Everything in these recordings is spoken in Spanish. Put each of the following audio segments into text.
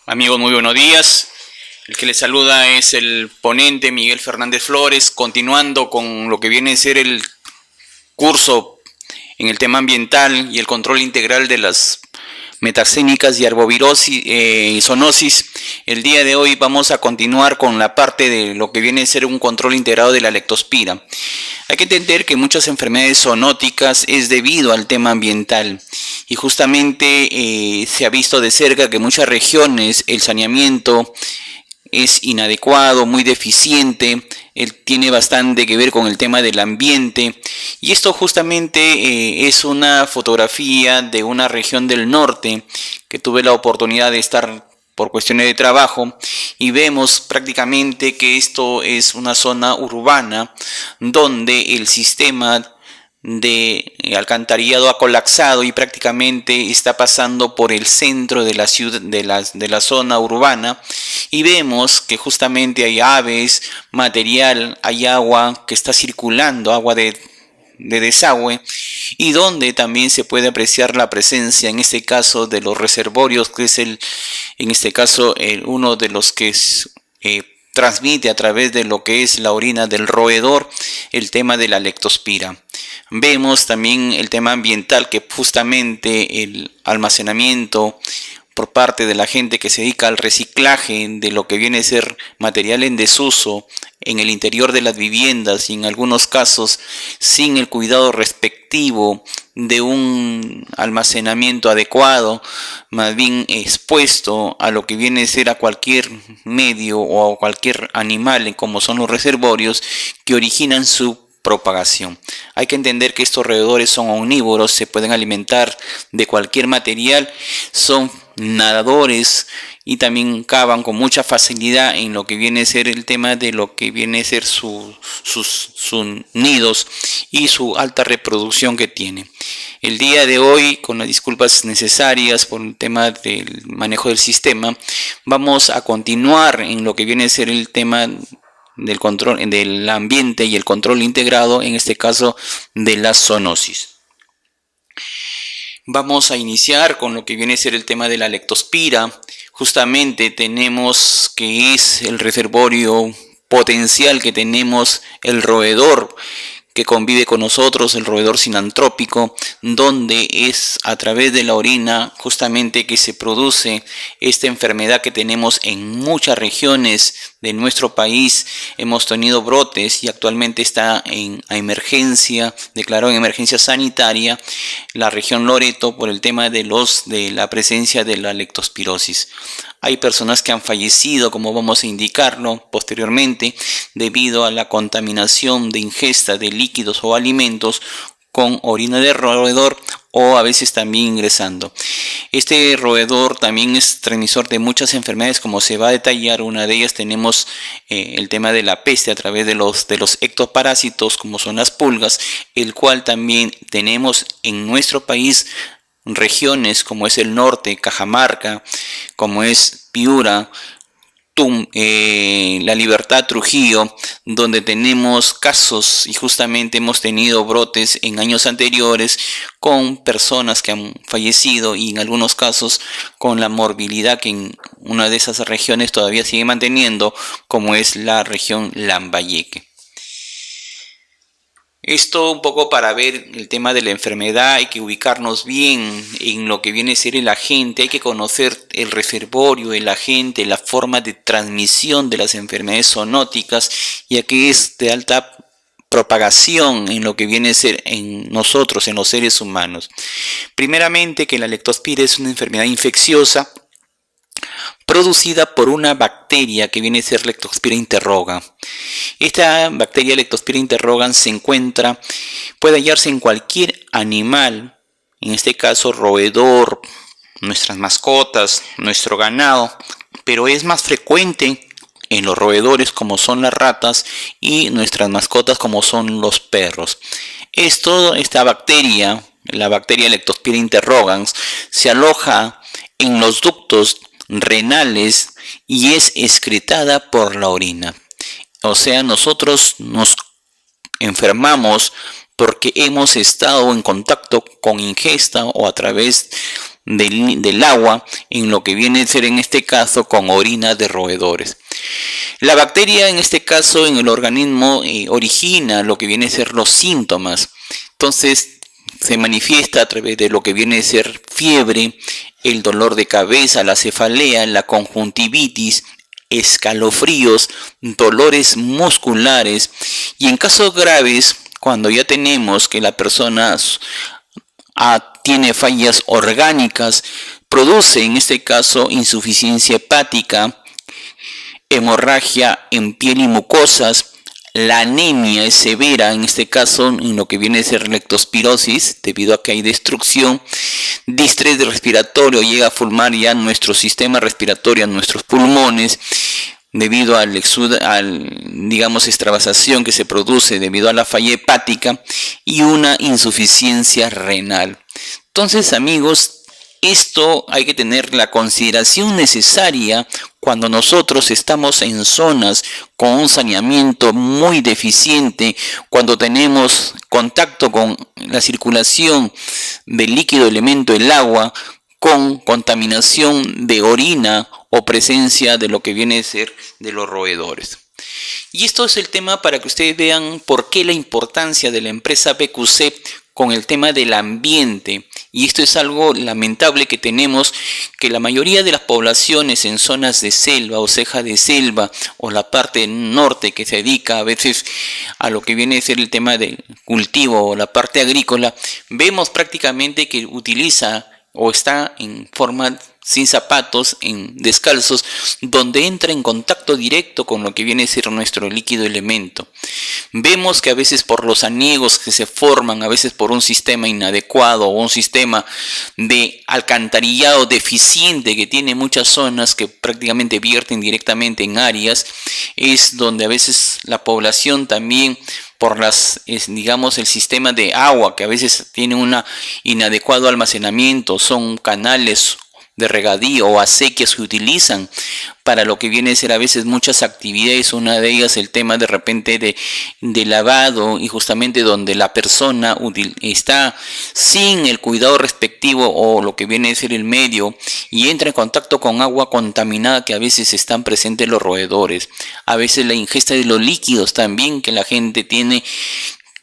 Amigos, muy buenos días. El que les saluda es el ponente Miguel Fernández Flores, continuando con lo que viene a ser el curso en el tema ambiental y el control integral de las metaxénicas y arbovirosis y zoonosis. El día de hoy vamos a continuar con la parte de lo que viene a ser un control integrado de la leptospira. Hay que entender que muchas enfermedades zoonóticas es debido al tema ambiental y justamente se ha visto de cerca que en muchas regiones el saneamiento es inadecuado, muy deficiente, él tiene bastante que ver con el tema del ambiente y esto justamente es una fotografía de una región del norte que tuve la oportunidad de estar por cuestiones de trabajo y vemos prácticamente que esto es una zona urbana donde el sistema de alcantarillado ha colapsado y prácticamente está pasando por el centro de la ciudad, de la zona urbana, y vemos que justamente hay aves, material, hay agua que está circulando, agua de desagüe, y donde también se puede apreciar la presencia en este caso de los reservorios, que es en este caso uno de los que es, transmite a través de lo que es la orina del roedor el tema de la leptospira. Vemos también el tema ambiental, que justamente el almacenamiento por parte de la gente que se dedica al reciclaje de lo que viene a ser material en desuso en el interior de las viviendas y en algunos casos sin el cuidado respectivo de un almacenamiento adecuado, más bien expuesto a lo que viene a ser a cualquier medio o a cualquier animal, como son los reservorios, que originan su propagación. Hay que entender que estos roedores son omnívoros, se pueden alimentar de cualquier material, son nadadores y también cavan con mucha facilidad en lo que viene a ser el tema de lo que viene a ser sus nidos y su alta reproducción que tiene. El día de hoy, con las disculpas necesarias por el tema del manejo del sistema, vamos a continuar en lo que viene a ser el tema del control del ambiente y el control integrado, en este caso de la zoonosis. Vamos a iniciar con lo que viene a ser el tema de la leptospira. Justamente tenemos que es el reservorio potencial que tenemos el roedor que convive con nosotros, el roedor sinantrópico, donde es a través de la orina justamente que se produce esta enfermedad que tenemos en muchas regiones de nuestro país. Hemos tenido brotes y actualmente está en emergencia, declarado en emergencia sanitaria la región Loreto por el tema de la presencia de la leptospirosis. Hay personas que han fallecido, como vamos a indicarlo posteriormente, debido a la contaminación de ingesta de líquidos o alimentos con orina de roedor o a veces también ingresando. Este roedor también es transmisor de muchas enfermedades, como se va a detallar. Una de ellas tenemos el tema de la peste a través de los ectoparásitos, como son las pulgas, el cual también tenemos en nuestro país regiones como es el norte, Cajamarca, como es Piura, La Libertad, Trujillo, donde tenemos casos y justamente hemos tenido brotes en años anteriores con personas que han fallecido y en algunos casos con la morbilidad que en una de esas regiones todavía sigue manteniendo, como es la región Lambayeque. Esto un poco para ver el tema de la enfermedad. Hay que ubicarnos bien en lo que viene a ser el agente, hay que conocer el reservorio, el agente, la forma de transmisión de las enfermedades zoonóticas, ya que es de alta propagación en lo que viene a ser en nosotros, en los seres humanos. Primeramente, que la leptospira es una enfermedad infecciosa producida por una bacteria que viene a ser Leptospira interrogans. Esta bacteria Leptospira interrogans puede hallarse en cualquier animal, en este caso roedor, nuestras mascotas, nuestro ganado, pero es más frecuente en los roedores como son las ratas y nuestras mascotas como son los perros. Esta bacteria, la bacteria Leptospira interrogans, se aloja en los ductos renales y es excretada por la orina. O sea, nosotros nos enfermamos porque hemos estado en contacto con ingesta o a través del agua en lo que viene a ser en este caso con orina de roedores. La bacteria en este caso en el organismo origina lo que viene a ser los síntomas. Entonces se manifiesta a través de lo que viene a ser fiebre, el dolor de cabeza, la cefalea, la conjuntivitis, escalofríos, dolores musculares y en casos graves, cuando ya tenemos que la persona tiene fallas orgánicas, produce en este caso insuficiencia hepática, hemorragia en piel y mucosas, la anemia es severa, en este caso en lo que viene a ser leptospirosis, debido a que hay destrucción, distrés respiratorio, llega a formar ya nuestro sistema respiratorio, nuestros pulmones, debido al digamos, extravasación que se produce debido a la falla hepática y una insuficiencia renal. Entonces, amigos, esto hay que tener la consideración necesaria cuando nosotros estamos en zonas con un saneamiento muy deficiente, cuando tenemos contacto con la circulación del líquido elemento, el agua, con contaminación de orina o presencia de lo que viene a ser de los roedores. Y esto es el tema para que ustedes vean por qué la importancia de la empresa BQC con el tema del ambiente. Y esto es algo lamentable que tenemos, que la mayoría de las poblaciones en zonas de selva o ceja de selva o la parte norte que se dedica a veces a lo que viene a ser el tema del cultivo o la parte agrícola, vemos prácticamente que utiliza o está en forma sin zapatos, en descalzos, donde entra en contacto directo con lo que viene a ser nuestro líquido elemento. Vemos que a veces por los aniegos que se forman, a veces por un sistema inadecuado o un sistema de alcantarillado deficiente que tiene muchas zonas que prácticamente vierten directamente en áreas, es donde a veces la población también por digamos, el sistema de agua que a veces tiene un inadecuado almacenamiento, son canales de regadío o acequias que utilizan para lo que viene a ser a veces muchas actividades, una de ellas el tema de repente de lavado, y justamente donde la persona está sin el cuidado respectivo o lo que viene a ser el medio y entra en contacto con agua contaminada, que a veces están presentes los roedores, a veces la ingesta de los líquidos también que la gente tiene,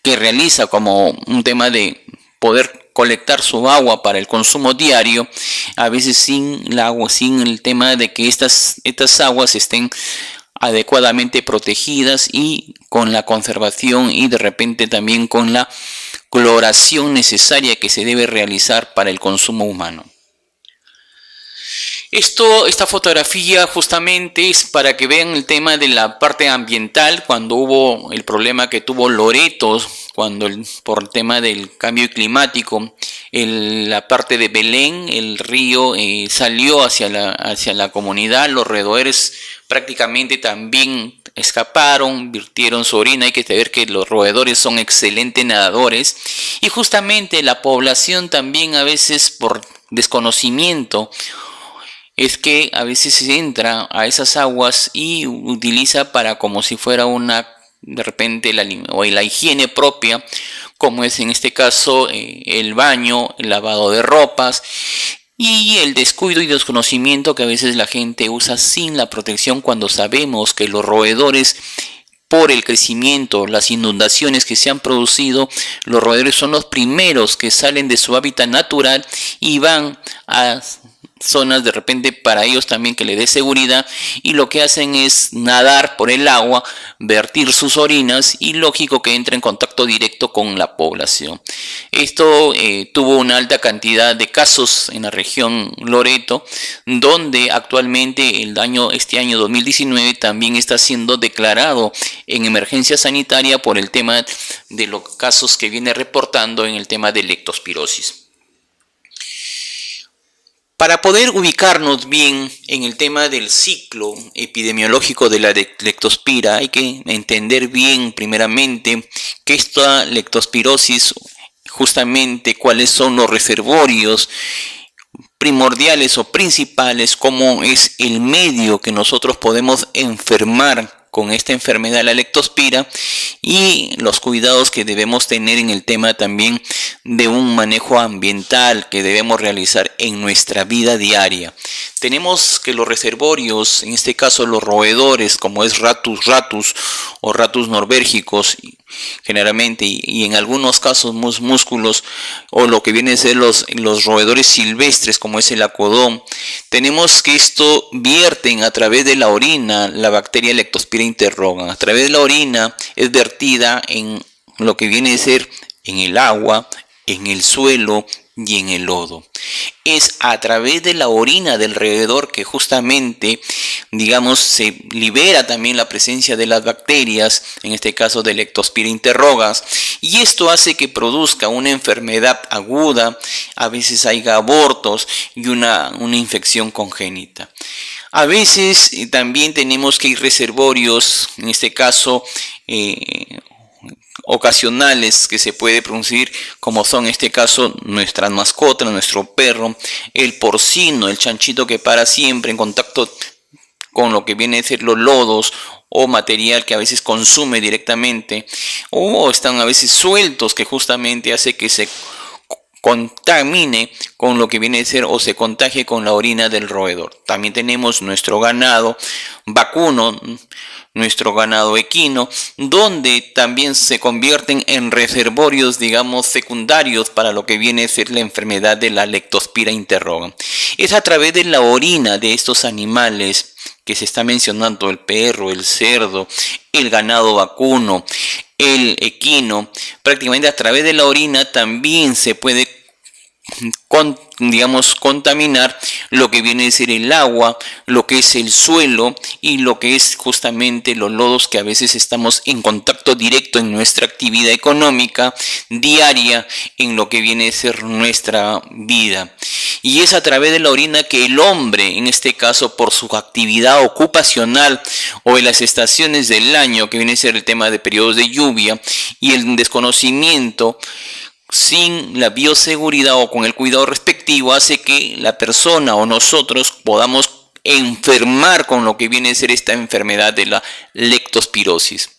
que realiza como un tema de poder colectar su agua para el consumo diario, a veces sin el tema de que estas aguas estén adecuadamente protegidas y con la conservación y de repente también con la cloración necesaria que se debe realizar para el consumo humano. Esta fotografía justamente es para que vean el tema de la parte ambiental, cuando hubo el problema que tuvo Loreto, por el tema del cambio climático, la parte de Belén, el río salió hacia la comunidad, los roedores prácticamente también escaparon, virtieron su orina. Hay que saber que los roedores son excelentes nadadores y justamente la población también a veces por desconocimiento es que a veces se entra a esas aguas y utiliza para como si fuera de repente la higiene propia, como es en este caso el baño, el lavado de ropas, y el descuido y desconocimiento que a veces la gente usa sin la protección, cuando sabemos que los roedores, por el crecimiento, las inundaciones que se han producido, los roedores son los primeros que salen de su hábitat natural y van a zonas de repente para ellos también que le dé seguridad, y lo que hacen es nadar por el agua, vertir sus orinas y lógico que entre en contacto directo con la población. Esto tuvo una alta cantidad de casos en la región Loreto, donde actualmente este año 2019 también está siendo declarado en emergencia sanitaria por el tema de los casos que viene reportando en el tema de leptospirosis. Para poder ubicarnos bien en el tema del ciclo epidemiológico de la leptospira, hay que entender bien primeramente que esta leptospirosis, justamente cuáles son los reservorios primordiales o principales, cómo es el medio que nosotros podemos enfermar con esta enfermedad, la leptospira, y los cuidados que debemos tener en el tema también de un manejo ambiental que debemos realizar en nuestra vida diaria. Tenemos que los reservorios, en este caso los roedores, como es Rattus ratus o Rattus norbergicus, generalmente, y en algunos casos músculos, o lo que vienen a ser los roedores silvestres, como es el acodón, tenemos que esto vierten a través de la orina la bacteria Leptospira interrogans. A través de la orina es vertida en lo que viene a ser en el agua, en el suelo y en el lodo. Es a través de la orina del roedor que justamente, digamos, se libera también la presencia de las bacterias, en este caso de Leptospira interrogans, y esto hace que produzca una enfermedad aguda, a veces hay abortos y una infección congénita. A veces también tenemos que ir reservorios, en este caso ocasionales, que se puede producir, como son en este caso nuestras mascotas, nuestro perro, el porcino, el chanchito que para siempre en contacto con lo que viene a ser los lodos o material que a veces consume directamente, o están a veces sueltos, que justamente hace que se contamine con lo que viene a ser o se contagie con la orina del roedor. También tenemos nuestro ganado vacuno, nuestro ganado equino, donde también se convierten en reservorios, digamos, secundarios para lo que viene a ser la enfermedad de la Leptospira interrogans. Es a través de la orina de estos animales que se está mencionando, el perro, el cerdo, el ganado vacuno, el equino, prácticamente a través de la orina también se puede contaminar lo que viene a ser el agua, lo que es el suelo y lo que es justamente los lodos que a veces estamos en contacto directo en nuestra actividad económica diaria, en lo que viene a ser nuestra vida. Y es a través de la orina que el hombre, en este caso por su actividad ocupacional o en las estaciones del año, que viene a ser el tema de periodos de lluvia y el desconocimiento, sin la bioseguridad o con el cuidado respectivo, hace que la persona o nosotros podamos enfermar con lo que viene a ser esta enfermedad de la leptospirosis.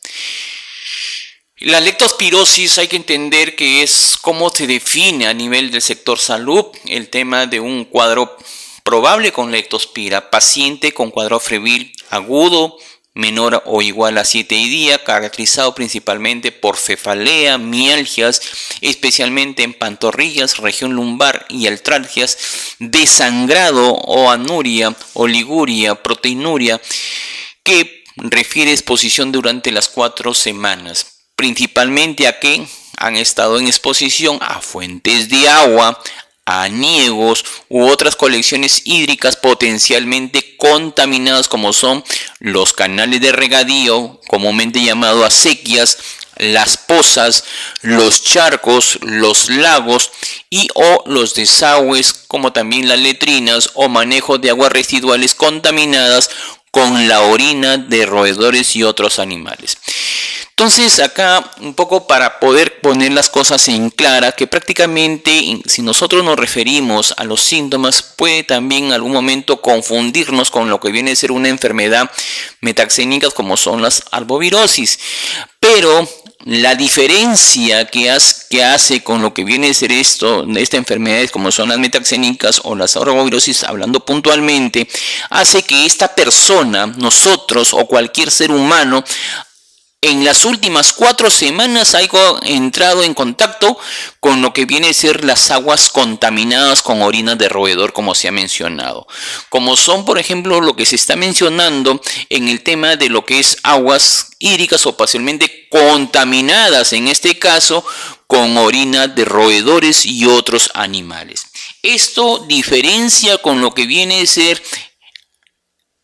La leptospirosis hay que entender que es cómo se define a nivel del sector salud el tema de un cuadro probable con leptospira, paciente con cuadro febril agudo, menor o igual a 7 días, caracterizado principalmente por cefalea, mialgias, especialmente en pantorrillas, región lumbar y artralgias, desangrado o anuria, oliguria, proteinuria, que refiere exposición durante las 4 semanas, principalmente a que han estado en exposición a fuentes de agua, a niegos u otras colecciones hídricas potencialmente contaminadas, como son los canales de regadío, comúnmente llamado acequias, las pozas, los charcos, los lagos y o los desagües, como también las letrinas o manejo de aguas residuales contaminadas con la orina de roedores y otros animales. Entonces acá un poco para poder poner las cosas en clara, que prácticamente si nosotros nos referimos a los síntomas, puede también en algún momento confundirnos con lo que viene a ser una enfermedad metaxénica como son las arbovirosis. Pero la diferencia que hace con lo que viene a ser esta enfermedad, como son las metaxénicas o las arbovirosis, hablando puntualmente, hace que esta persona, nosotros o cualquier ser humano, en las últimas 4 semanas haya entrado en contacto con lo que viene a ser las aguas contaminadas con orina de roedor, como se ha mencionado. Como son, por ejemplo, lo que se está mencionando en el tema de lo que es aguas hídricas o parcialmente contaminadas, en este caso, con orina de roedores y otros animales. Esto diferencia con lo que viene a ser,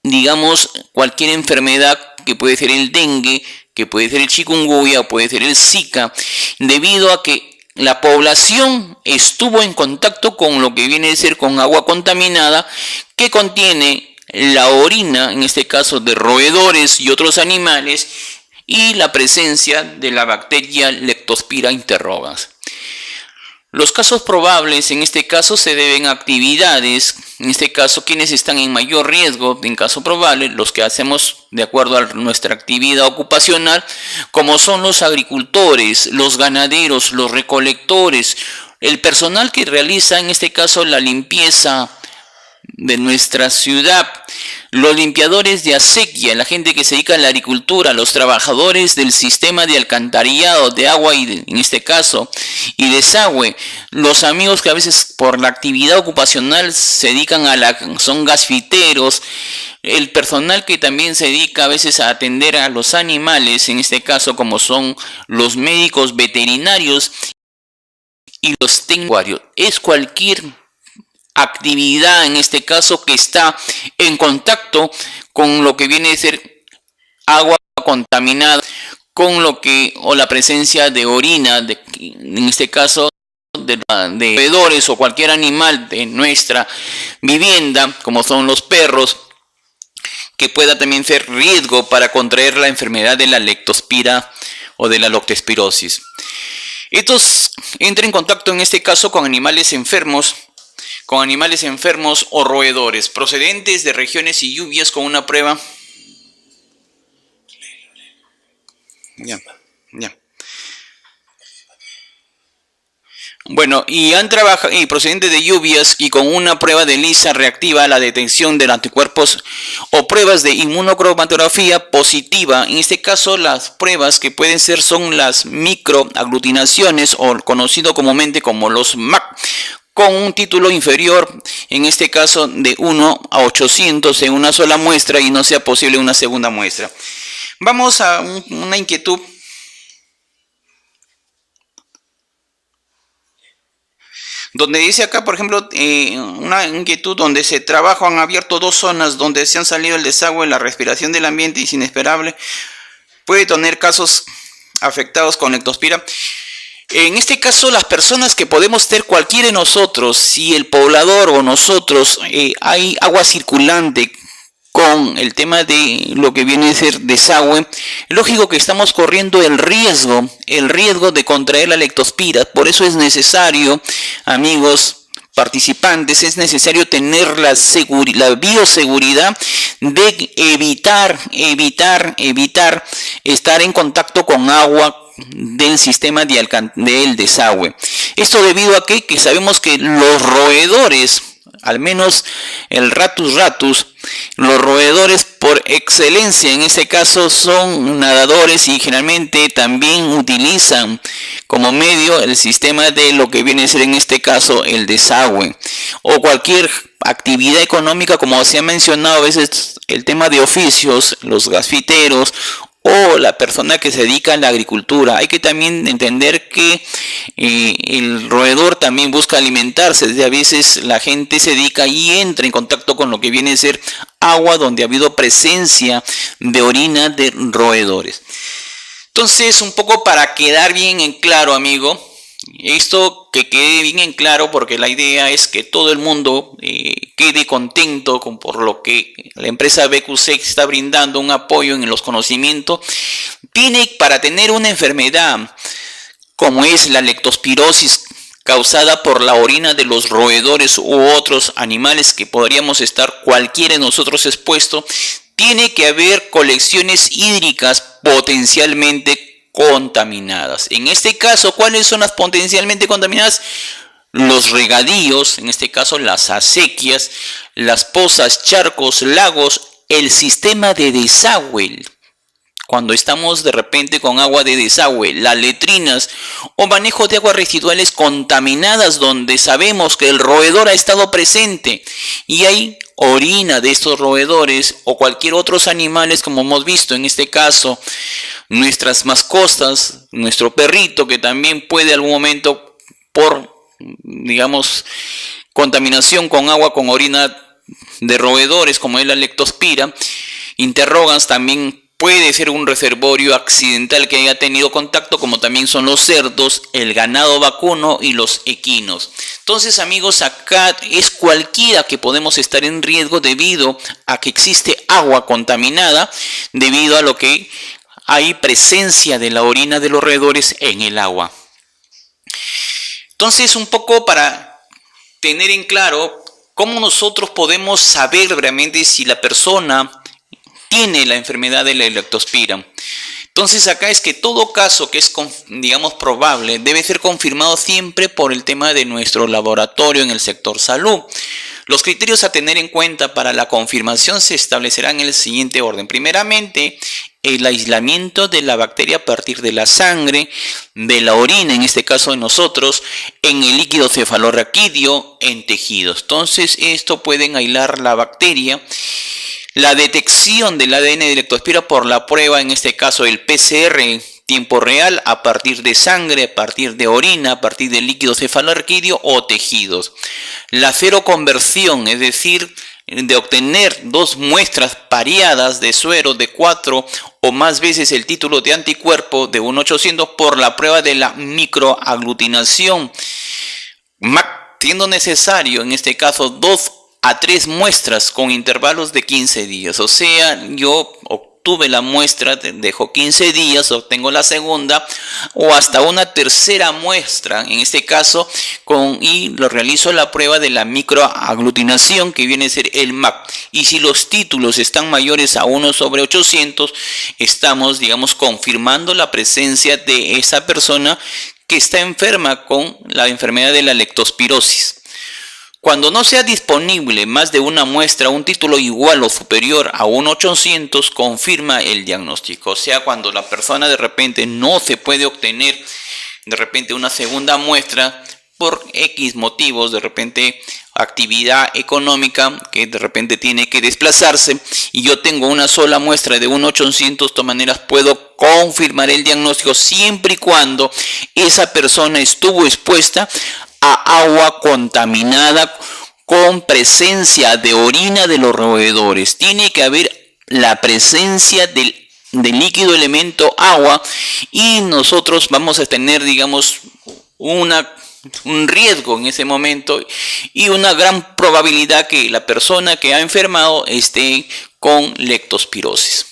digamos, cualquier enfermedad que puede ser el dengue, que puede ser el chikungunya o puede ser el Zika, debido a que la población estuvo en contacto con lo que viene a ser con agua contaminada que contiene la orina, en este caso de roedores y otros animales, y la presencia de la bacteria Leptospira interrogans. Los casos probables en este caso se deben a actividades, en este caso quienes están en mayor riesgo, en caso probable, los que hacemos de acuerdo a nuestra actividad ocupacional, como son los agricultores, los ganaderos, los recolectores, el personal que realiza en este caso la limpieza de nuestra ciudad, los limpiadores de acequia, la gente que se dedica a la agricultura, los trabajadores del sistema de alcantarillado, de agua y en este caso, y desagüe, los amigos que a veces por la actividad ocupacional se dedican son gasfiteros, el personal que también se dedica a veces a atender a los animales, en este caso como son los médicos veterinarios y los técnicos, es cualquier actividad en este caso que está en contacto con lo que viene a ser agua contaminada, con lo que o la presencia de orina, en este caso de roedores o cualquier animal de nuestra vivienda, como son los perros, que pueda también ser riesgo para contraer la enfermedad de la leptospira o de la leptospirosis. Estos entran en contacto en este caso con animales enfermos o roedores procedentes de regiones y lluvias con una prueba. Bueno, y han trabajado y procedentes de lluvias y con una prueba de ELISA reactiva a la detección de anticuerpos o pruebas de inmunocromatografía positiva. En este caso, las pruebas que pueden ser son las microaglutinaciones o conocido comúnmente como los MAC, con un título inferior, en este caso de 1 a 800 en una sola muestra y no sea posible una segunda muestra. Vamos a una inquietud. Donde dice acá, por ejemplo, una inquietud donde se trabaja, han abierto 2 zonas donde se han salido el desagüe, la respiración del ambiente es inesperable. Puede tener casos afectados con leptospira. En este caso, las personas que podemos ser cualquiera de nosotros, si el poblador o nosotros, hay agua circulante con el tema de lo que viene a ser desagüe, lógico que estamos corriendo el riesgo de contraer la leptospira. Por eso es necesario, amigos participantes, es necesario tener la bioseguridad de evitar estar en contacto con agua del sistema del desagüe. Esto debido a que sabemos que los roedores, al menos el Ratus ratus, los roedores por excelencia en este caso son nadadores y generalmente también utilizan como medio el sistema de lo que viene a ser en este caso el desagüe o cualquier actividad económica, como se ha mencionado a veces el tema de oficios, los gasfiteros o la persona que se dedica a la agricultura. Hay que también entender que el roedor también busca alimentarse. A veces la gente se dedica y entra en contacto con lo que viene a ser agua donde ha habido presencia de orina de roedores. Entonces, un poco para quedar bien en claro, amigo, esto que quede bien en claro, porque la idea es que todo el mundo quede contento por lo que la empresa BQC está brindando un apoyo en los conocimientos. Para tener una enfermedad como es la leptospirosis causada por la orina de los roedores u otros animales que podríamos estar cualquiera de nosotros expuesto, tiene que haber colecciones hídricas potencialmente contaminadas. En este caso, ¿cuáles son las potencialmente contaminadas? Los regadíos, en este caso las acequias, las pozas, charcos, lagos, el sistema de desagüe. Cuando estamos de repente con agua de desagüe, las letrinas o manejo de aguas residuales contaminadas donde sabemos que el roedor ha estado presente y hay orina de estos roedores o cualquier otros animales como hemos visto en este caso, nuestras mascotas, nuestro perrito que también puede algún momento por, digamos, contaminación con agua, con orina de roedores como es la leptospira, interrogans también puede ser un reservorio accidental que haya tenido contacto, como también son los cerdos, el ganado vacuno y los equinos. Entonces, amigos, acá es cualquiera que podemos estar en riesgo debido a que existe agua contaminada, debido a lo que hay presencia de la orina de los roedores en el agua. Entonces, un poco para tener en claro cómo nosotros podemos saber realmente si la persona tiene la enfermedad de la leptospira. Entonces acá es que todo caso que es, digamos, probable debe ser confirmado siempre por el tema de nuestro laboratorio en el sector salud. Los criterios a tener en cuenta para la confirmación se establecerán en el siguiente orden. Primeramente, el aislamiento de la bacteria a partir de la sangre, de la orina, en este caso de nosotros, en el líquido cefalorraquídeo, en tejidos. Entonces, esto pueden aislar la bacteria. La detección del ADN de leptospira por la prueba, en este caso el PCR, tiempo real, a partir de sangre, a partir de orina, a partir del líquido cefalorraquídeo o tejidos. La seroconversión, es decir, de obtener 2 muestras pareadas de suero de 4 o más veces el título de anticuerpo de 1.800 por la prueba de la microaglutinación, siendo necesario en este caso 2 a 3 muestras con intervalos de 15 días. O sea, yo obtuve la muestra, dejo 15 días, obtengo la segunda o hasta una tercera muestra, en este caso, y lo realizo la prueba de la microaglutinación, que viene a ser el MAC. Y si los títulos están mayores a 1/800, estamos, digamos, confirmando la presencia de esa persona que está enferma con la enfermedad de la leptospirosis. Cuando no sea disponible más de una muestra, un título igual o superior a 1/800 confirma el diagnóstico. O sea, cuando la persona de repente no se puede obtener de repente una segunda muestra por X motivos, de repente actividad económica que de repente tiene que desplazarse, y yo tengo una sola muestra de 1/800, de todas maneras puedo confirmar el diagnóstico siempre y cuando esa persona estuvo expuesta a agua contaminada con presencia de orina de los roedores. Tiene que haber la presencia del líquido elemento agua, y nosotros vamos a tener, digamos, un riesgo en ese momento y una gran probabilidad que la persona que ha enfermado esté con leptospirosis.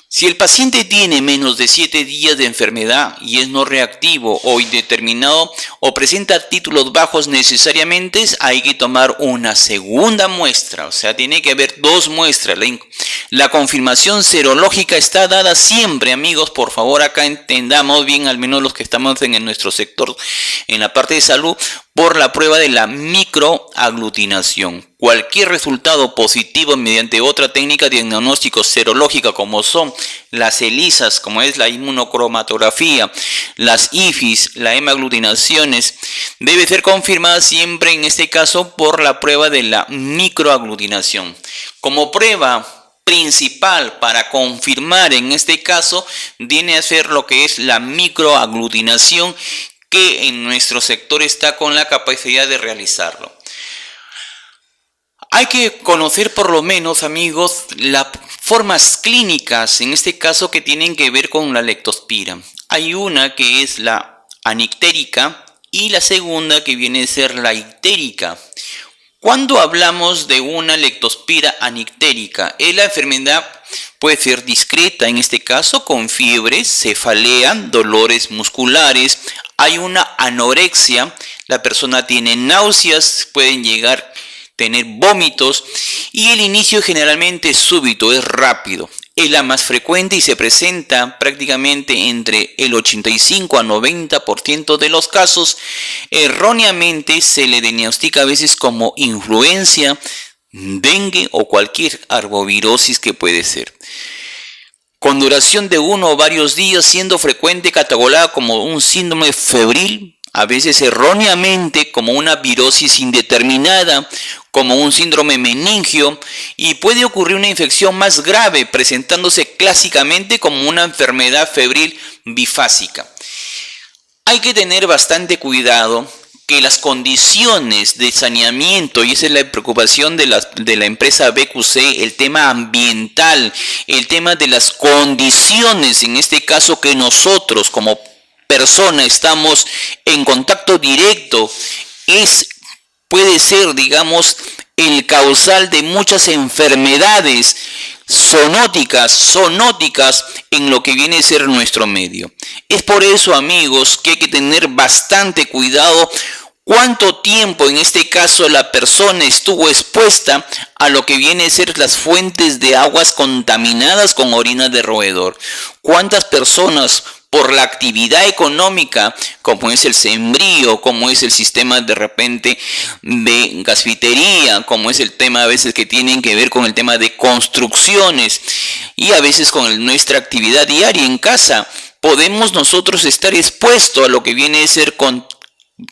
Si el paciente tiene menos de 7 días de enfermedad y es no reactivo o indeterminado o presenta títulos bajos necesariamente, hay que tomar una segunda muestra. O sea, tiene que haber 2 muestras. La confirmación serológica está dada siempre, amigos. Por favor, acá entendamos bien, al menos los que estamos en nuestro sector, en la parte de salud, por la prueba de la microaglutinación. Cualquier resultado positivo mediante otra técnica diagnóstico serológica, como son las ELISAs, como es la inmunocromatografía, las IFIs, la hemaglutinaciones, debe ser confirmada siempre, en este caso, por la prueba de la microaglutinación. Como prueba principal para confirmar, en este caso, viene a ser lo que es la microaglutinación, que en nuestro sector está con la capacidad de realizarlo. Hay que conocer por lo menos, amigos, las formas clínicas, en este caso, que tienen que ver con la leptospira. Hay una que es la anictérica y la segunda que viene a ser la ictérica. Cuando hablamos de una leptospira anictérica, la enfermedad puede ser discreta, en este caso con fiebre, cefalea, dolores musculares, hay una anorexia, la persona tiene náuseas, pueden llegar a tener vómitos, y el inicio generalmente es súbito, es rápido. Es la más frecuente y se presenta prácticamente entre el 85 a 90% de los casos. Erróneamente se le diagnostica a veces como influencia, dengue o cualquier arbovirosis que puede ser. Con duración de 1 o varios días, siendo frecuente catalogada como un síndrome febril, a veces erróneamente como una virosis indeterminada, como un síndrome meningio, y puede ocurrir una infección más grave, presentándose clásicamente como una enfermedad febril bifásica. Hay que tener bastante cuidado que las condiciones de saneamiento, y esa es la preocupación de la empresa BQC, el tema ambiental, el tema de las condiciones, en este caso que nosotros como persona estamos en contacto directo, puede ser, digamos, el causal de muchas enfermedades zoonóticas en lo que viene a ser nuestro medio. Es por eso, amigos, que hay que tener bastante cuidado cuánto tiempo en este caso la persona estuvo expuesta a lo que viene a ser las fuentes de aguas contaminadas con orina de roedor. Cuántas personas por la actividad económica, como es el sembrío, como es el sistema de repente de gasfitería, como es el tema a veces que tienen que ver con el tema de construcciones y a veces con nuestra actividad diaria en casa, podemos nosotros estar expuestos a lo que viene a ser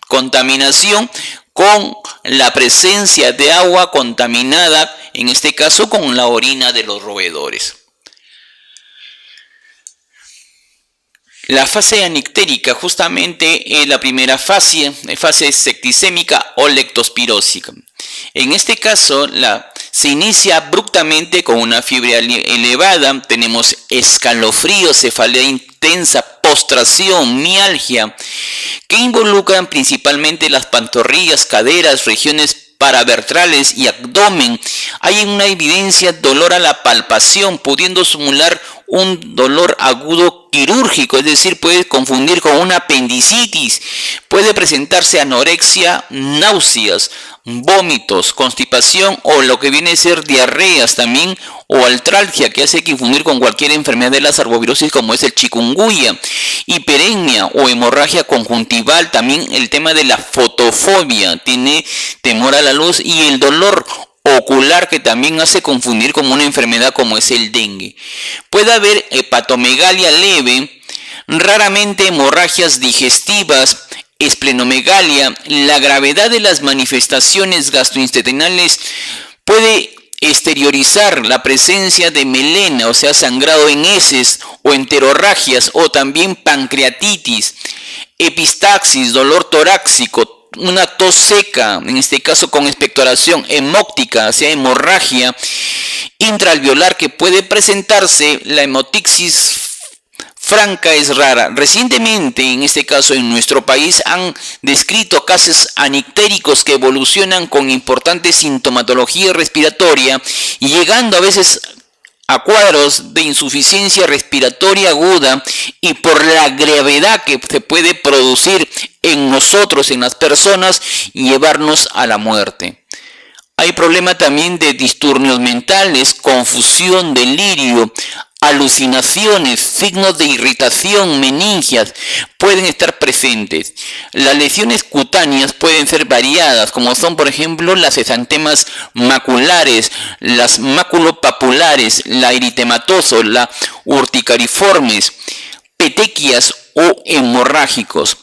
contaminación con la presencia de agua contaminada, en este caso con la orina de los roedores. La fase anictérica justamente es la primera fase septicémica o leptospirósica. En este caso se inicia abruptamente con una fiebre elevada, tenemos escalofrío, cefalea intensa, postración, mialgia, que involucran principalmente las pantorrillas, caderas, regiones paravertrales y abdomen. Hay una evidencia dolor a la palpación, pudiendo simular un dolor agudo quirúrgico, es decir, puede confundir con una apendicitis, puede presentarse anorexia, náuseas, vómitos, constipación o lo que viene a ser diarreas también, o artralgia, que hace confundir con cualquier enfermedad de las arbovirosis como es el chikungunya, hiperemia o hemorragia conjuntival, también el tema de la fotofobia, tiene temor a la luz, y el dolor ocular, que también hace confundir con una enfermedad como es el dengue. Puede haber hepatomegalia leve, raramente hemorragias digestivas, esplenomegalia. La gravedad de las manifestaciones gastrointestinales puede exteriorizar la presencia de melena, o sea, sangrado en heces o enterorragias, o también pancreatitis, epistaxis, dolor torácico, una tos seca, en este caso con expectoración, hemóptica, o sea, hemorragia intraalveolar, que puede presentarse. La hemoptisis franca es rara. Recientemente, en este caso en nuestro país, han descrito casos anictéricos que evolucionan con importante sintomatología respiratoria y llegando a veces a cuadros de insuficiencia respiratoria aguda, y por la gravedad que se puede producir en nosotros, en las personas, y llevarnos a la muerte. Hay problema también de disturbios mentales, confusión, delirio, alucinaciones, signos de irritación, meningias pueden estar presentes. Las lesiones cutáneas pueden ser variadas, como son por ejemplo las exantemas maculares, las maculopapulares, la eritematoso, la urticariformes, petequias o hemorrágicos.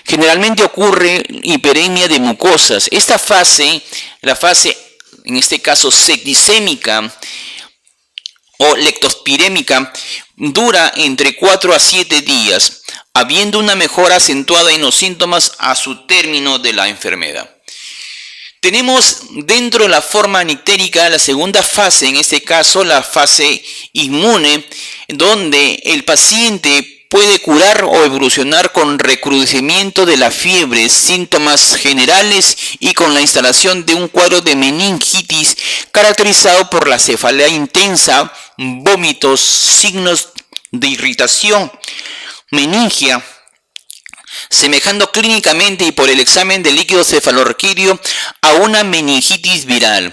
Generalmente ocurre hiperemia de mucosas. Esta fase, la fase en este caso septicémica o leptospirémica, dura entre 4 a 7 días, habiendo una mejora acentuada en los síntomas a su término de la enfermedad. Tenemos dentro de la forma anictérica la segunda fase, en este caso la fase inmune, donde el paciente puede curar o evolucionar con recrudecimiento de la fiebre, síntomas generales y con la instalación de un cuadro de meningitis caracterizado por la cefalea intensa, vómitos, signos de irritación, meningia, semejando clínicamente y por el examen de líquido cefalorraquídeo a una meningitis viral.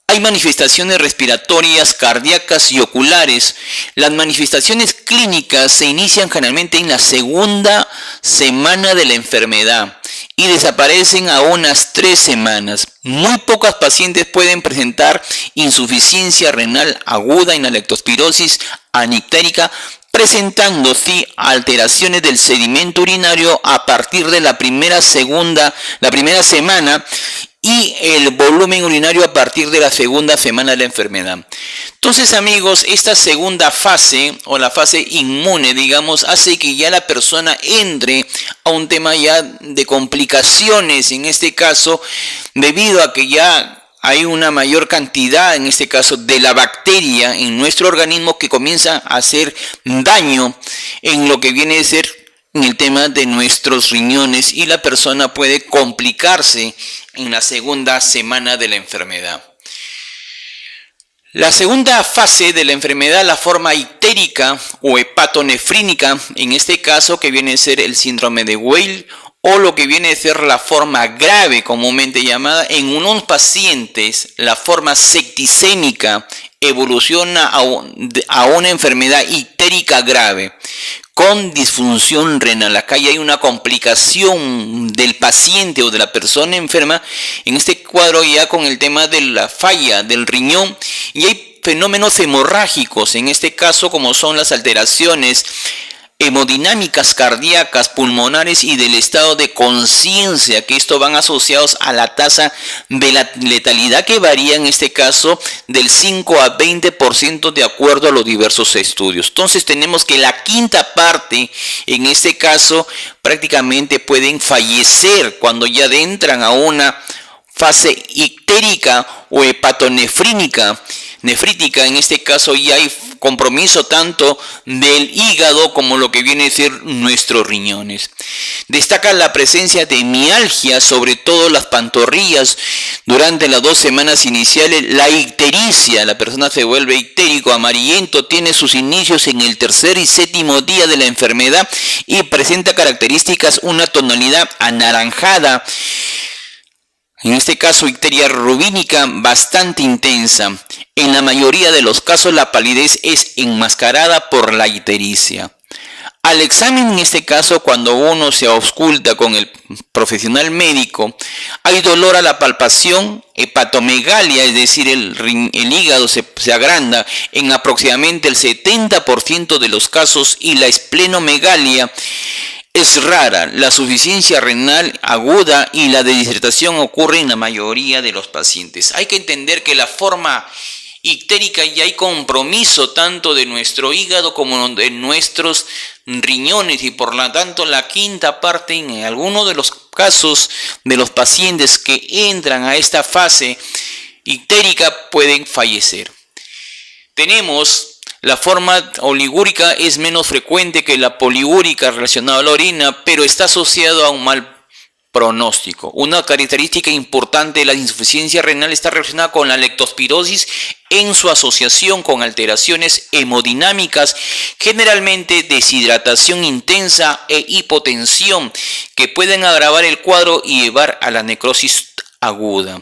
Hay manifestaciones respiratorias, cardíacas y oculares. Las manifestaciones clínicas se inician generalmente en la segunda semana de la enfermedad y desaparecen a unas 3 semanas. Muy pocas pacientes pueden presentar insuficiencia renal aguda en la leptospirosis anictérica, presentando sí alteraciones del sedimento urinario a partir de la primera semana, y el volumen urinario a partir de la segunda semana de la enfermedad. Entonces, amigos, esta segunda fase o la fase inmune, digamos, hace que ya la persona entre a un tema ya de complicaciones, en este caso, debido a que ya hay una mayor cantidad, en este caso, de la bacteria en nuestro organismo que comienza a hacer daño en lo que viene a ser en el tema de nuestros riñones, y la persona puede complicarse en la segunda semana de la enfermedad. La segunda fase de la enfermedad, la forma ictérica o hepatonefrínica, en este caso que viene a ser el síndrome de Weil o lo que viene a ser la forma grave comúnmente llamada, en unos pacientes la forma septicémica evoluciona a una enfermedad ictérica grave con disfunción renal. Acá ya hay una complicación del paciente o de la persona enferma, en este cuadro ya con el tema de la falla del riñón, y hay fenómenos hemorrágicos, en este caso como son las alteraciones hemodinámicas cardíacas, pulmonares y del estado de conciencia, que esto van asociados a la tasa de la letalidad que varía en este caso del 5 a 20% de acuerdo a los diversos estudios. Entonces tenemos que la quinta parte, en este caso, prácticamente pueden fallecer cuando ya entran a una fase ictérica o hepatonefrínica. Nefrítica, en este caso ya hay compromiso tanto del hígado como lo que viene a ser nuestros riñones. Destaca la presencia de mialgia, sobre todo las pantorrillas, durante las 2 semanas iniciales. La ictericia, la persona se vuelve ictérico, amarillento, tiene sus inicios en el 3er y 7º día de la enfermedad y presenta características, una tonalidad anaranjada. En este caso, icteria rubínica bastante intensa. En la mayoría de los casos, la palidez es enmascarada por la ictericia. Al examen, en este caso, cuando uno se ausculta con el profesional médico, hay dolor a la palpación, hepatomegalia, es decir, el hígado se agranda en aproximadamente el 70% de los casos, y la esplenomegalia es rara. La suficiencia renal aguda y la deshidratación ocurre en la mayoría de los pacientes. Hay que entender que la forma ictérica ya hay compromiso tanto de nuestro hígado como de nuestros riñones, y por lo tanto la quinta parte, en algunos de los casos de los pacientes que entran a esta fase ictérica, pueden fallecer. Tenemos la forma oligúrica, es menos frecuente que la poliúrica relacionada a la orina, pero está asociado a un mal pronóstico. Una característica importante de la insuficiencia renal está relacionada con la leptospirosis en su asociación con alteraciones hemodinámicas, generalmente deshidratación intensa e hipotensión, que pueden agravar el cuadro y llevar a la necrosis aguda.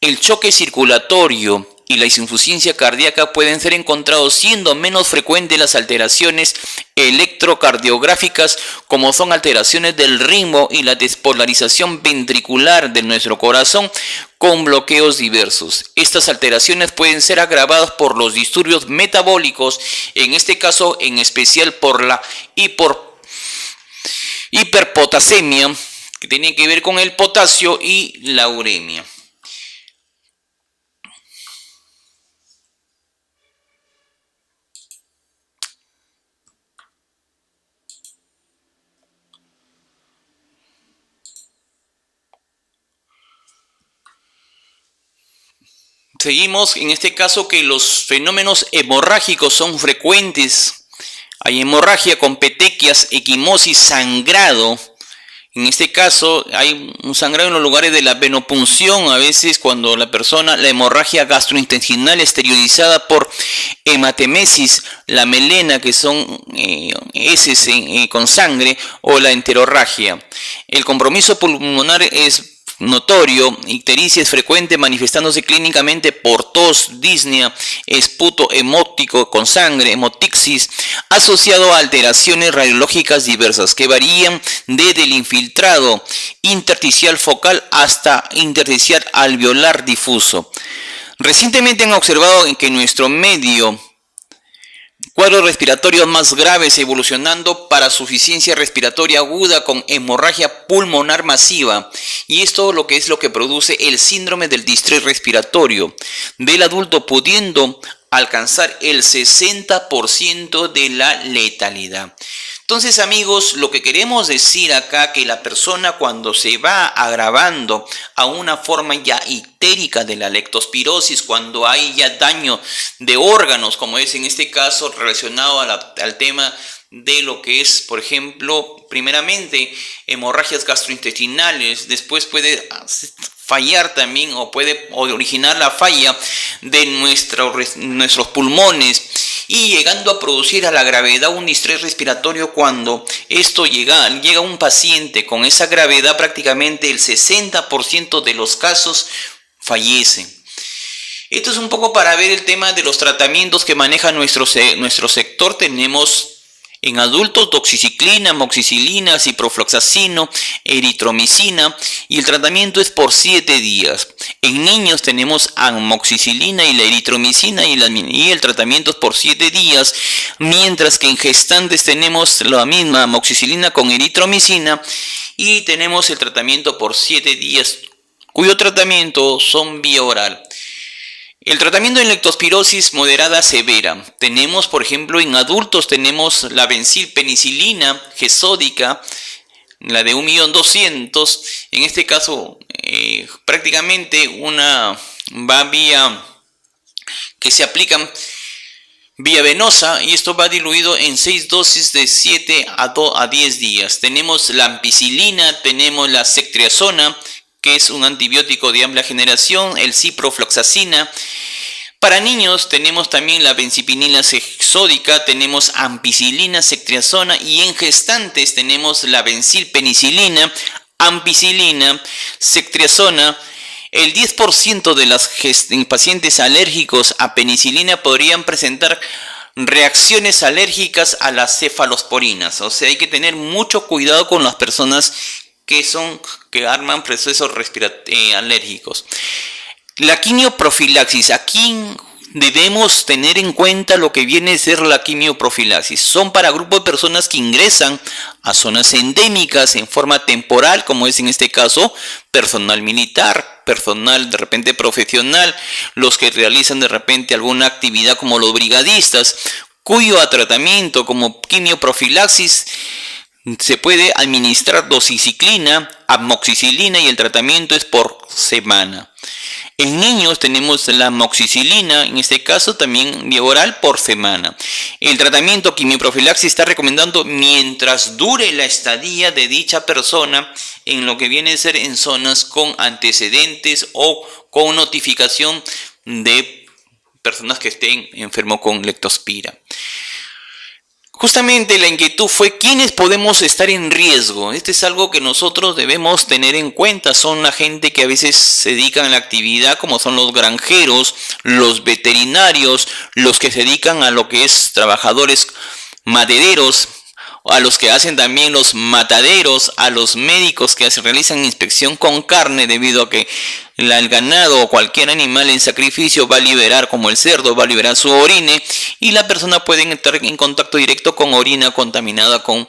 El choque circulatorio y la insuficiencia cardíaca pueden ser encontrados, siendo menos frecuentes las alteraciones electrocardiográficas, como son alteraciones del ritmo y la despolarización ventricular de nuestro corazón con bloqueos diversos. Estas alteraciones pueden ser agravadas por los disturbios metabólicos, en este caso en especial por la hiperpotasemia, que tiene que ver con el potasio, y la uremia. Seguimos en este caso que los fenómenos hemorrágicos son frecuentes. Hay hemorragia con petequias, equimosis, sangrado. En este caso hay un sangrado en los lugares de la venopunción, a veces cuando la hemorragia gastrointestinal exteriorizada por hematemesis, la melena, que son heces con sangre, o la enterorragia. El compromiso pulmonar es notorio. Ictericia es frecuente, manifestándose clínicamente por tos, disnea, esputo hemóptico con sangre, hemotixis, asociado a alteraciones radiológicas diversas que varían desde el infiltrado intersticial focal hasta intersticial alveolar difuso. Recientemente han observado que en nuestro medio cuadros respiratorios más graves, evolucionando para suficiencia respiratoria aguda con hemorragia pulmonar masiva, y esto lo que produce el síndrome del distrés respiratorio del adulto, pudiendo alcanzar el 60% de la letalidad. Entonces, amigos, lo que queremos decir acá, que la persona cuando se va agravando a una forma ya ictérica de la leptospirosis, cuando hay ya daño de órganos, como es en este caso relacionado al tema de lo que es, por ejemplo, primeramente hemorragias gastrointestinales, después puede fallar también o puede originar la falla de nuestros pulmones y llegando a producir a la gravedad un distrés respiratorio. Cuando esto llega a un paciente con esa gravedad, prácticamente el 60% de los casos fallecen. Esto es un poco para ver el tema de los tratamientos que maneja nuestro sector. Tenemos en adultos doxiciclina, amoxicilina, ciprofloxacino, eritromicina, y el tratamiento es por 7 días. En niños tenemos amoxicilina y la eritromicina y el tratamiento es por 7 días, mientras que en gestantes tenemos la misma amoxicilina con eritromicina y tenemos el tratamiento por 7 días, cuyo tratamiento son vía oral. El tratamiento de leptospirosis moderada severa. Tenemos, por ejemplo, en adultos tenemos la bencilpenicilina gesódica, la de 1.200.000. En este caso, prácticamente va vía que se aplican vía venosa y esto va diluido en 6 dosis de 7 a 10 días. Tenemos la ampicilina, tenemos la ceftriaxona, que es un antibiótico de amplia generación, el ciprofloxacina. Para niños tenemos también la bencipinila gesódica, tenemos ampicilina, ceftriaxona, y en gestantes tenemos la bencilpenicilina, ampicilina, ceftriaxona. El 10% de los pacientes alérgicos a penicilina podrían presentar reacciones alérgicas a las cefalosporinas. O sea, hay que tener mucho cuidado con las personas que arman procesos alérgicos. La quimioprofilaxis. Aquí debemos tener en cuenta lo que viene a ser la quimioprofilaxis. Son para grupos de personas que ingresan a zonas endémicas en forma temporal, como es en este caso personal militar, personal de repente profesional, los que realizan de repente alguna actividad como los brigadistas, cuyo tratamiento como quimioprofilaxis se puede administrar doxiciclina, amoxicilina y el tratamiento es por semana. En niños tenemos la amoxicilina, en este caso también vía oral por semana. El tratamiento quimioprofilaxis está recomendando mientras dure la estadía de dicha persona en lo que viene a ser en zonas con antecedentes o con notificación de personas que estén enfermos con leptospira. Justamente la inquietud fue quiénes podemos estar en riesgo. Este es algo que nosotros debemos tener en cuenta. Son la gente que a veces se dedican a la actividad, como son los granjeros, los veterinarios, los que se dedican a lo que es trabajadores madereros, a los que hacen también los mataderos, a los médicos que realizan inspección con carne, debido a que el ganado o cualquier animal en sacrificio va a liberar, como el cerdo, va a liberar su orina y la persona puede entrar en contacto directo con orina contaminada con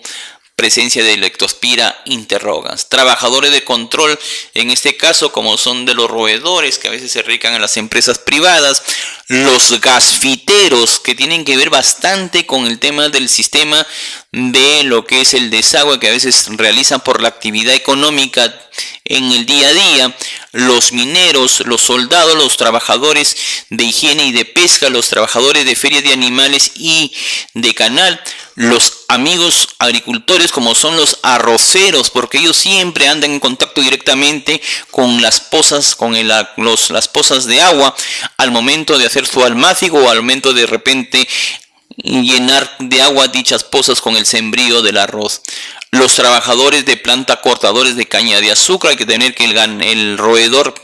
presencia de leptospira interrogans. Trabajadores de control, en este caso, como son de los roedores, que a veces se dedican a las empresas privadas, los gasfiteros, que tienen que ver bastante con el tema del sistema de lo que es el desagüe, que a veces realizan por la actividad económica en el día a día, los mineros, los soldados, los trabajadores de higiene y de pesca, los trabajadores de ferias de animales y de canal, los amigos agricultores como son los arroceros, porque ellos siempre andan en contacto directamente con las pozas, las pozas de agua al momento de hacer su almácigo o al momento de repente llenar de agua dichas pozas con el sembrío del arroz. Los trabajadores de planta cortadores de caña de azúcar, hay que tener que el roedor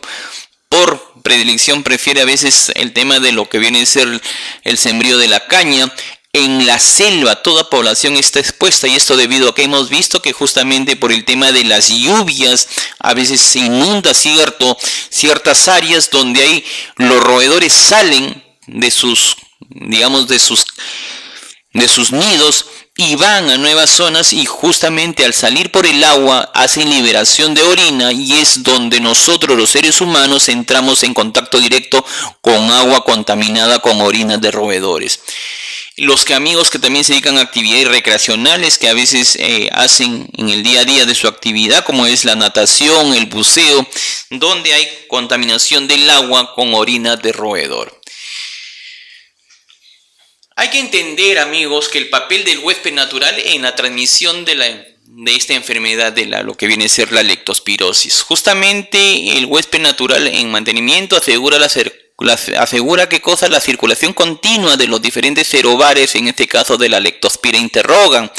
por predilección prefiere a veces el tema de lo que viene a ser el sembrío de la caña. En la selva toda población está expuesta, y esto debido a que hemos visto que justamente por el tema de las lluvias a veces se inunda ciertas áreas donde hay los roedores salen de sus nidos y van a nuevas zonas, y justamente al salir por el agua hacen liberación de orina, y es donde nosotros los seres humanos entramos en contacto directo con agua contaminada con orinas de roedores. Los amigos que también se dedican a actividades recreacionales que a veces hacen en el día a día de su actividad, como es la natación, el buceo, donde hay contaminación del agua con orina de roedor. Hay que entender, amigos, que el papel del huésped natural en la transmisión de de esta enfermedad de lo que viene a ser la leptospirosis. Justamente el huésped natural en mantenimiento asegura que cosa la circulación continua de los diferentes serobares, en este caso de la Leptospira interrogan,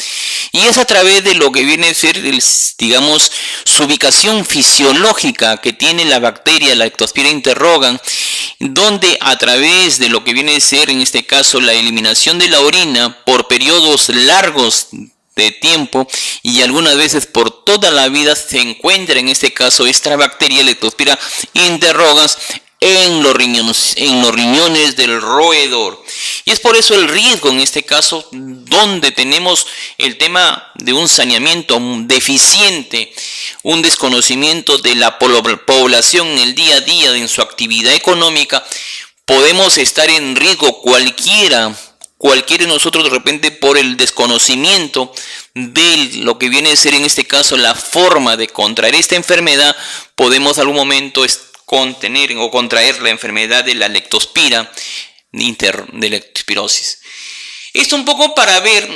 y es a través de lo que viene a ser, digamos, su ubicación fisiológica que tiene la bacteria, la Leptospira interrogan, donde a través de lo que viene a ser, en este caso, la eliminación de la orina por periodos largos de tiempo y algunas veces por toda la vida, se encuentra en este caso esta bacteria Leptospira interrogans en los riñones del roedor. Y es por eso el riesgo en este caso, donde tenemos el tema de un saneamiento deficiente, un desconocimiento de la población en el día a día, en su actividad económica, podemos estar en riesgo cualquiera de nosotros de repente por el desconocimiento de lo que viene a ser en este caso la forma de contraer esta enfermedad, podemos algún momento contener o contraer la enfermedad de la leptospira, de leptospirosis. Esto un poco para ver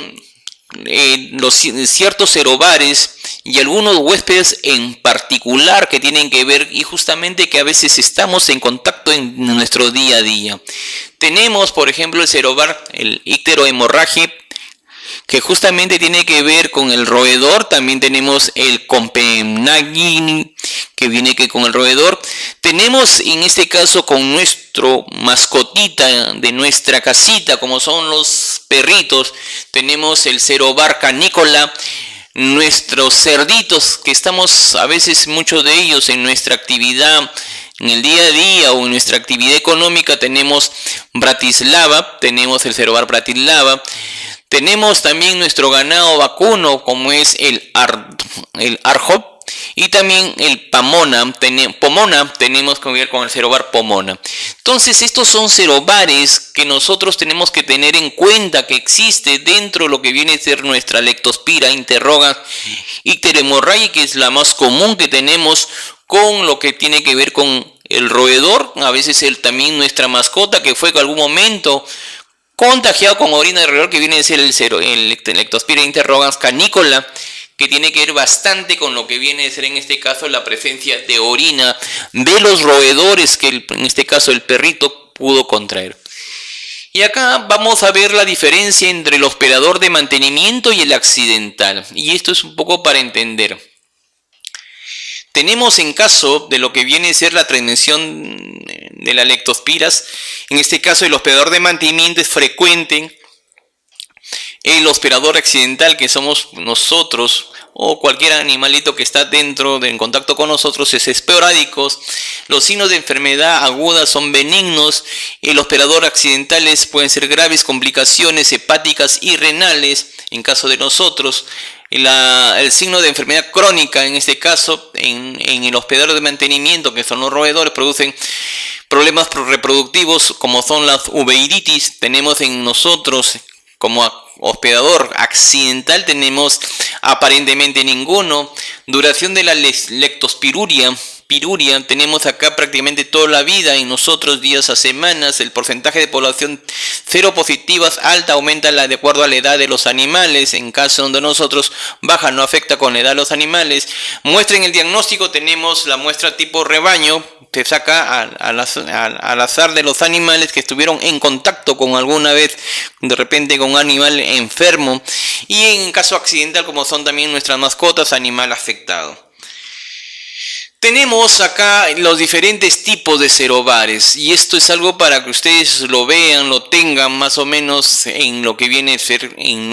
los ciertos serobares y algunos huéspedes en particular que tienen que ver, y justamente que a veces estamos en contacto en nuestro día a día. Tenemos, por ejemplo, el serobar, el icterohemorragia, que justamente tiene que ver con el roedor. También tenemos el Copenhagen, que viene con el roedor. Tenemos en este caso con nuestro mascotita de nuestra casita, como son los perritos, tenemos el serobar canícola. Nuestros cerditos, que estamos a veces muchos de ellos en nuestra actividad en el día a día o en nuestra actividad económica, tenemos Bratislava, tenemos el serobar Bratislava. Tenemos también nuestro ganado vacuno, como es el Arjop, y también el Pomona, tenemos que ver con el serobar Pomona. Entonces, estos son serobares que nosotros tenemos que tener en cuenta que existe dentro de lo que viene a ser nuestra Leptospira interrogan icterohemorragia, que es la más común que tenemos con lo que tiene que ver con el roedor. A veces también nuestra mascota, que fue en algún momento contagiado con orina de roedor, que viene a ser el Leptospira interrogans canícola, que tiene que ver bastante con lo que viene a ser en este caso la presencia de orina de los roedores que en este caso el perrito pudo contraer. Y acá vamos a ver la diferencia entre el hospedador de mantenimiento y el accidental, y esto es un poco para entender. Tenemos en caso de lo que viene a ser la transmisión de las leptospiras, en este caso el hospedador de mantenimiento es frecuente, el hospedador accidental, que somos nosotros o cualquier animalito que está en contacto con nosotros, es esporádico. Los signos de enfermedad aguda son benignos. El hospedador accidentales pueden ser graves complicaciones hepáticas y renales en caso de nosotros. El signo de enfermedad crónica, en este caso, en el hospedador de mantenimiento, que son los roedores, producen problemas reproductivos como son las uveitis. Tenemos en nosotros como hospedador accidental, tenemos aparentemente ninguno. Duración de la leptospiruria, tenemos acá prácticamente toda la vida, en nosotros días a semanas. El porcentaje de población seropositivas alta aumenta de acuerdo a la edad de los animales. En caso donde nosotros baja, no afecta con la edad de los animales. Muestra en el diagnóstico, tenemos la muestra tipo rebaño, se saca al azar de los animales que estuvieron en contacto con alguna vez de repente con un animal enfermo, y en caso accidental, como son también nuestras mascotas, animal afectado. Tenemos acá los diferentes tipos de serobares, y esto es algo para que ustedes lo vean, lo tengan más o menos en lo que viene a ser en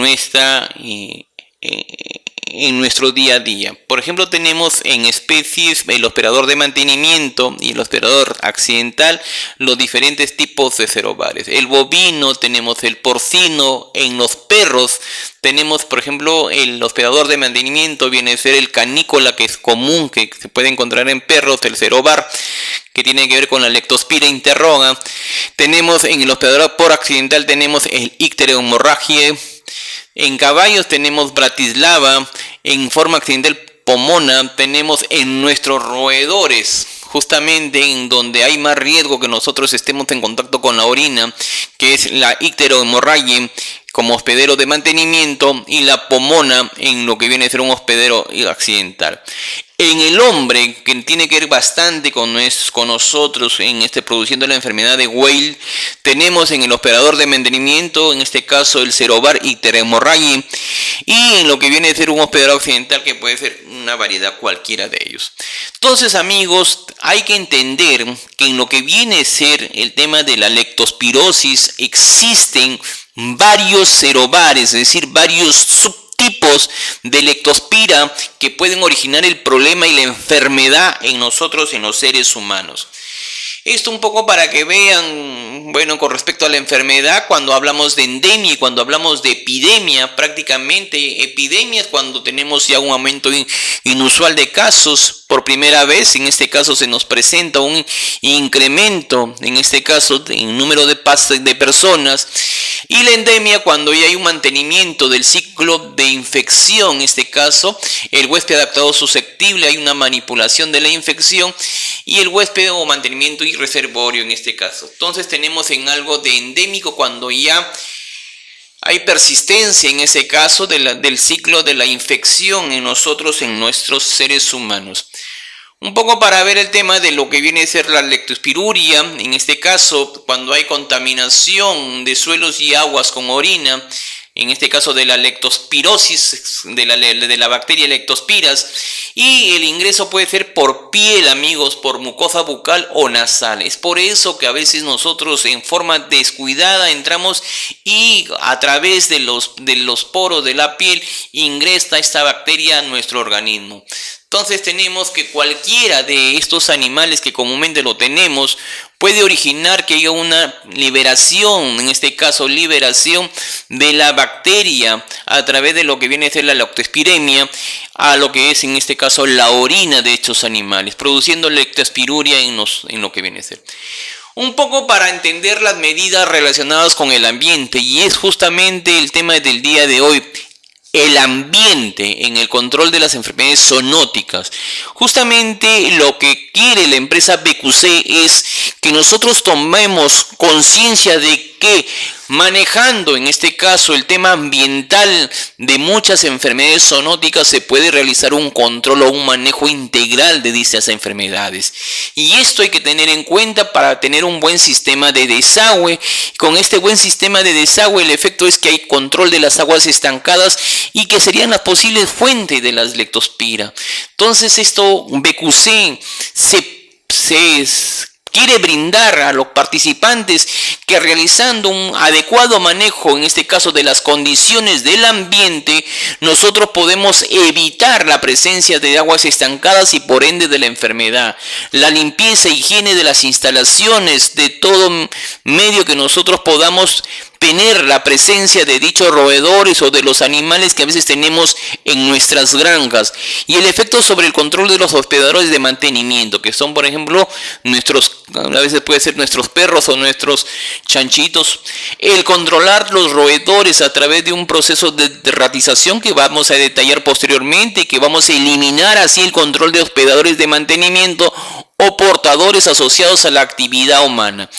nuestro día a día. Por ejemplo, tenemos en especies el hospedador de mantenimiento y el hospedador accidental, los diferentes tipos de serobares. El bovino, tenemos el porcino. En los perros tenemos, por ejemplo, el hospedador de mantenimiento viene a ser el canícola, que es común, que se puede encontrar en perros. El serobar, que tiene que ver con la leptospira interroga. Tenemos en el hospedador por accidental, tenemos el icterohemorragia. En caballos tenemos Bratislava, en forma accidental Pomona. Tenemos en nuestros roedores, justamente en donde hay más riesgo que nosotros estemos en contacto con la orina, que es la icterohemorragia, como hospedero de mantenimiento y la pomona en lo que viene a ser un hospedero accidental. En el hombre, que tiene que ver bastante con nosotros produciendo la enfermedad de Weil, tenemos en el hospedador de mantenimiento, en este caso el serovar icterohemorragia, y en lo que viene a ser un hospedador accidental, que puede ser una variedad cualquiera de ellos. Entonces, amigos, hay que entender que en lo que viene a ser el tema de la leptospirosis existen varios serovares, es decir, varios subtipos de leptospira que pueden originar el problema y la enfermedad en nosotros, en los seres humanos. Esto un poco para que vean, bueno, con respecto a la enfermedad, cuando hablamos de endemia y cuando hablamos de epidemia, prácticamente epidemia es cuando tenemos ya un aumento inusual de casos. Por primera vez, en este caso se nos presenta un incremento, en este caso, en número de personas. Y la endemia, cuando ya hay un mantenimiento del ciclo de infección, en este caso, el huésped adaptado susceptible, hay una manipulación de la infección, y el huésped o mantenimiento irreservorio en este caso. Entonces tenemos en algo de endémico cuando ya hay persistencia en ese caso del ciclo de la infección en nosotros, en nuestros seres humanos. Un poco para ver el tema de lo que viene a ser la leptospiruria, en este caso cuando hay contaminación de suelos y aguas con orina, en este caso de la leptospirosis, de la bacteria leptospiras, y el ingreso puede ser por piel, amigos, por mucosa bucal o nasal. Es por eso que a veces nosotros en forma descuidada entramos y a través de los poros de la piel ingresa esta bacteria a nuestro organismo. Entonces tenemos que cualquiera de estos animales que comúnmente lo tenemos puede originar que haya una liberación, en este caso liberación de la bacteria a través de lo que viene a ser la leptospiremia, a lo que es en este caso la orina de estos animales, produciendo leptospiruria en lo que viene a ser. Un poco para entender las medidas relacionadas con el ambiente, y es justamente el tema del día de hoy. El ambiente en el control de las enfermedades zoonóticas. Justamente lo que quiere la empresa BQC es que nosotros tomemos conciencia de que manejando en este caso el tema ambiental de muchas enfermedades zoonóticas se puede realizar un control o un manejo integral de dichas enfermedades. Y esto hay que tener en cuenta para tener un buen sistema de desagüe. Con este buen sistema de desagüe el efecto es que hay control de las aguas estancadas y que serían las posibles fuentes de las leptospira. Entonces esto BQC se quiere brindar a los participantes que realizando un adecuado manejo, en este caso de las condiciones del ambiente, nosotros podemos evitar la presencia de aguas estancadas y por ende de la enfermedad. La limpieza e higiene de las instalaciones, de todo medio que nosotros podamos tener la presencia de dichos roedores o de los animales que a veces tenemos en nuestras granjas, y el efecto sobre el control de los hospedadores de mantenimiento, que son por ejemplo a veces puede ser nuestros perros o nuestros chanchitos, el controlar los roedores a través de un proceso de ratización que vamos a detallar posteriormente y que vamos a eliminar así el control de hospedadores de mantenimiento o portadores asociados a la actividad humana.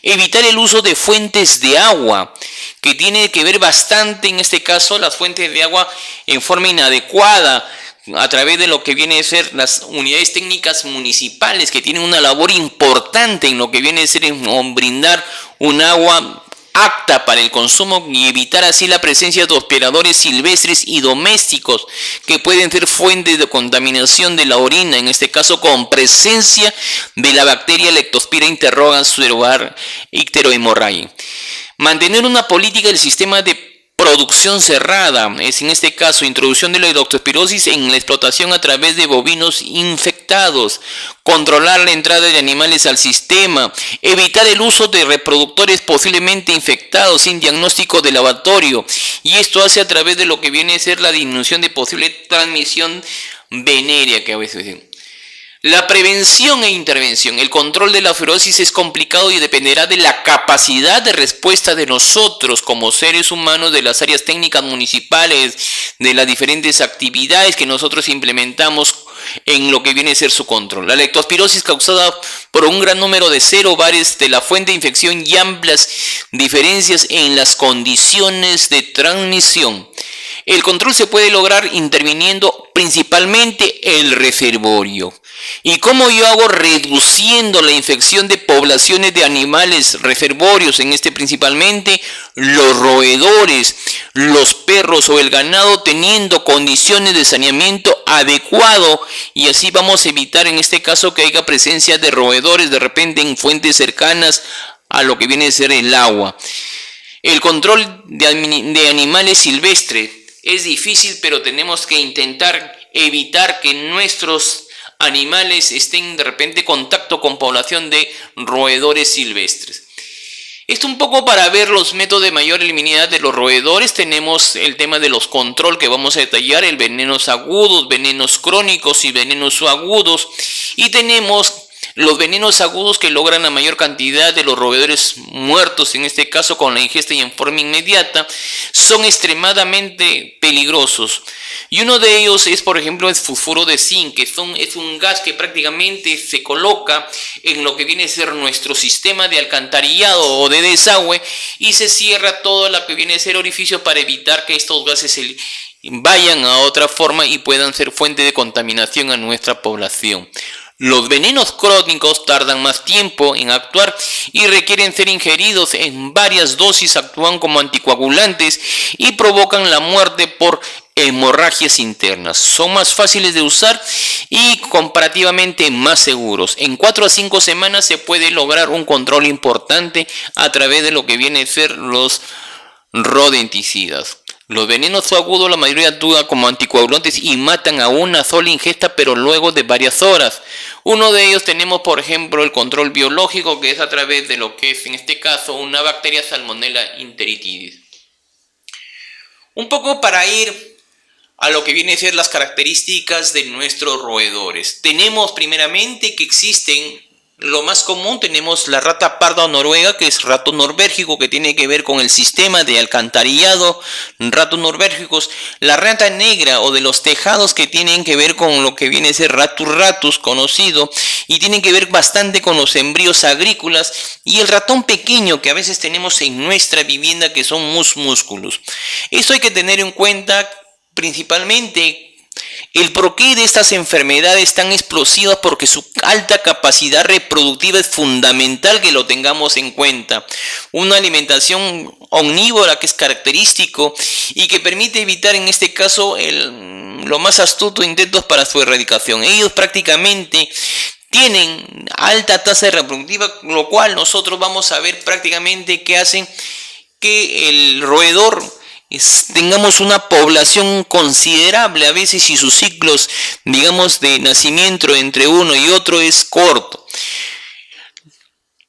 Evitar el uso de fuentes de agua, que tiene que ver bastante en este caso las fuentes de agua en forma inadecuada, a través de lo que viene a ser las unidades técnicas municipales, que tienen una labor importante en lo que viene a ser en brindar un agua apta para el consumo y evitar así la presencia de hospedadores silvestres y domésticos que pueden ser fuentes de contaminación de la orina, en este caso con presencia de la bacteria Leptospira interrogans serovar icterohemorragia. Mantener una política del sistema de producción cerrada, es en este caso introducción de la leptospirosis en la explotación a través de bovinos infectados, controlar la entrada de animales al sistema, evitar el uso de reproductores posiblemente infectados sin diagnóstico de laboratorio, y esto hace a través de lo que viene a ser la disminución de posible transmisión venérea que a veces. La prevención e intervención. El control de la fibrosis es complicado y dependerá de la capacidad de respuesta de nosotros como seres humanos, de las áreas técnicas municipales, de las diferentes actividades que nosotros implementamos en lo que viene a ser su control. La leptospirosis causada por un gran número de cerobares de la fuente de infección y amplias diferencias en las condiciones de transmisión. El control se puede lograr interviniendo principalmente el reservorio. ¿Y cómo yo hago? Reduciendo la infección de poblaciones de animales reservorios, en este principalmente los roedores, los perros o el ganado, teniendo condiciones de saneamiento adecuado, y así vamos a evitar en este caso que haya presencia de roedores de repente en fuentes cercanas a lo que viene a ser el agua. El control de animales silvestres es difícil, pero tenemos que intentar evitar que nuestros animales estén de repente en contacto con población de roedores silvestres. Esto un poco para ver los métodos de mayor eliminidad de los roedores. Tenemos el tema de los control que vamos a detallar, el venenos agudos, venenos crónicos y venenos agudos. Y tenemos los venenos agudos que logran la mayor cantidad de los roedores muertos, en este caso con la ingesta y en forma inmediata, son extremadamente peligrosos. Y uno de ellos es, por ejemplo, el fosfuro de zinc, que es un gas que prácticamente se coloca en lo que viene a ser nuestro sistema de alcantarillado o de desagüe y se cierra todo lo que viene a ser orificio para evitar que estos gases se vayan a otra forma y puedan ser fuente de contaminación a nuestra población. Los venenos crónicos tardan más tiempo en actuar y requieren ser ingeridos en varias dosis, actúan como anticoagulantes y provocan la muerte por hemorragias internas. Son más fáciles de usar y comparativamente más seguros. En 4 a 5 semanas se puede lograr un control importante a través de lo que viene a ser los rodenticidas. Los venenos agudos la mayoría actúan como anticoagulantes y matan a una sola ingesta, pero luego de varias horas. Uno de ellos tenemos, por ejemplo, el control biológico, que es a través de lo que es en este caso una bacteria Salmonella enteritidis. Un poco para ir a lo que viene a ser las características de nuestros roedores. Tenemos primeramente que existen, lo más común, tenemos la rata parda noruega, que es rato norbérgico, que tiene que ver con el sistema de alcantarillado, ratos norbérgicos. La rata negra o de los tejados, que tienen que ver con lo que viene a ser ratus ratus, conocido, y tienen que ver bastante con los embrios agrícolas. Y el ratón pequeño que a veces tenemos en nuestra vivienda, que son músculos. Esto hay que tener en cuenta principalmente. El porqué de estas enfermedades tan explosivas, porque su alta capacidad reproductiva es fundamental que lo tengamos en cuenta. Una alimentación omnívora que es característico y que permite evitar en este caso lo más astuto intentos para su erradicación. Ellos prácticamente tienen alta tasa reproductiva, lo cual nosotros vamos a ver prácticamente que hacen que el roedor tengamos una población considerable a veces, y sus ciclos, digamos, de nacimiento entre uno y otro es corto.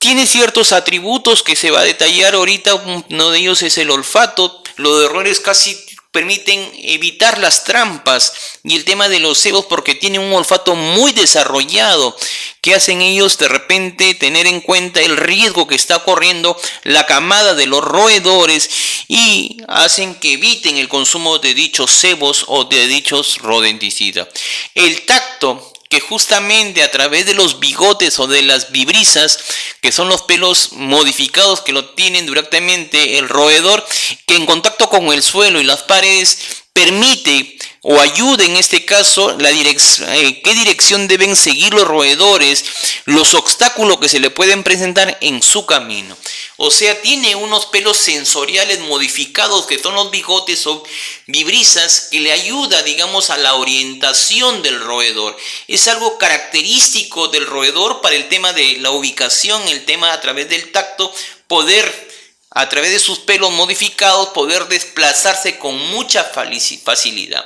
Tiene ciertos atributos que se va a detallar ahorita. Uno de ellos es el olfato. Los errores casi permiten evitar las trampas y el tema de los cebos, porque tienen un olfato muy desarrollado que hacen ellos de repente tener en cuenta el riesgo que está corriendo la camada de los roedores y hacen que eviten el consumo de dichos cebos o de dichos rodenticidas. El tacto, que justamente a través de los bigotes o de las vibrisas, que son los pelos modificados que lo tienen directamente el roedor, que en contacto con el suelo y las paredes permite o ayuda en este caso qué dirección deben seguir los roedores, los obstáculos que se le pueden presentar en su camino. O sea, tiene unos pelos sensoriales modificados que son los bigotes o vibrisas, que le ayuda, digamos, a la orientación del roedor. Es algo característico del roedor para el tema de la ubicación, el tema a través del tacto, poder a través de sus pelos modificados poder desplazarse con mucha facilidad.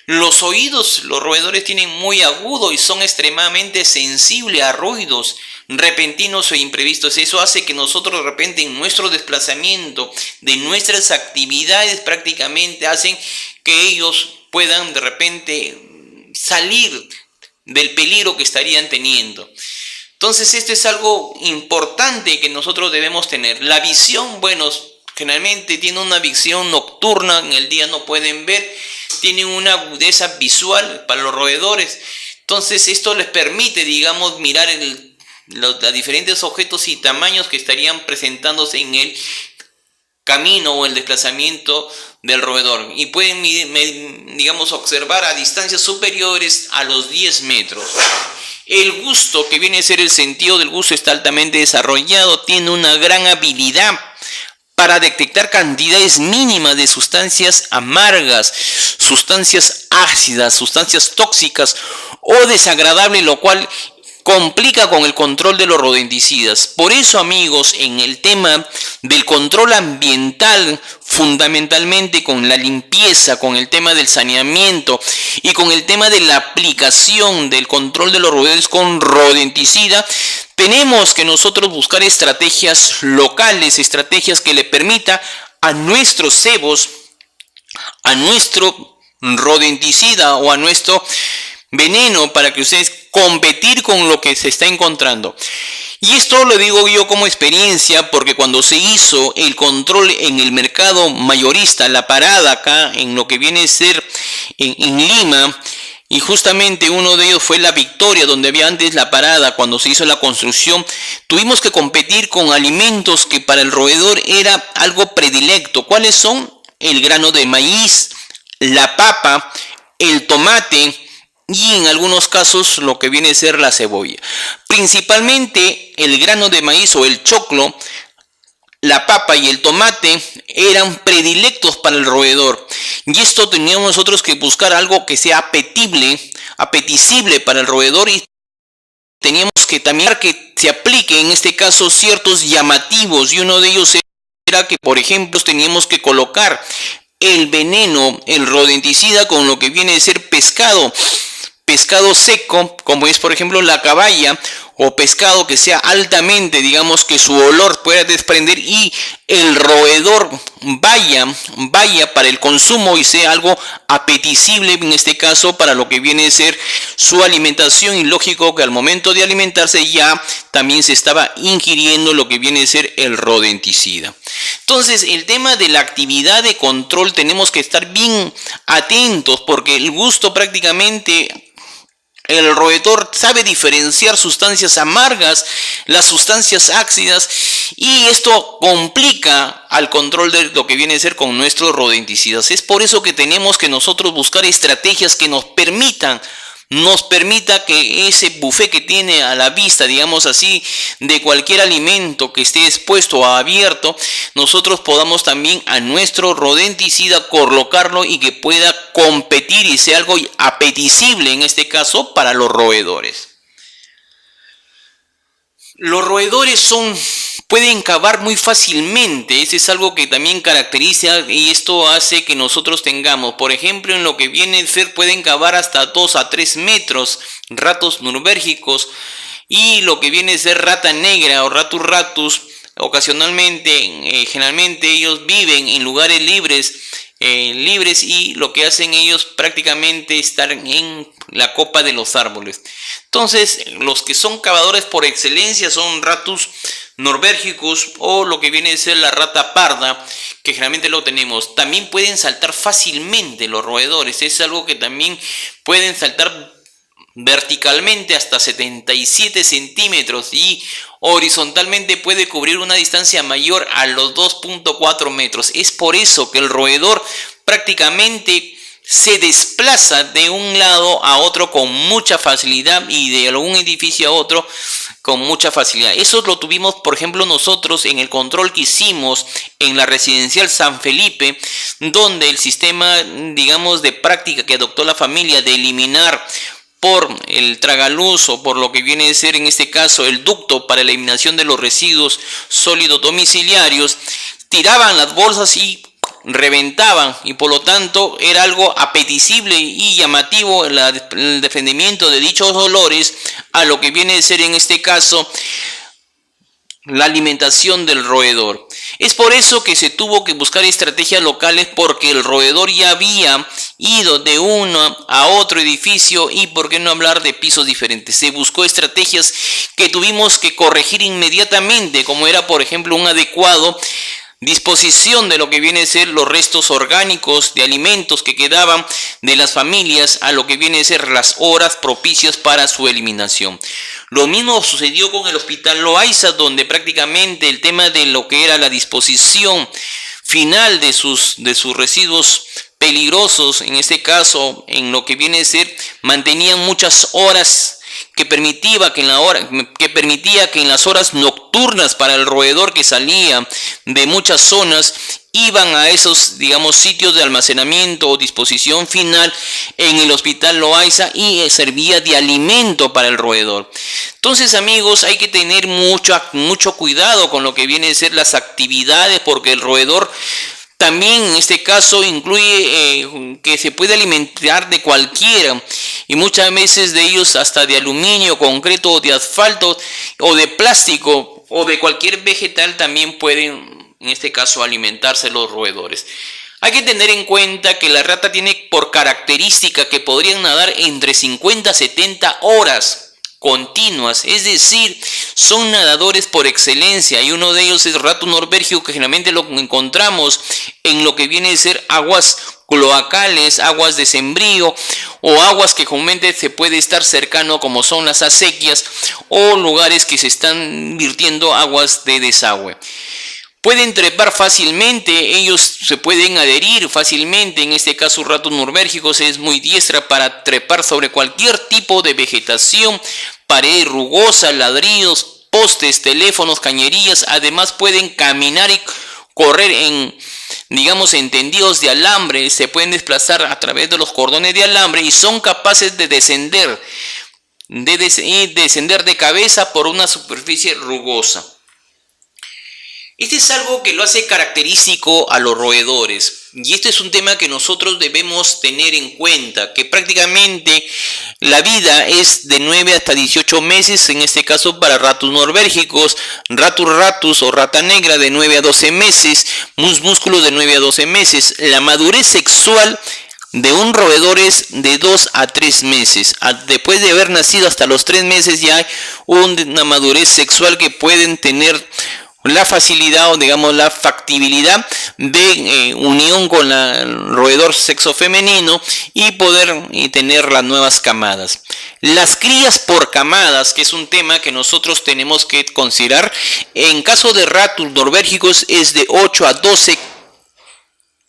Los oídos, los roedores tienen muy agudo y son extremadamente sensibles a ruidos repentinos o imprevistos. Eso hace que nosotros de repente en nuestro desplazamiento de nuestras actividades prácticamente hacen que ellos puedan de repente salir del peligro que estarían teniendo. Entonces esto es algo importante que nosotros debemos tener. La visión, bueno, generalmente tiene una visión nocturna, en el día no pueden ver, tienen una agudeza visual para los roedores, Entonces esto les permite, digamos, mirar los diferentes objetos y tamaños que estarían presentándose en el camino o el desplazamiento del roedor, y pueden, digamos, observar a distancias superiores a los 10 metros. El gusto, que viene a ser el sentido del gusto, está altamente desarrollado, tiene una gran habilidad para detectar cantidades mínimas de sustancias amargas, sustancias ácidas, sustancias tóxicas o desagradables, lo cual complica con el control de los rodenticidas. Por eso, amigos, en el tema del control ambiental, fundamentalmente con la limpieza, con el tema del saneamiento y con el tema de la aplicación del control de los roedores con rodenticida, tenemos que nosotros buscar estrategias locales, estrategias que le permita a nuestros cebos, a nuestro rodenticida o a nuestro veneno, para que ustedes competir con lo que se está encontrando. Y esto lo digo yo como experiencia, porque cuando se hizo el control en el mercado mayorista, la parada acá en lo que viene a ser en Lima, y justamente uno de ellos fue La Victoria, donde había antes la parada, cuando se hizo la construcción, tuvimos que competir con alimentos que para el roedor era algo predilecto. ¿Cuáles son? El grano de maíz, la papa, el tomate y en algunos casos lo que viene a ser la cebolla. Principalmente el grano de maíz o el choclo, la papa y el tomate eran predilectos para el roedor. Y esto teníamos nosotros que buscar algo que sea apetecible para el roedor, y teníamos que también que se aplique en este caso ciertos llamativos, y uno de ellos era que, por ejemplo, teníamos que colocar el veneno, el rodenticida, con lo que viene a ser pescado seco, como es por ejemplo la caballa, o pescado que sea altamente, digamos, que su olor pueda desprender y el roedor vaya para el consumo y sea algo apetecible en este caso para lo que viene a ser su alimentación. Y lógico que al momento de alimentarse ya también se estaba ingiriendo lo que viene a ser el rodenticida. Entonces, el tema de la actividad de control tenemos que estar bien atentos, porque el gusto prácticamente, el roedor sabe diferenciar sustancias amargas, las sustancias ácidas, y esto complica al control de lo que viene a ser con nuestros rodenticidas. Es por eso que tenemos que nosotros buscar estrategias que nos permita que ese buffet que tiene a la vista, digamos así, de cualquier alimento que esté expuesto o abierto, nosotros podamos también a nuestro rodenticida colocarlo y que pueda competir y sea algo apetecible en este caso para los roedores. Los roedores pueden cavar muy fácilmente. Eso es algo que también caracteriza, y esto hace que nosotros tengamos, por ejemplo, en lo que viene a ser, pueden cavar hasta 2 a 3 metros, ratos nurvérgicos, y lo que viene a ser rata negra o ratus ratus. Ocasionalmente, generalmente ellos viven en lugares libres, y lo que hacen ellos prácticamente estar en la copa de los árboles. Entonces, los que son cavadores por excelencia son ratus norvérgicos o lo que viene a ser la rata parda, que generalmente lo tenemos. También pueden saltar fácilmente los roedores, es algo que también pueden saltar verticalmente hasta 77 centímetros y horizontalmente puede cubrir una distancia mayor a los 2.4 metros. Es por eso que el roedor prácticamente se desplaza de un lado a otro con mucha facilidad y de algún edificio a otro con mucha facilidad. Eso lo tuvimos, por ejemplo, nosotros en el control que hicimos en la residencial San Felipe, donde el sistema, digamos, de práctica que adoptó la familia de eliminar por el tragaluz o por lo que viene a ser en este caso el ducto para la eliminación de los residuos sólidos domiciliarios, tiraban las bolsas y reventaban, y por lo tanto era algo apetecible y llamativo el defendimiento de dichos olores a lo que viene a ser en este caso la alimentación del roedor. Es por eso que se tuvo que buscar estrategias locales, porque el roedor ya había ido de uno a otro edificio, y por qué no hablar de pisos diferentes. Se buscó estrategias que tuvimos que corregir inmediatamente, como era por ejemplo un adecuado disposición de lo que viene a ser los restos orgánicos de alimentos que quedaban de las familias a lo que viene a ser las horas propicias para su eliminación. Lo mismo sucedió con el Hospital Loaiza, donde prácticamente el tema de lo que era la disposición final de sus residuos peligrosos, en este caso en lo que viene a ser, mantenían muchas horas que permitía que en las horas nocturnas para el roedor que salía de muchas zonas iban a esos, digamos, sitios de almacenamiento o disposición final en el Hospital Loaiza y servía de alimento para el roedor. Entonces, amigos, hay que tener mucho cuidado con lo que viene a ser las actividades, porque el roedor también en este caso incluye que se puede alimentar de cualquiera, y muchas veces de ellos hasta de aluminio, concreto, o de asfalto, o de plástico, o de cualquier vegetal también pueden en este caso alimentarse los roedores. Hay que tener en cuenta que la rata tiene por característica que podrían nadar entre 50 a 70 horas continuas, es decir, son nadadores por excelencia, y uno de ellos es Ratus norbergicus, que generalmente lo encontramos en lo que viene a ser aguas cloacales, aguas de sembrío, o aguas que comúnmente se puede estar cercano, como son las acequias o lugares que se están virtiendo aguas de desagüe. Pueden trepar fácilmente, ellos se pueden adherir fácilmente. En este caso, Ratus norbergicus es muy diestra para trepar sobre cualquier tipo de vegetación, pared rugosa, ladrillos, postes, teléfonos, cañerías. Además, pueden caminar y correr en, digamos, en tendidos de alambre. Se pueden desplazar a través de los cordones de alambre y son capaces de descender de cabeza por una superficie rugosa. Este es algo que lo hace característico a los roedores, y este es un tema que nosotros debemos tener en cuenta, que prácticamente la vida es de 9 hasta 18 meses, en este caso para Ratus norbergicus, Ratus ratus o rata negra de 9 a 12 meses, Mus musculus de 9 a 12 meses. La madurez sexual de un roedor es de 2 a 3 meses. Después de haber nacido hasta los 3 meses ya hay una madurez sexual que pueden tener la facilidad o digamos la factibilidad de unión con el roedor sexo femenino y poder tener las nuevas camadas. Las crías por camadas, que es un tema que nosotros tenemos que considerar, en caso de Ratus norbergicus es de 8 a 12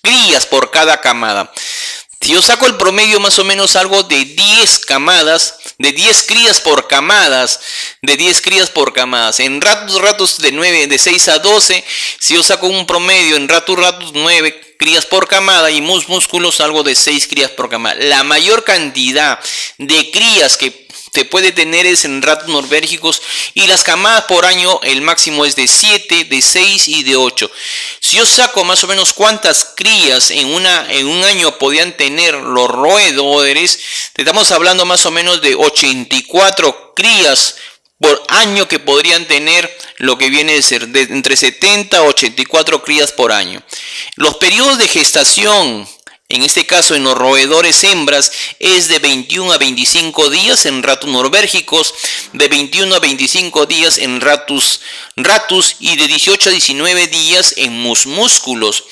crías por cada camada. Si yo saco el promedio, más o menos algo de 10 camadas, de 10 crías por camadas, En Ratus de 6 a 12, si yo saco un promedio en Ratus 9 crías por camada, y Mus musculus algo de 6 crías por camada. La mayor cantidad de crías que se puede tener es en Ratus norbergicus, y las camadas por año el máximo es de 7, de 6 y de 8. Si yo saco más o menos cuántas crías en un año podían tener los roedores, estamos hablando más o menos de 84 crías por año que podrían tener, lo que viene a ser de entre 70 a 84 crías por año. Los periodos de gestación, en este caso en los roedores hembras, es de 21 a 25 días en Ratus norbergicus, de 21 a 25 días en Ratus y de 18 a 19 días en Mus musculus.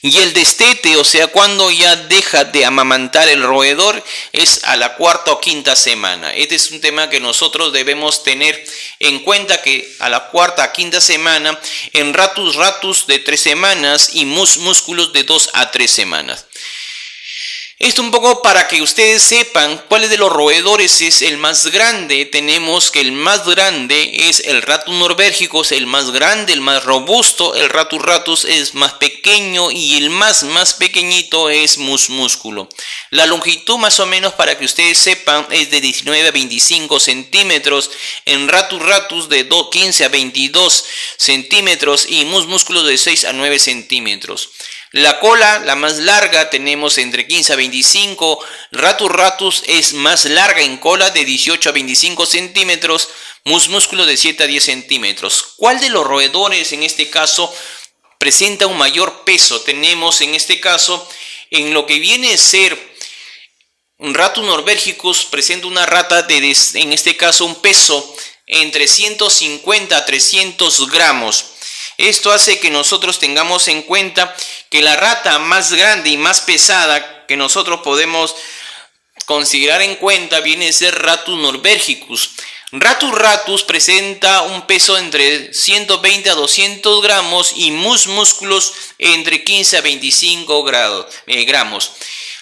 Y el destete, o sea, cuando ya deja de amamantar el roedor, es a la cuarta o quinta semana. Este es un tema que nosotros debemos tener en cuenta, que a la cuarta a quinta semana en Ratus de 3 semanas y Mus musculus de 2 a 3 semanas. Esto un poco para que ustedes sepan cuál de los roedores es el más grande. Tenemos que el más grande es el Ratus norbergicus, el más grande, el más robusto. El Ratus es más pequeño, y el más pequeñito es Mus musculus. La longitud, más o menos para que ustedes sepan, es de 19 a 25 centímetros en Ratus de 15 a 22 centímetros y Mus musculus de 6 a 9 centímetros. La cola, la más larga, tenemos entre 15 a 25. Ratus es más larga en cola, de 18 a 25 centímetros. Mus musculus de 7 a 10 centímetros. ¿Cuál de los roedores en este caso presenta un mayor peso? Tenemos en este caso, en lo que viene a ser un Ratus norbergicus, presenta una rata en este caso un peso entre 150 a 300 gramos. Esto hace que nosotros tengamos en cuenta que la rata más grande y más pesada que nosotros podemos considerar en cuenta viene a ser Ratus norbergicus. Ratus ratus presenta un peso entre 120 a 200 gramos y músculos entre 15 a 25 gramos.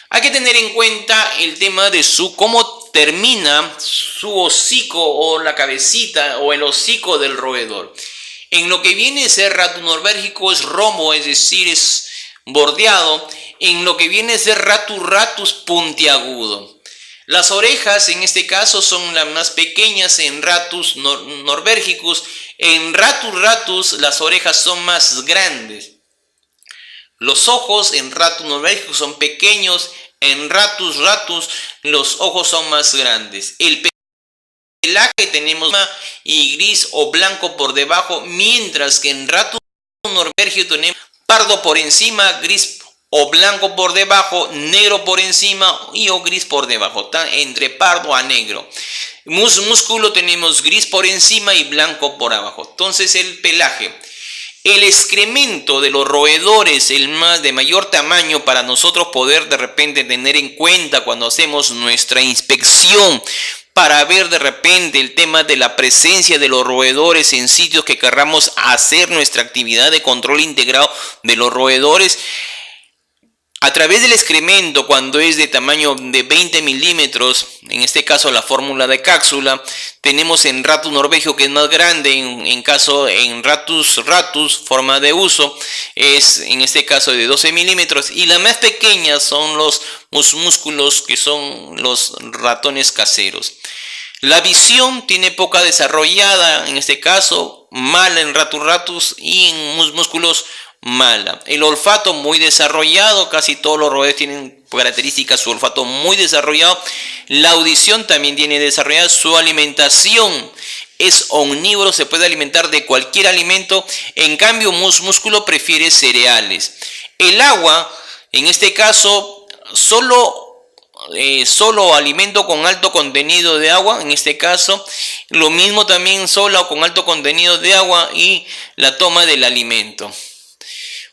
Hay que tener en cuenta el tema de cómo termina su hocico o la cabecita o el hocico del roedor. En lo que viene a ser Ratus norbergico es rombo, es decir, es bordeado. En lo que viene a ser Ratus puntiagudo. Las orejas en este caso son las más pequeñas en Ratus norbergicus. En Ratus las orejas son más grandes. Los ojos en Ratus norbergicus son pequeños. En Ratus los ojos son más grandes. El pelaje tenemos y gris o blanco por debajo, mientras que en Ratus norbergicus tenemos pardo por encima, gris o blanco por debajo, negro por encima y o gris por debajo, entre pardo a negro. Músculo tenemos gris por encima y blanco por abajo. Entonces el pelaje. El excremento de los roedores, el más de mayor tamaño para nosotros poder de repente tener en cuenta cuando hacemos nuestra inspección, para ver de repente el tema de la presencia de los roedores en sitios que querramos hacer nuestra actividad de control integrado de los roedores. A través del excremento, cuando es de tamaño de 20 milímetros, en este caso la fórmula de cápsula, tenemos en Ratus norbergicus que es más grande, en Ratus, forma de uso, es en este caso de 12 milímetros, y las más pequeñas son los músculos que son los ratones caseros. La visión tiene poca desarrollada, en este caso, mala en Ratus y en músculos mala. El olfato muy desarrollado, casi todos los roedores tienen características, su olfato muy desarrollado. La audición también tiene desarrollada. Su alimentación es omnívoro, se puede alimentar de cualquier alimento. En cambio, músculo prefiere cereales. El agua, en este caso, solo alimento con alto contenido de agua, en este caso, lo mismo también solo con alto contenido de agua y la toma del alimento.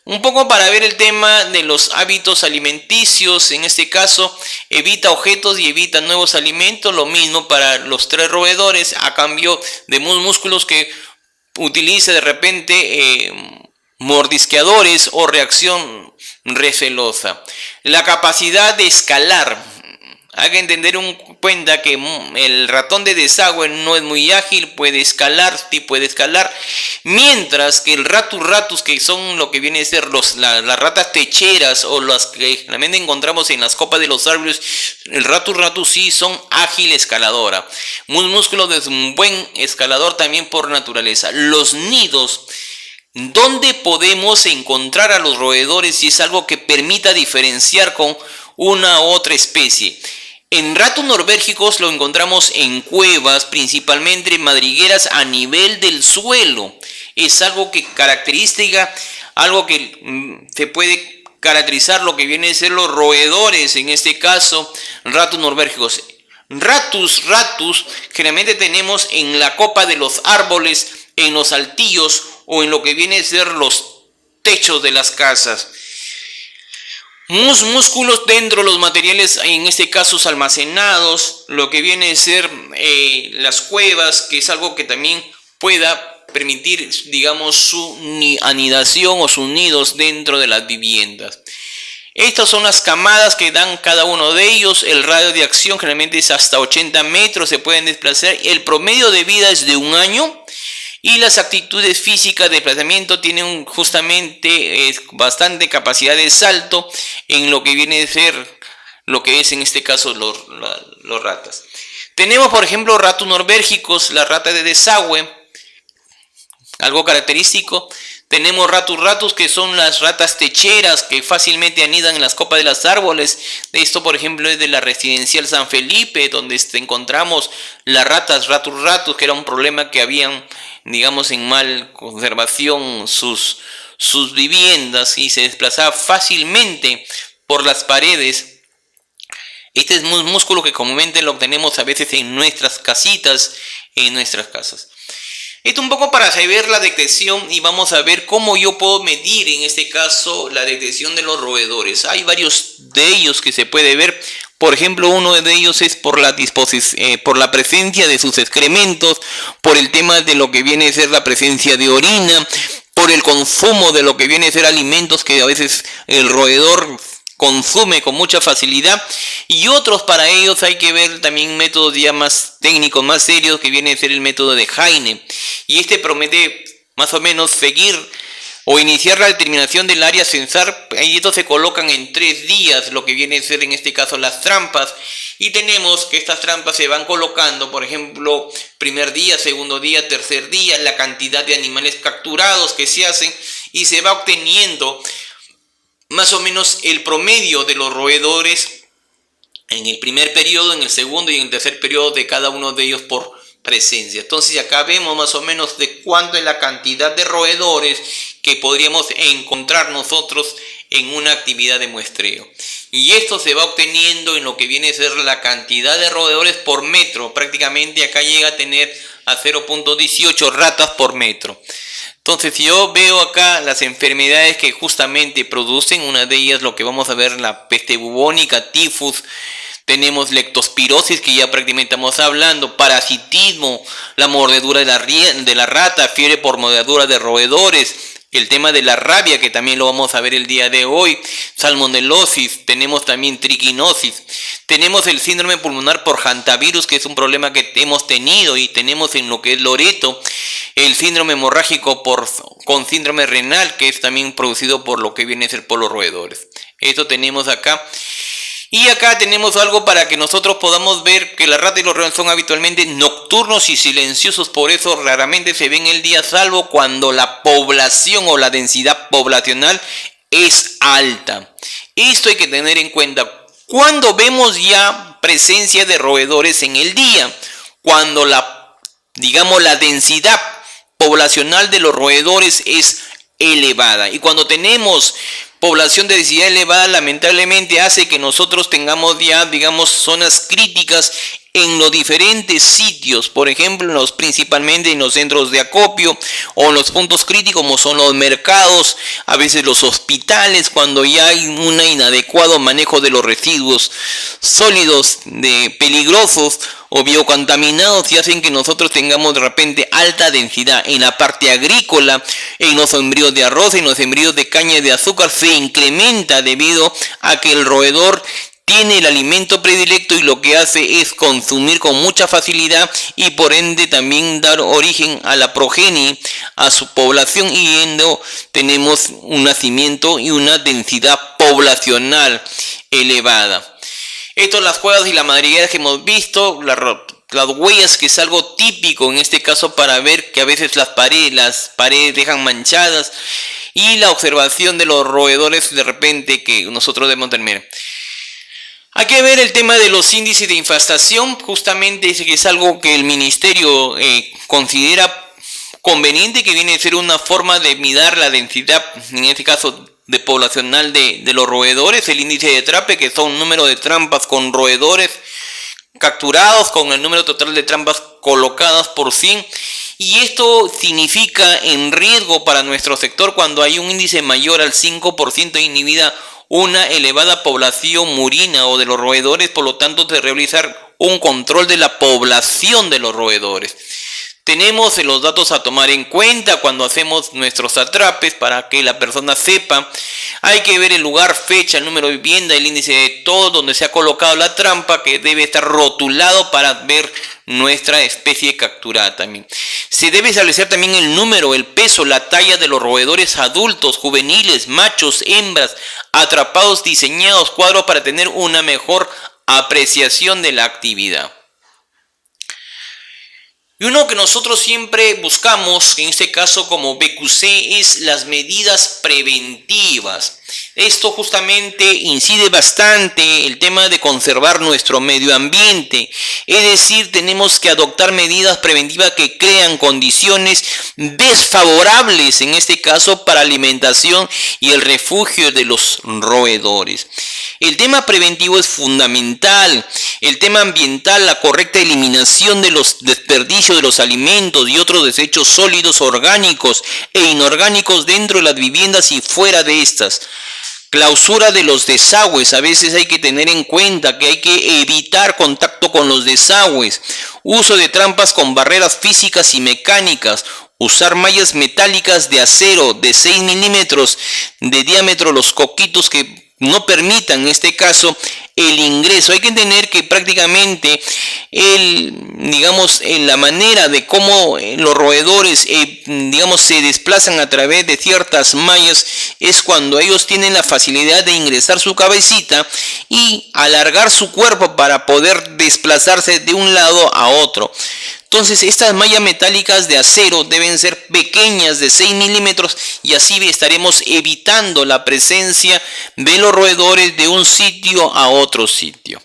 Un poco para ver el tema de los hábitos alimenticios, en este caso evita objetos y evita nuevos alimentos, lo mismo para los tres roedores, a cambio de músculos que utilice de repente mordisqueadores o reacción recelosa. La capacidad de escalar. Hay que entender cuenta que el ratón de desagüe no es muy ágil, puede escalar, mientras que el Ratus, que son lo que viene a ser las ratas techeras o las que generalmente encontramos en las copas de los árboles, el Ratus sí son ágil escaladora. Músculo de un buen escalador también por naturaleza. Los nidos. ¿Dónde podemos encontrar a los roedores? Y es algo que permita diferenciar con una u otra especie. En Ratus norbergicus lo encontramos en cuevas, principalmente en madrigueras a nivel del suelo. Es algo que algo que se puede caracterizar lo que viene a ser los roedores, en este caso Ratus norbergicus. Ratus generalmente tenemos en la copa de los árboles, en los altillos o en lo que viene a ser los techos de las casas. Músculos dentro de los materiales, en este caso almacenados, lo que viene a ser las cuevas, que es algo que también pueda permitir, digamos, su anidación o sus nidos dentro de las viviendas. Estas son las camadas que dan cada uno de ellos. El radio de acción generalmente es hasta 80 metros, se pueden desplazar. El promedio de vida es de 1 año. Y las actitudes físicas de desplazamiento tienen justamente bastante capacidad de salto en lo que viene a ser lo que es en este caso los ratas. Tenemos por ejemplo Ratus norbergicus, la rata de desagüe, algo característico. Tenemos Ratus que son las ratas techeras que fácilmente anidan en las copas de los árboles. Esto por ejemplo es de la residencial San Felipe, donde encontramos las ratas Ratus, que era un problema que habían, digamos, en mal conservación sus viviendas y se desplazaba fácilmente por las paredes. Este es un músculo que comúnmente lo obtenemos a veces en nuestras casitas, en nuestras casas. Esto un poco para saber la detección, y vamos a ver cómo yo puedo medir en este caso la detección de los roedores. Hay varios de ellos que se puede ver. Por ejemplo, uno de ellos es por la presencia de sus excrementos, por el tema de lo que viene a ser la presencia de orina, por el consumo de lo que viene a ser alimentos que a veces el roedor consume con mucha facilidad, y otros para ellos hay que ver también métodos ya más técnicos, más serios, que viene a ser el método de Heine, y este promete más o menos seguir o iniciar la determinación del área censar. Y estos se colocan en 3 días, lo que viene a ser en este caso las trampas, y tenemos que estas trampas se van colocando, por ejemplo, primer día, segundo día, tercer día, la cantidad de animales capturados que se hacen, y se va obteniendo más o menos el promedio de los roedores en el primer periodo, en el segundo y en el tercer periodo de cada uno de ellos por presencia. Entonces acá vemos más o menos de cuánto es la cantidad de roedores que podríamos encontrar nosotros en una actividad de muestreo. Y esto se va obteniendo en lo que viene a ser la cantidad de roedores por metro. Prácticamente acá llega a tener a 0.18 ratas por metro. Entonces, si yo veo acá las enfermedades que justamente producen, una de ellas lo que vamos a ver, la peste bubónica, tifus, tenemos leptospirosis, que ya prácticamente estamos hablando, parasitismo, la mordedura de la rata, fiebre por mordedura de roedores, el tema de la rabia, que también lo vamos a ver el día de hoy, salmonelosis, tenemos también triquinosis, tenemos el síndrome pulmonar por hantavirus, que es un problema que hemos tenido, y tenemos en lo que es Loreto el síndrome hemorrágico con síndrome renal, que es también producido por lo que viene a ser por los roedores. Esto tenemos acá. Y acá tenemos algo para que nosotros podamos ver que la rata y los roedores son habitualmente nocturnos y silenciosos, por eso raramente se ven el día, salvo cuando la población o la densidad poblacional es alta. Esto hay que tener en cuenta. Cuando vemos ya presencia de roedores en el día, cuando la densidad poblacional de los roedores es elevada, y cuando tenemos población de densidad elevada, lamentablemente hace que nosotros tengamos ya, zonas críticas en los diferentes sitios, por ejemplo, principalmente en los centros de acopio o en los puntos críticos como son los mercados, a veces los hospitales, cuando ya hay un inadecuado manejo de los residuos sólidos peligrosos o biocontaminados, y hacen que nosotros tengamos de repente alta densidad. En la parte agrícola, en los sembríos de arroz, en los sembríos de caña de azúcar, se incrementa debido a que el roedor tiene el alimento predilecto y lo que hace es consumir con mucha facilidad, y por ende también dar origen a la progenie, a su población, y tenemos un nacimiento y una densidad poblacional elevada. Esto, las cuevas y las madrigueras que hemos visto, las huellas, que es algo típico en este caso para ver que a veces las paredes dejan manchadas, y la observación de los roedores de repente que nosotros debemos tener. Hay que ver el tema de los índices de infestación, justamente que es algo que el ministerio considera conveniente, que viene a ser una forma de medir la densidad, en este caso de poblacional de los roedores, el índice de trape, que son número de trampas con roedores capturados con el número total de trampas colocadas por 100, y esto significa en riesgo para nuestro sector cuando hay un índice mayor al 5% inhibida una elevada población murina o de los roedores, por lo tanto de realizar un control de la población de los roedores. Tenemos los datos a tomar en cuenta cuando hacemos nuestros atrapes para que la persona sepa. Hay que ver el lugar, fecha, el número de vivienda, el índice de todo donde se ha colocado la trampa, que debe estar rotulado para ver nuestra especie capturada también. Se debe establecer también el número, el peso, la talla de los roedores adultos, juveniles, machos, hembras, atrapados, diseñados, cuadros para tener una mejor apreciación de la actividad. Y uno que nosotros siempre buscamos, en este caso como BQC, es las medidas preventivas. Esto justamente incide bastante el tema de conservar nuestro medio ambiente. Es decir, tenemos que adoptar medidas preventivas que crean condiciones desfavorables, en este caso, para alimentación y el refugio de los roedores. El tema preventivo es fundamental. El tema ambiental, la correcta eliminación de los desperdicios desperdicio de los alimentos y otros desechos sólidos, orgánicos e inorgánicos dentro de las viviendas y fuera de estas. Clausura de los desagües. A veces hay que tener en cuenta que hay que evitar contacto con los desagües. Uso de trampas con barreras físicas y mecánicas. Usar mallas metálicas de acero de 6 milímetros de diámetro, los coquitos que no permitan en este caso el ingreso. Hay que entender que prácticamente la manera de cómo los roedores se desplazan a través de ciertas mallas es cuando ellos tienen la facilidad de ingresar su cabecita y alargar su cuerpo para poder desplazarse de un lado a otro. Entonces estas mallas metálicas de acero deben ser pequeñas de 6 milímetros y así estaremos evitando la presencia de los roedores de un sitio a otro sitio.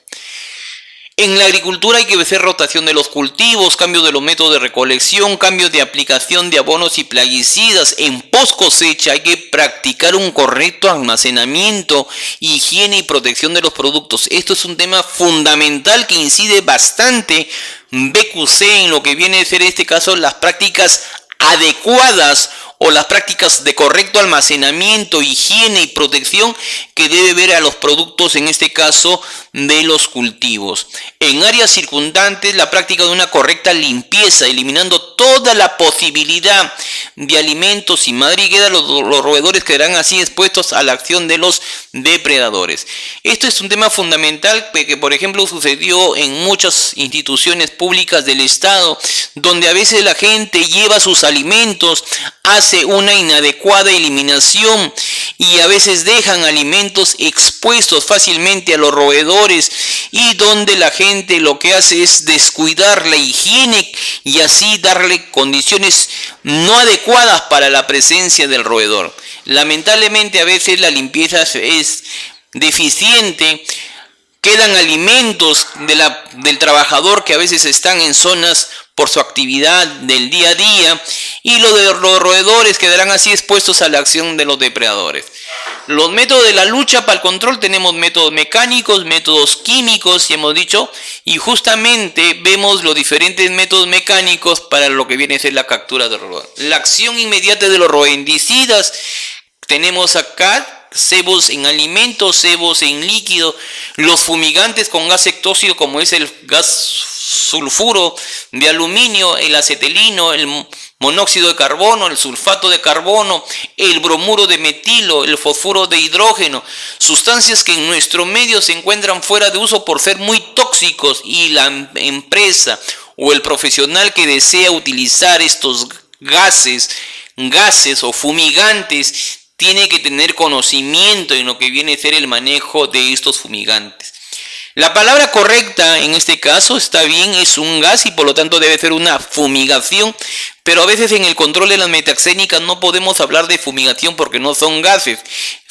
En la agricultura hay que hacer rotación de los cultivos, cambio de los métodos de recolección, cambio de aplicación de abonos y plaguicidas. En post cosecha hay que practicar un correcto almacenamiento, higiene y protección de los productos. Esto es un tema fundamental que incide bastante BQC en lo que viene a ser este caso las prácticas adecuadas o las prácticas de correcto almacenamiento, higiene y protección que debe ver a los productos, en este caso de los cultivos. En áreas circundantes, la práctica de una correcta limpieza, eliminando toda la posibilidad de alimentos y madriguera, los roedores quedarán así expuestos a la acción de los depredadores. Esto es un tema fundamental que, por ejemplo, sucedió en muchas instituciones públicas del Estado, donde a veces la gente lleva sus alimentos, hace una inadecuada eliminación y a veces dejan alimentos expuestos fácilmente a los roedores, y donde la gente lo que hace es descuidar la higiene y así darle condiciones no adecuadas para la presencia del roedor. Lamentablemente a veces la limpieza es deficiente, quedan alimentos del trabajador que a veces están en zonas por su actividad del día a día, y los roedores quedarán así expuestos a la acción de los depredadores. Los métodos de la lucha para el control: tenemos métodos mecánicos, métodos químicos, y hemos dicho, y justamente vemos los diferentes métodos mecánicos para lo que viene a ser la captura de roedores. La acción inmediata de los rodenticidas: tenemos acá cebos en alimentos, cebos en líquido, los fumigantes con gas tóxico como es el gas sulfuro de aluminio, el acetilino, el monóxido de carbono, el sulfato de carbono, el bromuro de metilo, el fosfuro de hidrógeno, sustancias que en nuestro medio se encuentran fuera de uso por ser muy tóxicos, y la empresa o el profesional que desea utilizar estos gases o fumigantes tiene que tener conocimiento en lo que viene a ser el manejo de estos fumigantes. La palabra correcta en este caso, está bien, es un gas y por lo tanto debe ser una fumigación, pero a veces en el control de las metaxénicas no podemos hablar de fumigación porque no son gases.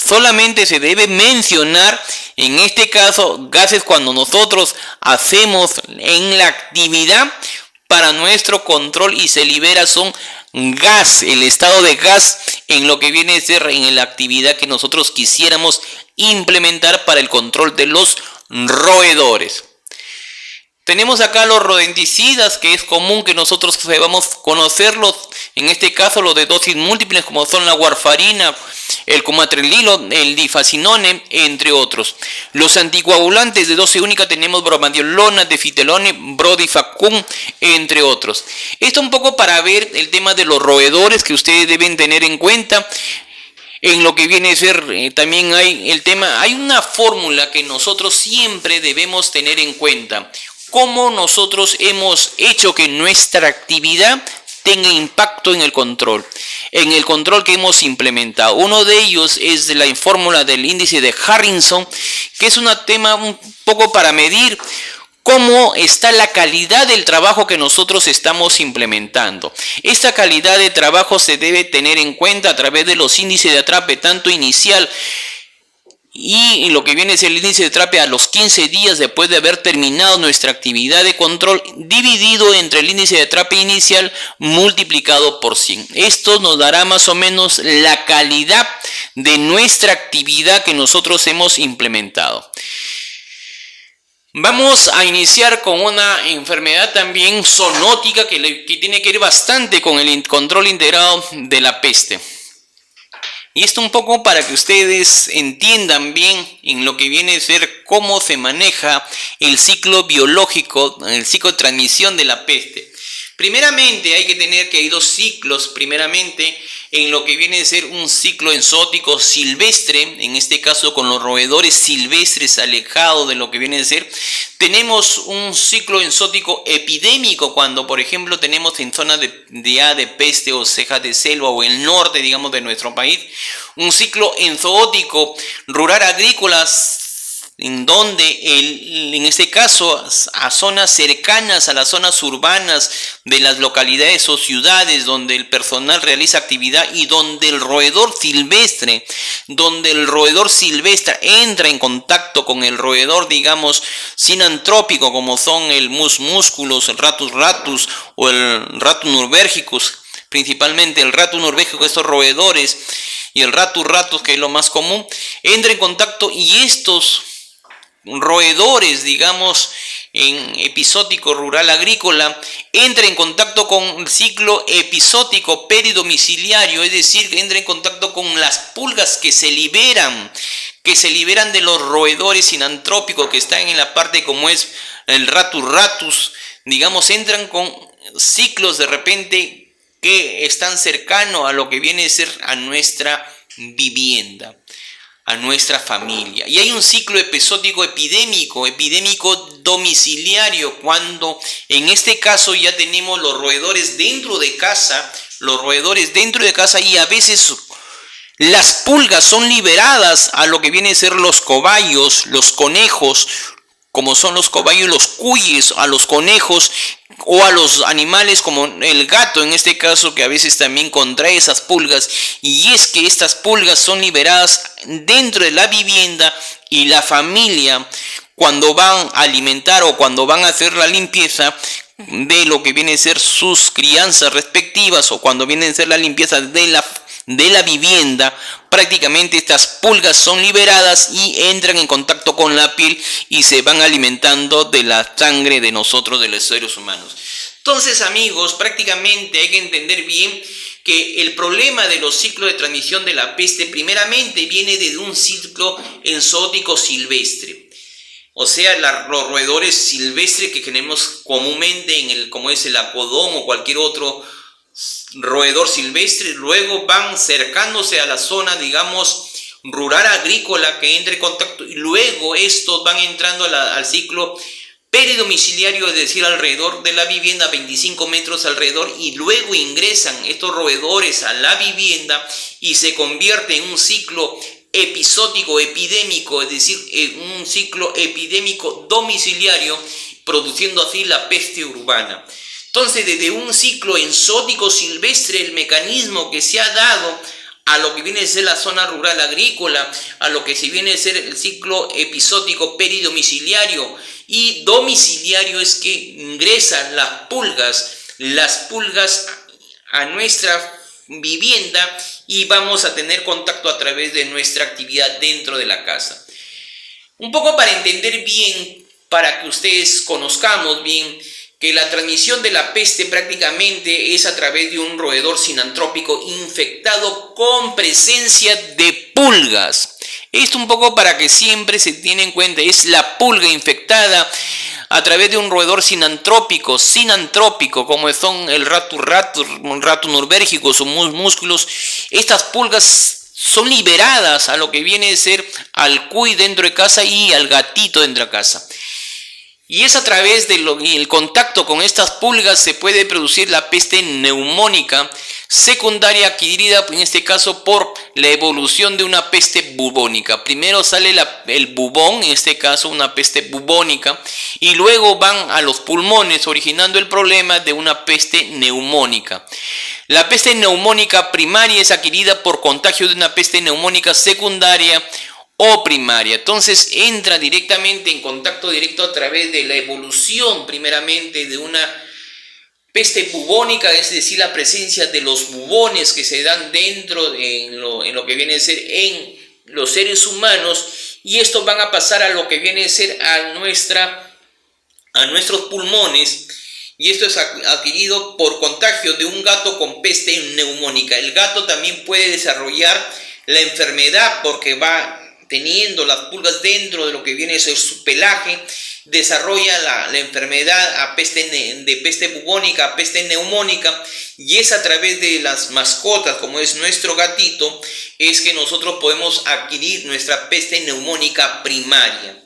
Solamente se debe mencionar en este caso gases cuando nosotros hacemos en la actividad para nuestro control y se libera son gas, el estado de gas en lo que viene a ser en la actividad que nosotros quisiéramos implementar para el control de los roedores. Tenemos acá los rodenticidas, que es común que nosotros debamos conocerlos, en este caso los de dosis múltiples como son la warfarina, el comatrelilo, el difacinone, entre otros. Los anticoagulantes de dosis única tenemos bromadiolona, difitelone, brodifacum, entre otros. Esto un poco para ver el tema de los roedores que ustedes deben tener en cuenta. En lo que viene a ser, también hay una fórmula que nosotros siempre debemos tener en cuenta. Cómo nosotros hemos hecho que nuestra actividad tenga impacto en el control que hemos implementado. Uno de ellos es la fórmula del índice de Harrison, que es un tema un poco para medir cómo está la calidad del trabajo que nosotros estamos implementando. Esta calidad de trabajo se debe tener en cuenta a través de los índices de atrape, tanto inicial y lo que viene es el índice de atrape a los 15 días después de haber terminado nuestra actividad de control, dividido entre el índice de atrape inicial multiplicado por 100. Esto nos dará más o menos la calidad de nuestra actividad que nosotros hemos implementado. Vamos a iniciar con una enfermedad también zoonótica que tiene que ver bastante con el control integrado de la peste. Y esto un poco para que ustedes entiendan bien en lo que viene a ser cómo se maneja el ciclo biológico, el ciclo de transmisión de la peste. Primeramente hay que tener que hay dos ciclos, primeramente en lo que viene a ser un ciclo enzootico silvestre, en este caso con los roedores silvestres alejados de lo que viene a ser. Tenemos un ciclo enzootico epidémico cuando, por ejemplo, tenemos en zonas de peste o cejas de selva o el norte, digamos, de nuestro país, un ciclo enzootico rural agrícolas en donde en este caso a zonas cercanas a las zonas urbanas de las localidades o ciudades donde el personal realiza actividad y donde el roedor silvestre entra en contacto con el roedor, digamos, sinantrópico, como son el Mus musculus, el Ratus ratus o el Ratus norbergicus, principalmente el Ratus norbergicus, estos roedores, y el Ratus ratus, que es lo más común, entra en contacto y estos roedores, digamos, en episótico rural agrícola, entra en contacto con el ciclo episótico peridomiciliario, es decir, entra en contacto con las pulgas que se liberan de los roedores sinantrópicos que están en la parte como es el Ratus ratus, digamos, entran con ciclos de repente que están cercanos a lo que viene a ser a nuestra vivienda, a nuestra familia. Y hay un ciclo episódico epidémico domiciliario, cuando en este caso ya tenemos los roedores dentro de casa y a veces las pulgas son liberadas a lo que viene a ser los cobayos, los conejos, como son los cobayos, los cuyes, a los conejos o a los animales como el gato en este caso, que a veces también contrae esas pulgas, y es que estas pulgas son liberadas dentro de la vivienda y la familia cuando van a alimentar o cuando van a hacer la limpieza de lo que viene a ser sus crianzas respectivas o cuando viene a ser la limpieza de la vivienda. Prácticamente estas pulgas son liberadas y entran en contacto con la piel y se van alimentando de la sangre de nosotros, de los seres humanos. Entonces, amigos, prácticamente hay que entender bien que el problema de los ciclos de transmisión de la peste primeramente viene de un ciclo enzootico silvestre. O sea, los roedores silvestres que tenemos comúnmente como es el acodón o cualquier otro roedor silvestre, luego van cercándose a la zona, digamos, rural agrícola que entre en contacto, y luego estos van entrando al ciclo peridomiciliario, es decir, alrededor de la vivienda, 25 metros alrededor, y luego ingresan estos roedores a la vivienda y se convierte en un ciclo episódico epidémico, es decir, en un ciclo epidémico domiciliario, produciendo así la peste urbana. Entonces, desde un ciclo enzootico silvestre, el mecanismo que se ha dado a lo que viene a ser la zona rural agrícola, a lo que se viene a ser el ciclo episódico peridomiciliario y domiciliario, es que ingresan las pulgas a nuestra vivienda y vamos a tener contacto a través de nuestra actividad dentro de la casa. Un poco para entender bien, para que ustedes conozcamos bien, que la transmisión de la peste prácticamente es a través de un roedor sinantrópico infectado con presencia de pulgas. Esto un poco para que siempre se tiene en cuenta, es la pulga infectada a través de un roedor sinantrópico, como son el Ratus norbergicus o Mus musculus. Estas pulgas son liberadas a lo que viene a ser al cuy dentro de casa y al gatito dentro de casa. Y es a través del contacto con estas pulgas se puede producir la peste neumónica secundaria adquirida en este caso por la evolución de una peste bubónica. Primero sale el bubón, en este caso una peste bubónica, y luego van a los pulmones originando el problema de una peste neumónica. La peste neumónica primaria es adquirida por contagio de una peste neumónica secundaria o primaria. Entonces entra directamente en contacto directo a través de la evolución primeramente de una peste bubónica, es decir, la presencia de los bubones que se dan dentro en lo que viene a ser en los seres humanos, y estos van a pasar a lo que viene a ser a nuestros pulmones, y esto es adquirido por contagio de un gato con peste neumónica. El gato también puede desarrollar la enfermedad porque va teniendo las pulgas dentro de lo que viene a ser su pelaje, desarrolla la enfermedad de peste bubónica, a peste neumónica, y es a través de las mascotas, como es nuestro gatito, es que nosotros podemos adquirir nuestra peste neumónica primaria.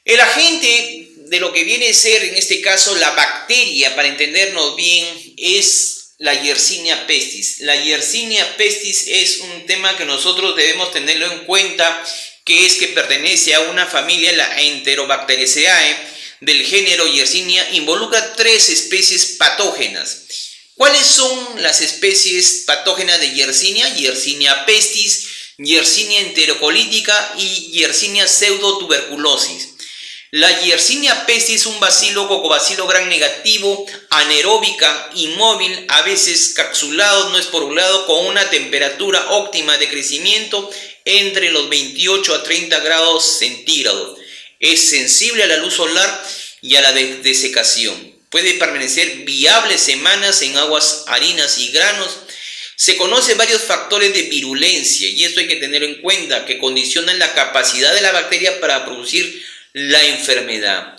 El agente de lo que viene a ser, en este caso, la bacteria, para entendernos bien, es la Yersinia pestis. La Yersinia pestis es un tema que nosotros debemos tenerlo en cuenta, que es que pertenece a una familia, la Enterobacteriaceae, del género Yersinia, involucra 3 especies patógenas. ¿Cuáles son las especies patógenas de Yersinia? Yersinia pestis, Yersinia enterocolítica y Yersinia pseudotuberculosis. La Yersinia pestis es un bacilo cocobacilo gram negativo, anaeróbica, inmóvil, a veces capsulado, no esporulado, con una temperatura óptima de crecimiento entre los 28 a 30 grados centígrados. Es sensible a la luz solar y a la desecación. Puede permanecer viable semanas en aguas, harinas y granos. Se conocen varios factores de virulencia, y esto hay que tenerlo en cuenta, que condicionan la capacidad de la bacteria para producir la enfermedad,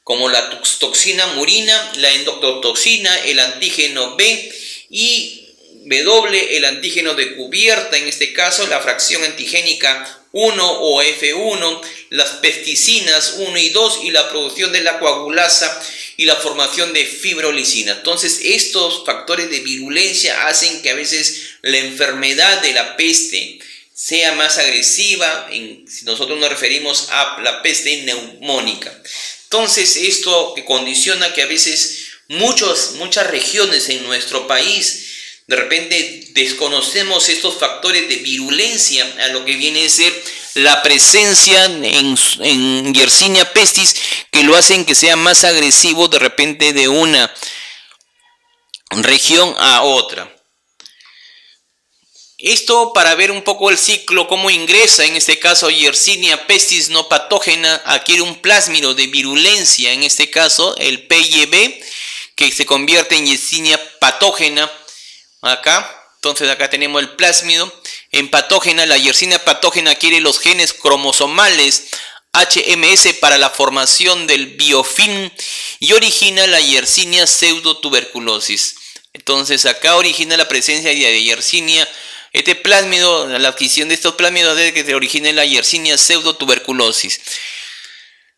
como la toxina murina, la endotoxina, el antígeno B y W, el antígeno de cubierta, en este caso la fracción antigénica 1 o F1, las pesticinas 1 y 2 y la producción de la coagulasa y la formación de fibrolisina. Entonces, estos factores de virulencia hacen que a veces la enfermedad de la peste sea más agresiva, si nosotros nos referimos a la peste neumónica. Entonces, esto que condiciona que a veces muchas regiones en nuestro país de repente desconocemos estos factores de virulencia a lo que viene a ser la presencia en Yersinia pestis, que lo hacen que sea más agresivo de repente de una región a otra. Esto para ver un poco el ciclo, cómo ingresa, en este caso Yersinia pestis no patógena, adquiere un plásmido de virulencia, en este caso el PYB, que se convierte en Yersinia patógena, acá. Entonces acá tenemos el plásmido. En patógena, la Yersinia patógena adquiere los genes cromosomales HMS para la formación del biofilm y origina la Yersinia pseudotuberculosis. Entonces acá origina la presencia de Yersinia. Este plásmido, la adquisición de estos plásmidos debe que se origine la Yersinia pseudotuberculosis.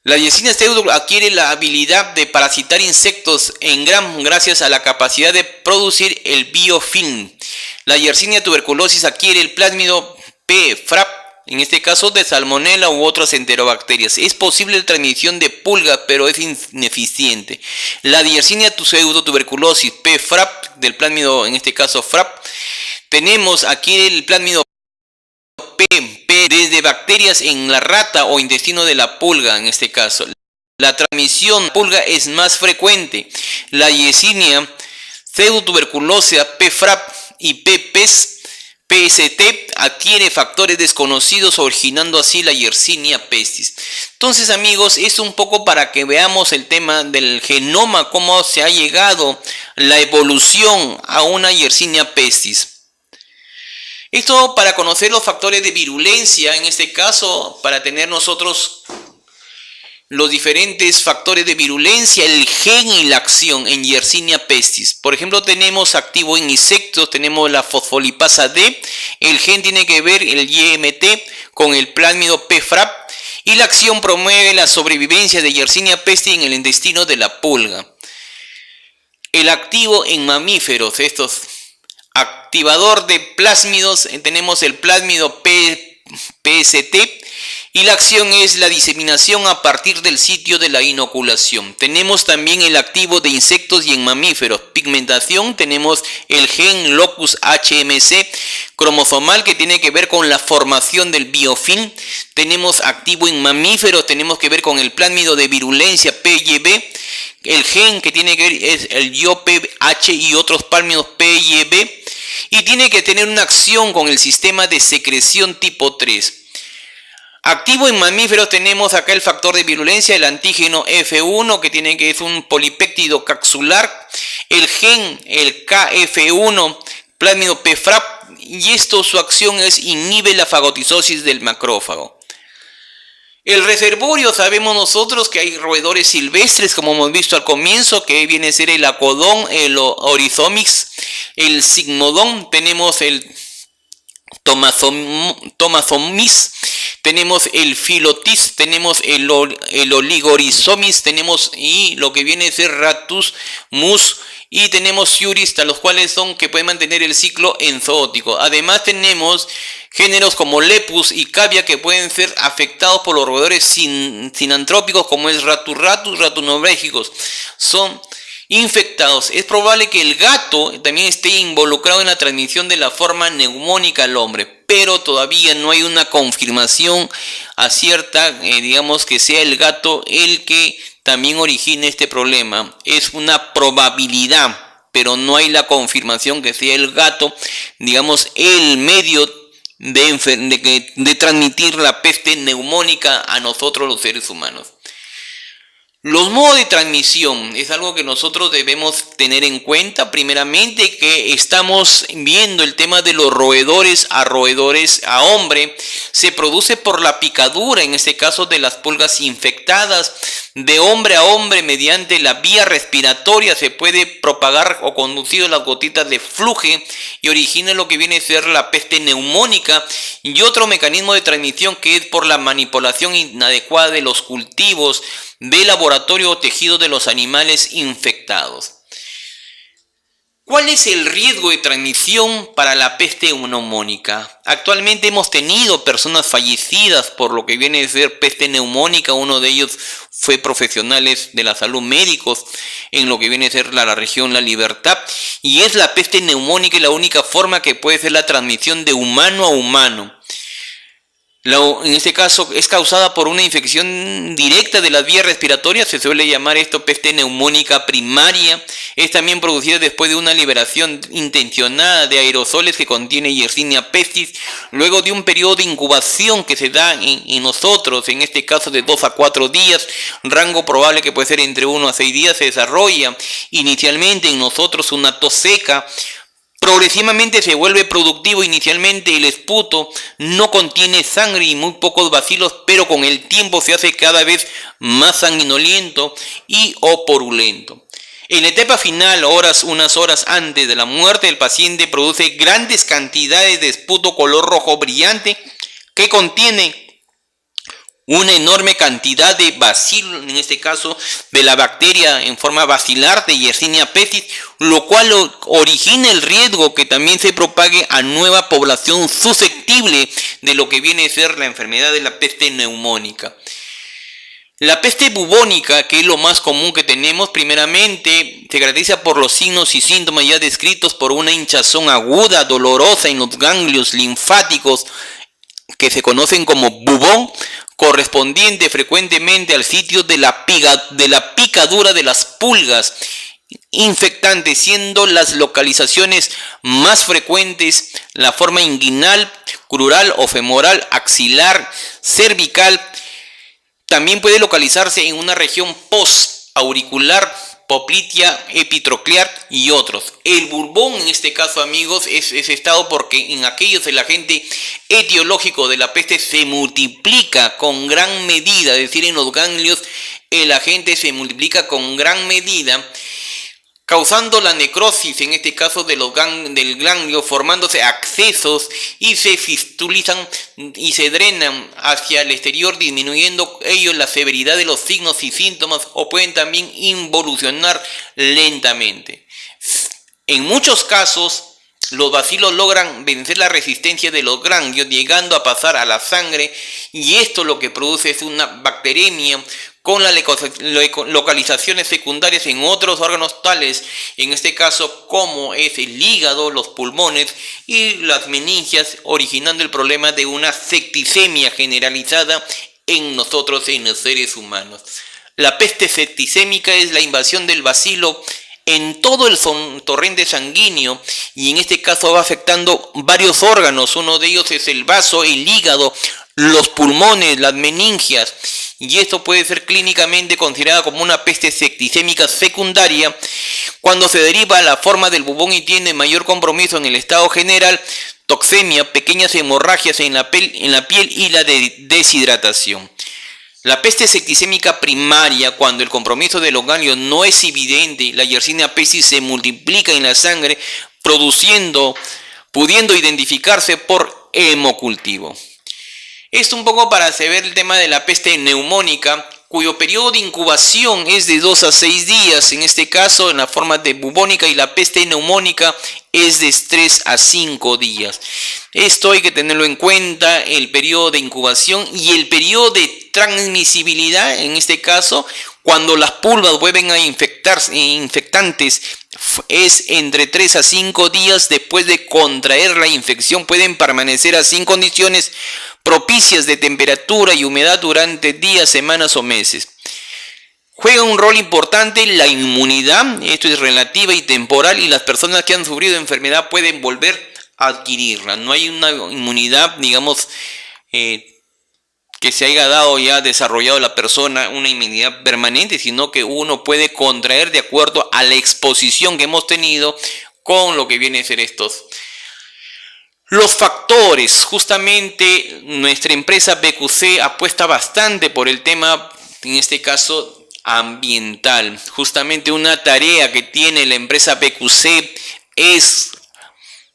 La Yersinia pseudo adquiere la habilidad de parasitar insectos en gran gracias a la capacidad de producir el biofilm. La Yersinia tuberculosis adquiere el plásmido P-FRAP, en este caso de salmonella u otras enterobacterias. Es posible la transmisión de pulga, pero es ineficiente. La Yersinia pseudotuberculosis P-FRAP, del plásmido, en este caso FRAP, tenemos aquí el plásmido P desde bacterias en la rata o intestino de la pulga, en este caso. La transmisión de pulga es más frecuente. La Yersinia pseudotuberculosis P-FRAP y PST adquiere factores desconocidos, originando así la Yersinia pestis. Entonces, amigos, es un poco para que veamos el tema del genoma, cómo se ha llegado la evolución a una Yersinia pestis. Esto para conocer los factores de virulencia, en este caso, para tener nosotros los diferentes factores de virulencia, el gen y la acción en Yersinia pestis. Por ejemplo, tenemos activo en insectos, tenemos la fosfolipasa D, el gen tiene que ver el YMT con el plásmido P-FRAP y la acción promueve la sobrevivencia de Yersinia pestis en el intestino de la pulga. El activo en mamíferos, estos activador de plásmidos, tenemos el plásmido PST y la acción es la diseminación a partir del sitio de la inoculación. Tenemos también el activo de insectos y en mamíferos, pigmentación, tenemos el gen locus HMC cromosomal que tiene que ver con la formación del biofilm. Tenemos activo en mamíferos, tenemos que ver con el plásmido de virulencia PYB. El gen que tiene que ver es el YOPH y otros plásmidos PYB y tiene que tener una acción con el sistema de secreción tipo 3. Activo en mamíferos tenemos acá el factor de virulencia, el antígeno F1, que es un polipéptido capsular, el gen, el KF1, plásmido PFRAP, y esto su acción es inhibe la fagocitosis del macrófago. El reservorio, sabemos nosotros que hay roedores silvestres, como hemos visto al comienzo, que viene a ser el acodón, el oryzomys, el sigmodón, tenemos el Tomathomys, tenemos el Phyllotis, tenemos el Oligorhizomys, tenemos y lo que viene a ser Rattus mus, y tenemos Ciurista, los cuales son que pueden mantener el ciclo enzootico. Además tenemos géneros como Lepus y Cavia que pueden ser afectados por los roedores sinantrópicos, como es Rattus nobrégicos. Son infectados. Es probable que el gato también esté involucrado en la transmisión de la forma neumónica al hombre, pero todavía no hay una confirmación acierta, digamos, que sea el gato el que también origine este problema. Es una probabilidad, pero no hay la confirmación que sea el gato, digamos, el medio de transmitir la peste neumónica a nosotros los seres humanos. Los modos de transmisión es algo que nosotros debemos tener en cuenta. Primeramente, que estamos viendo el tema de los roedores a hombre. Se produce por la picadura, en este caso de las pulgas infectadas. De hombre a hombre, mediante la vía respiratoria, se puede propagar o conducir las gotitas de fluje y origina lo que viene a ser la peste neumónica. Y otro mecanismo de transmisión que es por la manipulación inadecuada de los cultivos de laboratorio o tejido de los animales infectados. ¿Cuál es el riesgo de transmisión para la peste neumónica? Actualmente hemos tenido personas fallecidas por lo que viene a ser peste neumónica. Uno de ellos fue profesionales de la salud, médicos, en lo que viene a ser la región La Libertad. Y es la peste neumónica y la única forma que puede ser la transmisión de humano a humano. En este caso es causada por una infección directa de las vías respiratorias, se suele llamar esto peste neumónica primaria. Es también producida después de una liberación intencionada de aerosoles que contiene Yersinia pestis, luego de un periodo de incubación que se da en nosotros, en este caso de 2 a 4 días, rango probable que puede ser entre 1 a 6 días, se desarrolla inicialmente en nosotros una tos seca. Progresivamente se vuelve productivo. Inicialmente el esputo no contiene sangre y muy pocos bacilos, pero con el tiempo se hace cada vez más sanguinolento y o purulento. En la etapa final, unas horas antes de la muerte, el paciente produce grandes cantidades de esputo color rojo brillante que contiene una enorme cantidad de bacilos, en este caso de la bacteria en forma bacilar de Yersinia pestis, lo cual origina el riesgo que también se propague a nueva población susceptible de lo que viene a ser la enfermedad de la peste neumónica. La peste bubónica, que es lo más común que tenemos, primeramente se caracteriza por los signos y síntomas ya descritos por una hinchazón aguda, dolorosa en los ganglios linfáticos que se conocen como bubón, correspondiente frecuentemente al sitio de la picadura de las pulgas infectantes, siendo las localizaciones más frecuentes la forma inguinal, crural o femoral, axilar, cervical. También puede localizarse en una región postauricular, poplitea, epitroclear y otros. El bulbón, en este caso, amigos, es estado porque en aquellos el agente etiológico de la peste se multiplica con gran medida, es decir, en los ganglios el agente se multiplica con gran medida, causando la necrosis, en este caso del ganglio, formándose abscesos y se fistulizan y se drenan hacia el exterior, disminuyendo ellos la severidad de los signos y síntomas, o pueden también involucionar lentamente. En muchos casos, los bacilos logran vencer la resistencia de los ganglios, llegando a pasar a la sangre, y esto lo que produce es una bacteremia con las localizaciones secundarias en otros órganos tales, en este caso como es el hígado, los pulmones y las meningias, originando el problema de una septicemia generalizada en nosotros, en los seres humanos. La peste septicémica es la invasión del bacilo en todo el torrente sanguíneo, y en este caso va afectando varios órganos. Uno de ellos es el vaso, el hígado, los pulmones, las meningias, y esto puede ser clínicamente considerada como una peste septicémica secundaria cuando se deriva a la forma del bubón y tiene mayor compromiso en el estado general, toxemia, pequeñas hemorragias en la piel y la deshidratación. La peste septicémica primaria, cuando el compromiso de los ganglios no es evidente, la Yersinia pestis se multiplica en la sangre, pudiendo identificarse por hemocultivo. Esto un poco para saber el tema de la peste neumónica, cuyo periodo de incubación es de 2 a 6 días, en este caso en la forma de bubónica, y la peste neumónica es de 3 a 5 días. Esto hay que tenerlo en cuenta, el periodo de incubación y el periodo de transmisibilidad, en este caso, cuando las pulgas vuelven a infectantes, es entre 3 a 5 días después de contraer la infección. Pueden permanecer así en condiciones propicias de temperatura y humedad durante días, semanas o meses. Juega un rol importante la inmunidad, esto es relativa y temporal, y las personas que han sufrido enfermedad pueden volver a adquirirla. No hay una inmunidad, digamos, que se haya dado ya desarrollado la persona, una inmunidad permanente, sino que uno puede contraer de acuerdo a la exposición que hemos tenido con lo que viene a ser estos. Los factores, justamente nuestra empresa BQC apuesta bastante por el tema, en este caso ambiental. Justamente una tarea que tiene la empresa BQC es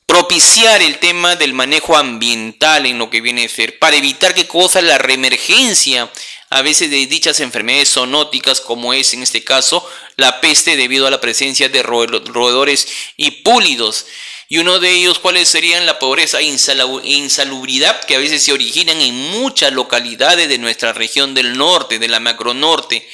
propiciar el tema del manejo ambiental en lo que viene a ser, para evitar que cosa la reemergencia a veces de dichas enfermedades zoonóticas, como es en este caso la peste, debido a la presencia de roedores y púlidos. Y uno de ellos, ¿cuáles serían? La pobreza e insalubridad, que a veces se originan en muchas localidades de nuestra región del norte, de la macronorte.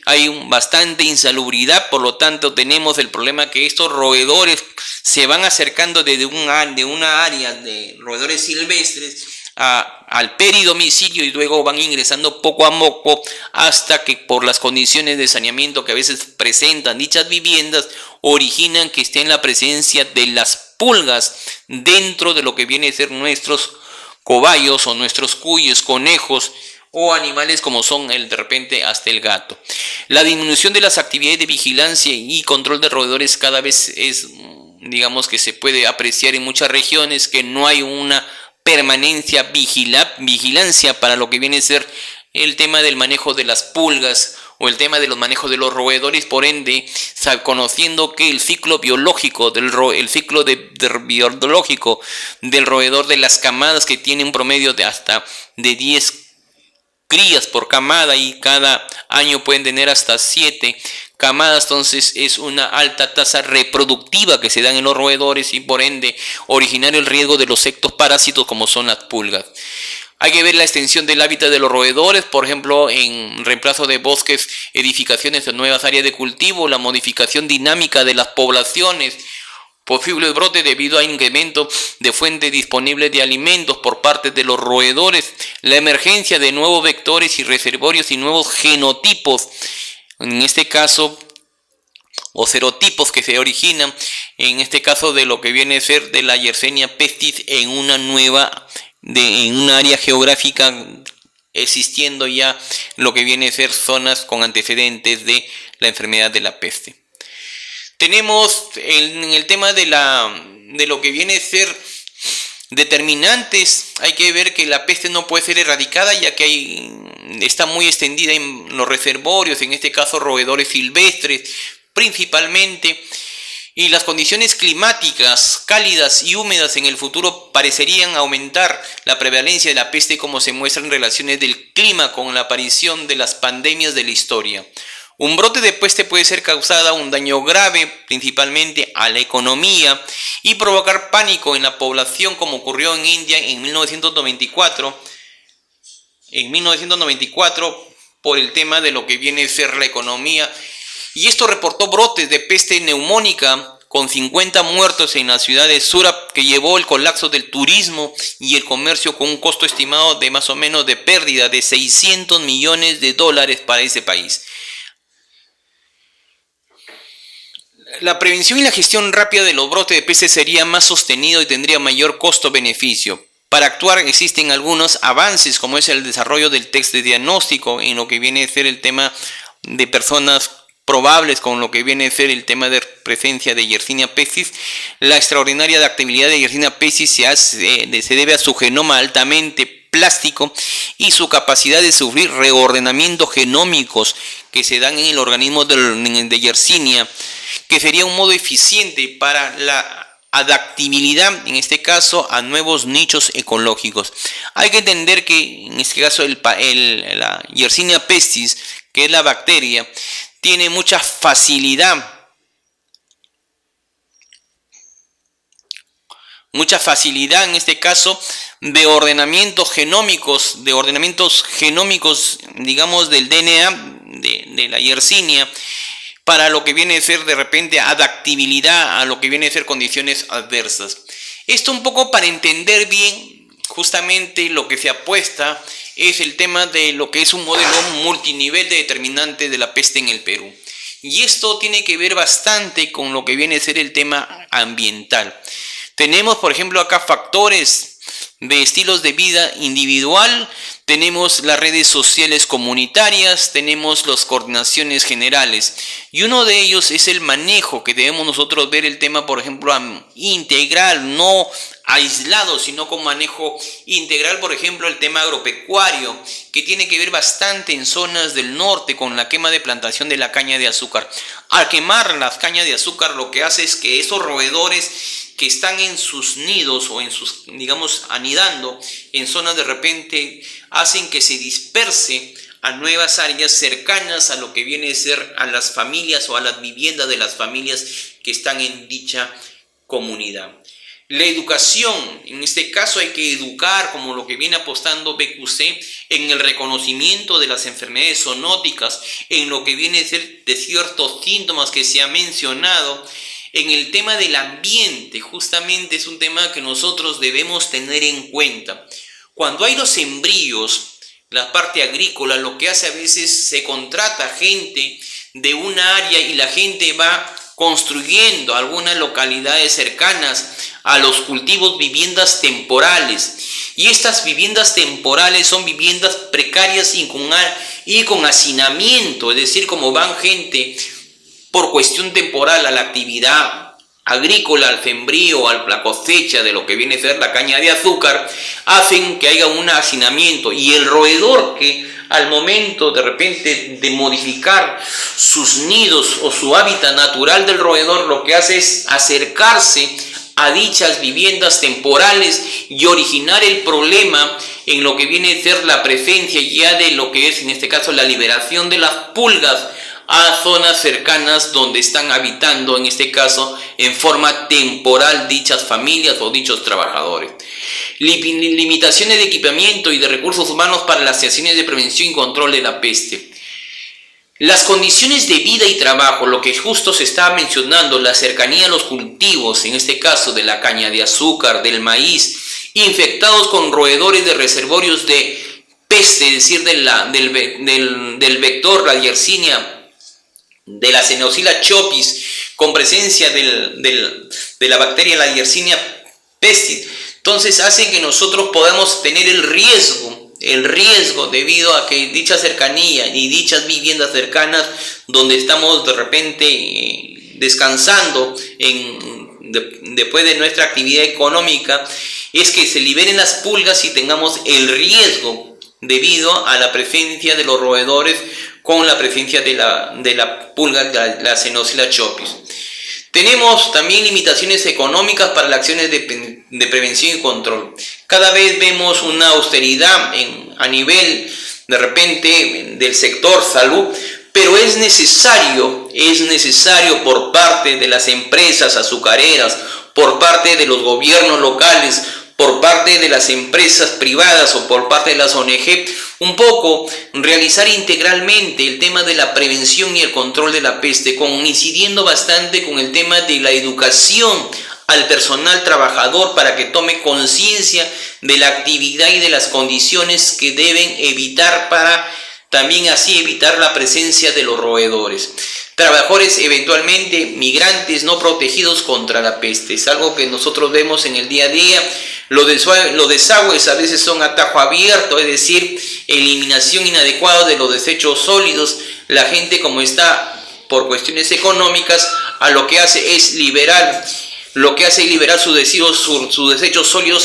Hay bastante insalubridad, por lo tanto tenemos el problema que estos roedores se van acercando desde una área de roedores silvestres al peridomicilio, y luego van ingresando poco a poco hasta que, por las condiciones de saneamiento que a veces presentan dichas viviendas, originan que esté en la presencia de las pulgas dentro de lo que viene a ser nuestros cobayos o nuestros cuyes, conejos o animales como son de repente hasta el gato. La disminución de las actividades de vigilancia y control de roedores cada vez es, digamos, que se puede apreciar en muchas regiones, que no hay una permanencia vigilancia para lo que viene a ser el tema del manejo de las pulgas o el tema de los manejos de los roedores. Por ende, conociendo que el ciclo biológico biológico del roedor, de las camadas, que tiene un promedio de hasta de 10 crías por camada, y cada año pueden tener hasta 7 camadas, entonces es una alta tasa reproductiva que se dan en los roedores, y por ende originar el riesgo de los ectoparásitos como son las pulgas. Hay que ver la extensión del hábitat de los roedores, por ejemplo, en reemplazo de bosques, edificaciones de nuevas áreas de cultivo, la modificación dinámica de las poblaciones, posibles brotes debido a incremento de fuentes disponibles de alimentos por parte de los roedores, la emergencia de nuevos vectores y reservorios y nuevos genotipos, en este caso, o serotipos que se originan, en este caso de lo que viene a ser de la Yersinia pestis en una área geográfica, existiendo ya lo que viene a ser zonas con antecedentes de la enfermedad de la peste. Tenemos en el tema de lo que viene a ser determinantes. Hay que ver que la peste no puede ser erradicada, ya que está muy extendida en los reservorios, en este caso roedores silvestres principalmente, y las condiciones climáticas cálidas y húmedas en el futuro parecerían aumentar la prevalencia de la peste, como se muestra en relaciones del clima con la aparición de las pandemias de la historia. Un brote de peste puede ser causada un daño grave principalmente a la economía y provocar pánico en la población, como ocurrió en India en 1994. Por el tema de lo que viene a ser la economía, y esto reportó brotes de peste neumónica con 50 muertos en la ciudad de Surat, que llevó el colapso del turismo y el comercio, con un costo estimado de más o menos de pérdida de $600 millones para ese país. La prevención y la gestión rápida de los brotes de peste sería más sostenido y tendría mayor costo-beneficio. Para actuar existen algunos avances, como es el desarrollo del test de diagnóstico en lo que viene a ser el tema de personas probables, con lo que viene a ser el tema de presencia de Yersinia pestis. La extraordinaria adaptabilidad de Yersinia pestis se debe a su genoma altamente plástico y su capacidad de sufrir reordenamientos genómicos que se dan en el organismo de Yersinia, que sería un modo eficiente para la adaptabilidad, en este caso, a nuevos nichos ecológicos. Hay que entender que, en este caso, la Yersinia pestis, que es la bacteria, tiene mucha facilidad en este caso de ordenamientos genómicos, digamos, del DNA de la Yersinia, para lo que viene a ser de repente adaptabilidad a lo que viene a ser condiciones adversas. Esto un poco para entender bien justamente lo que se apuesta es el tema de lo que es un modelo multinivel de determinante de la peste en el Perú. Y esto tiene que ver bastante con lo que viene a ser el tema ambiental. Tenemos, por ejemplo, acá factores de estilos de vida individual, tenemos las redes sociales comunitarias, tenemos las coordinaciones generales, y uno de ellos es el manejo que debemos nosotros ver el tema, por ejemplo, integral, no aislado, sino con manejo integral, por ejemplo, el tema agropecuario, que tiene que ver bastante en zonas del norte con la quema de plantación de la caña de azúcar. Al quemar las cañas de azúcar, lo que hace es que esos roedores que están en sus nidos o en sus, digamos, anidando en zonas de repente, hacen que se disperse a nuevas áreas cercanas a lo que viene a ser a las familias o a las viviendas de las familias que están en dicha comunidad. La educación, en este caso hay que educar, como lo que viene apostando BQC, en el reconocimiento de las enfermedades zoonóticas, en lo que viene a ser de ciertos síntomas que se ha mencionado. En el tema del ambiente, justamente es un tema que nosotros debemos tener en cuenta. Cuando hay los sembríos, la parte agrícola, lo que hace a veces se contrata gente de una área y la gente va construyendo algunas localidades cercanas a los cultivos viviendas temporales. Y estas viviendas temporales son viviendas precarias y con hacinamiento, es decir, como van gente por cuestión temporal a la actividad agrícola, al sembrío, a la cosecha de lo que viene a ser la caña de azúcar, hacen que haya un hacinamiento, y el roedor que al momento de repente de modificar sus nidos o su hábitat natural del roedor, lo que hace es acercarse a dichas viviendas temporales y originar el problema en lo que viene a ser la presencia ya de lo que es en este caso la liberación de las pulgas a zonas cercanas donde están habitando, en este caso, en forma temporal dichas familias o dichos trabajadores. Limitaciones de equipamiento y de recursos humanos para las acciones de prevención y control de la peste. Las condiciones de vida y trabajo, lo que justo se estaba mencionando, la cercanía a los cultivos, en este caso de la caña de azúcar, del maíz, infectados con roedores de reservorios de peste, es decir, del vector, la Yersinia, de la Xenocilla chopis, con presencia de la bacteria, la Yersinia pestis, entonces hacen que nosotros podamos tener el riesgo debido a que dicha cercanía y dichas viviendas cercanas donde estamos de repente descansando después de nuestra actividad económica, es que se liberen las pulgas y tengamos el riesgo debido a la presencia de los roedores con la presencia de la pulga, la Xenocilla chopis. Tenemos también limitaciones económicas para las acciones de prevención y control. Cada vez vemos una austeridad a nivel, de repente, del sector salud, pero es necesario por parte de las empresas azucareras, por parte de los gobiernos locales, por parte de las empresas privadas o por parte de las ONG, un poco realizar integralmente el tema de la prevención y el control de la peste, incidiendo bastante con el tema de la educación al personal trabajador para que tome conciencia de la actividad y de las condiciones que deben evitar para también así evitar la presencia de los roedores. trabajadores eventualmente migrantes no protegidos contra la peste. Es algo que nosotros vemos en el día a día. Los desagües a veces son a tajo abierto, es decir, eliminación inadecuada de los desechos sólidos. La gente, como está por cuestiones económicas, a lo que hace es liberar sus desechos sólidos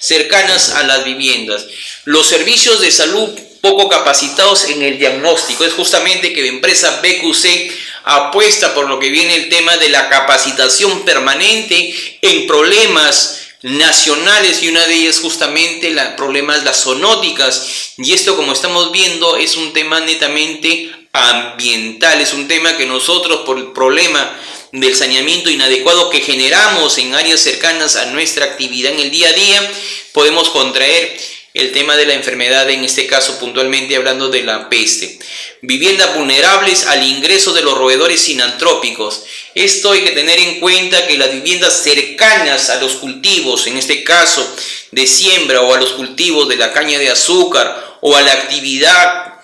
cercanas a las viviendas. Los servicios de salud poco capacitados en el diagnóstico. Es justamente que la empresa BQC apuesta por lo que viene el tema de la capacitación permanente en problemas nacionales, y una de ellas justamente las zoonóticas, y esto, como estamos viendo, es un tema netamente ambiental, es un tema que nosotros, por el problema del saneamiento inadecuado que generamos en áreas cercanas a nuestra actividad en el día a día, podemos contraer el tema de la enfermedad, en este caso puntualmente hablando de la peste. Viviendas vulnerables al ingreso de los roedores sinantrópicos. Esto hay que tener en cuenta que las viviendas cercanas a los cultivos, en este caso de siembra, o a los cultivos de la caña de azúcar, o a la actividad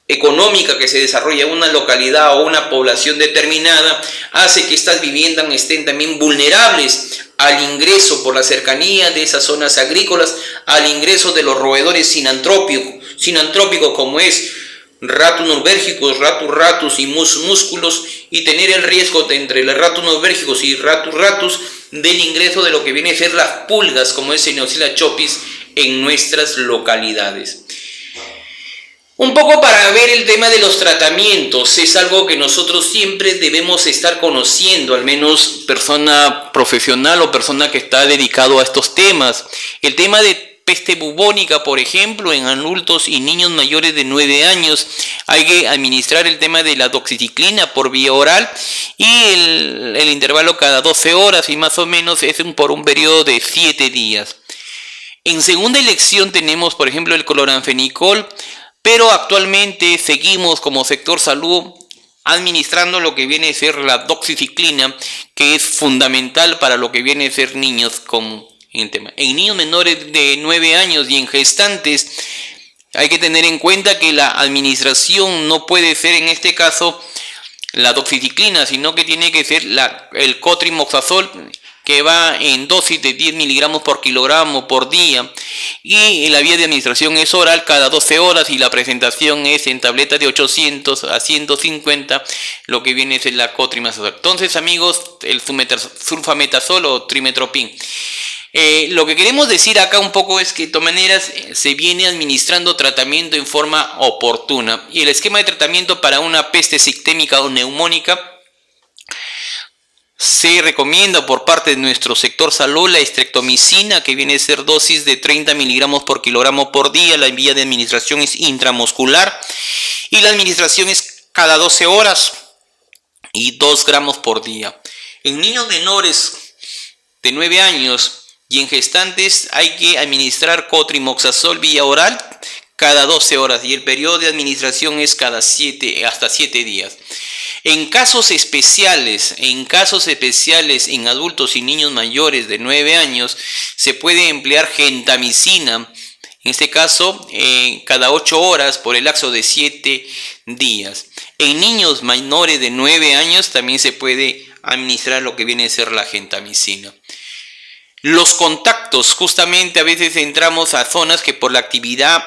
económica que se desarrolla en una localidad o una población determinada, hace que estas viviendas estén también vulnerables al ingreso, por la cercanía de esas zonas agrícolas, al ingreso de los roedores sinantrópicos como es Ratus norbérgicus, Ratus ratus y Mus musculus, y tener el riesgo entre los Ratus norbérgicus y Ratus ratus del ingreso de lo que viene a ser las pulgas como es Xenophila chopis en nuestras localidades. Un poco para ver el tema de los tratamientos, es algo que nosotros siempre debemos estar conociendo, al menos persona profesional o persona que está dedicado a estos temas. El tema de peste bubónica, por ejemplo, en adultos y niños mayores de 9 años, hay que administrar el tema de la doxiciclina por vía oral, y el intervalo cada 12 horas y más o menos es por un periodo de 7 días. En segunda elección tenemos, por ejemplo, el cloranfenicol, pero actualmente seguimos como sector salud administrando lo que viene a ser la doxiciclina, que es fundamental para lo que viene a ser niños con el tema. En niños menores de 9 años y en gestantes hay que tener en cuenta que la administración no puede ser en este caso la doxiciclina, sino que tiene que ser el cotrimoxazol, que va en dosis de 10 miligramos por kilogramo por día, y la vía de administración es oral cada 12 horas y la presentación es en tabletas de 800 a 150, lo que viene es la cotrimoxazol. Entonces, amigos, el sulfametazol o trimetropin. Lo que queremos decir acá un poco es que de todas maneras se viene administrando tratamiento en forma oportuna, y el esquema de tratamiento para una peste sistémica o neumónica se recomienda por parte de nuestro sector salud la streptomicina, que viene a ser dosis de 30 miligramos por kilogramo por día. La vía de administración es intramuscular y la administración es cada 12 horas y 2 gramos por día. En niños menores de 9 años y en gestantes hay que administrar cotrimoxazol vía oral cada 12 horas y el periodo de administración es hasta 7 días. En casos especiales en adultos y niños mayores de 9 años se puede emplear gentamicina, en este caso cada 8 horas por el lapso de 7 días. En niños menores de 9 años también se puede administrar lo que viene a ser la gentamicina. Los contactos, justamente a veces entramos a zonas que por la actividad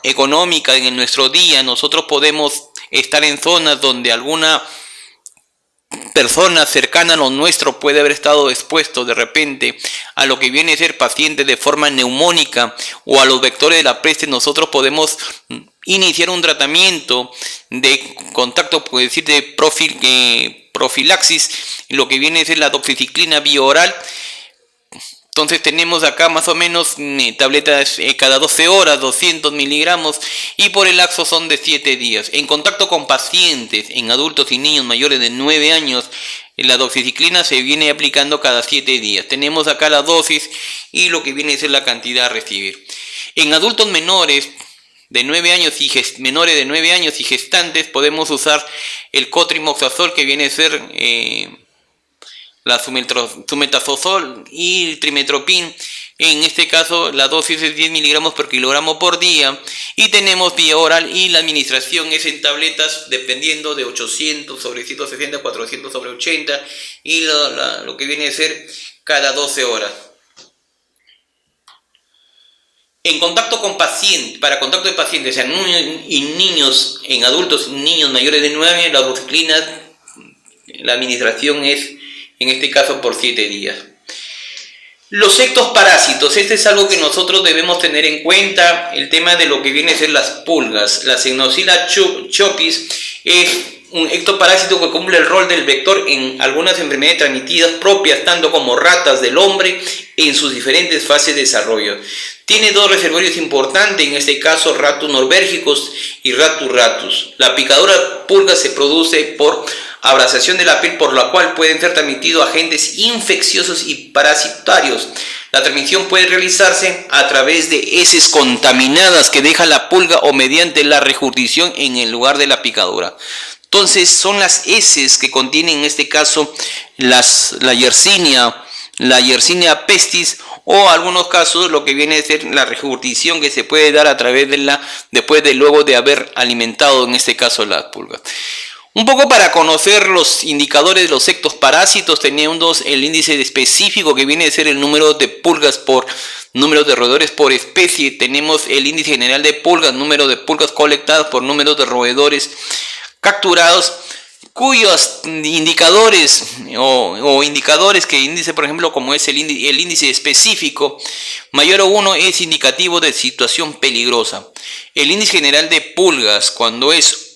económica en nuestro día nosotros podemos estar en zonas donde alguna persona cercana a lo nuestro puede haber estado expuesto de repente a lo que viene a ser paciente de forma neumónica o a los vectores de la peste. Nosotros podemos iniciar un tratamiento de contacto, puede decir de profilaxis, lo que viene a ser la doxiciclina vía oral. Entonces tenemos acá más o menos tabletas cada 12 horas, 200 miligramos, y por el lapso son de 7 días. En contacto con pacientes, en adultos y niños mayores de 9 años, la doxiciclina se viene aplicando cada 7 días. Tenemos acá la dosis y lo que viene a ser la cantidad a recibir. En adultos menores de 9 años y gestantes podemos usar el cotrimoxazol, que viene a ser la sumetazosol, y el trimetropin, En este caso, la dosis es 10 miligramos por kilogramo por día. Y tenemos vía oral y la administración es en tabletas dependiendo de 800 sobre 160, 400 sobre 80 y lo que viene a ser cada 12 horas. En contacto con pacientes, para contacto de pacientes en niños, en adultos, niños mayores de 9 años, la doxiciclina, la administración es en este caso por 7 días. Los ectoparásitos, este es algo que nosotros debemos tener en cuenta, el tema de lo que viene a ser las pulgas. La Xenophila chopis es un ectoparásito que cumple el rol del vector en algunas enfermedades transmitidas propias, tanto como ratas del hombre, en sus diferentes fases de desarrollo. Tiene dos reservorios importantes, en este caso Ratus norbergicus y Ratus ratus. La picadura pulga se produce por abrasación de la piel, por la cual pueden ser transmitidos agentes infecciosos y parasitarios. La transmisión puede realizarse a través de heces contaminadas que deja la pulga o mediante la regurgitación en el lugar de la picadura. Entonces son las heces que contienen en este caso la Yersinia pestis, o algunos casos lo que viene a ser la regurgitación que se puede dar a través de luego de haber alimentado en este caso las pulgas. Un poco para conocer los indicadores de los ectoparásitos, tenemos el índice específico que viene a ser el número de pulgas por número de roedores por especie. Tenemos el índice general de pulgas, número de pulgas colectadas por número de roedores capturados, cuyos indicadores o indicadores que índice, por ejemplo, como es el índice específico, mayor a 1 es indicativo de situación peligrosa. El índice general de pulgas, cuando es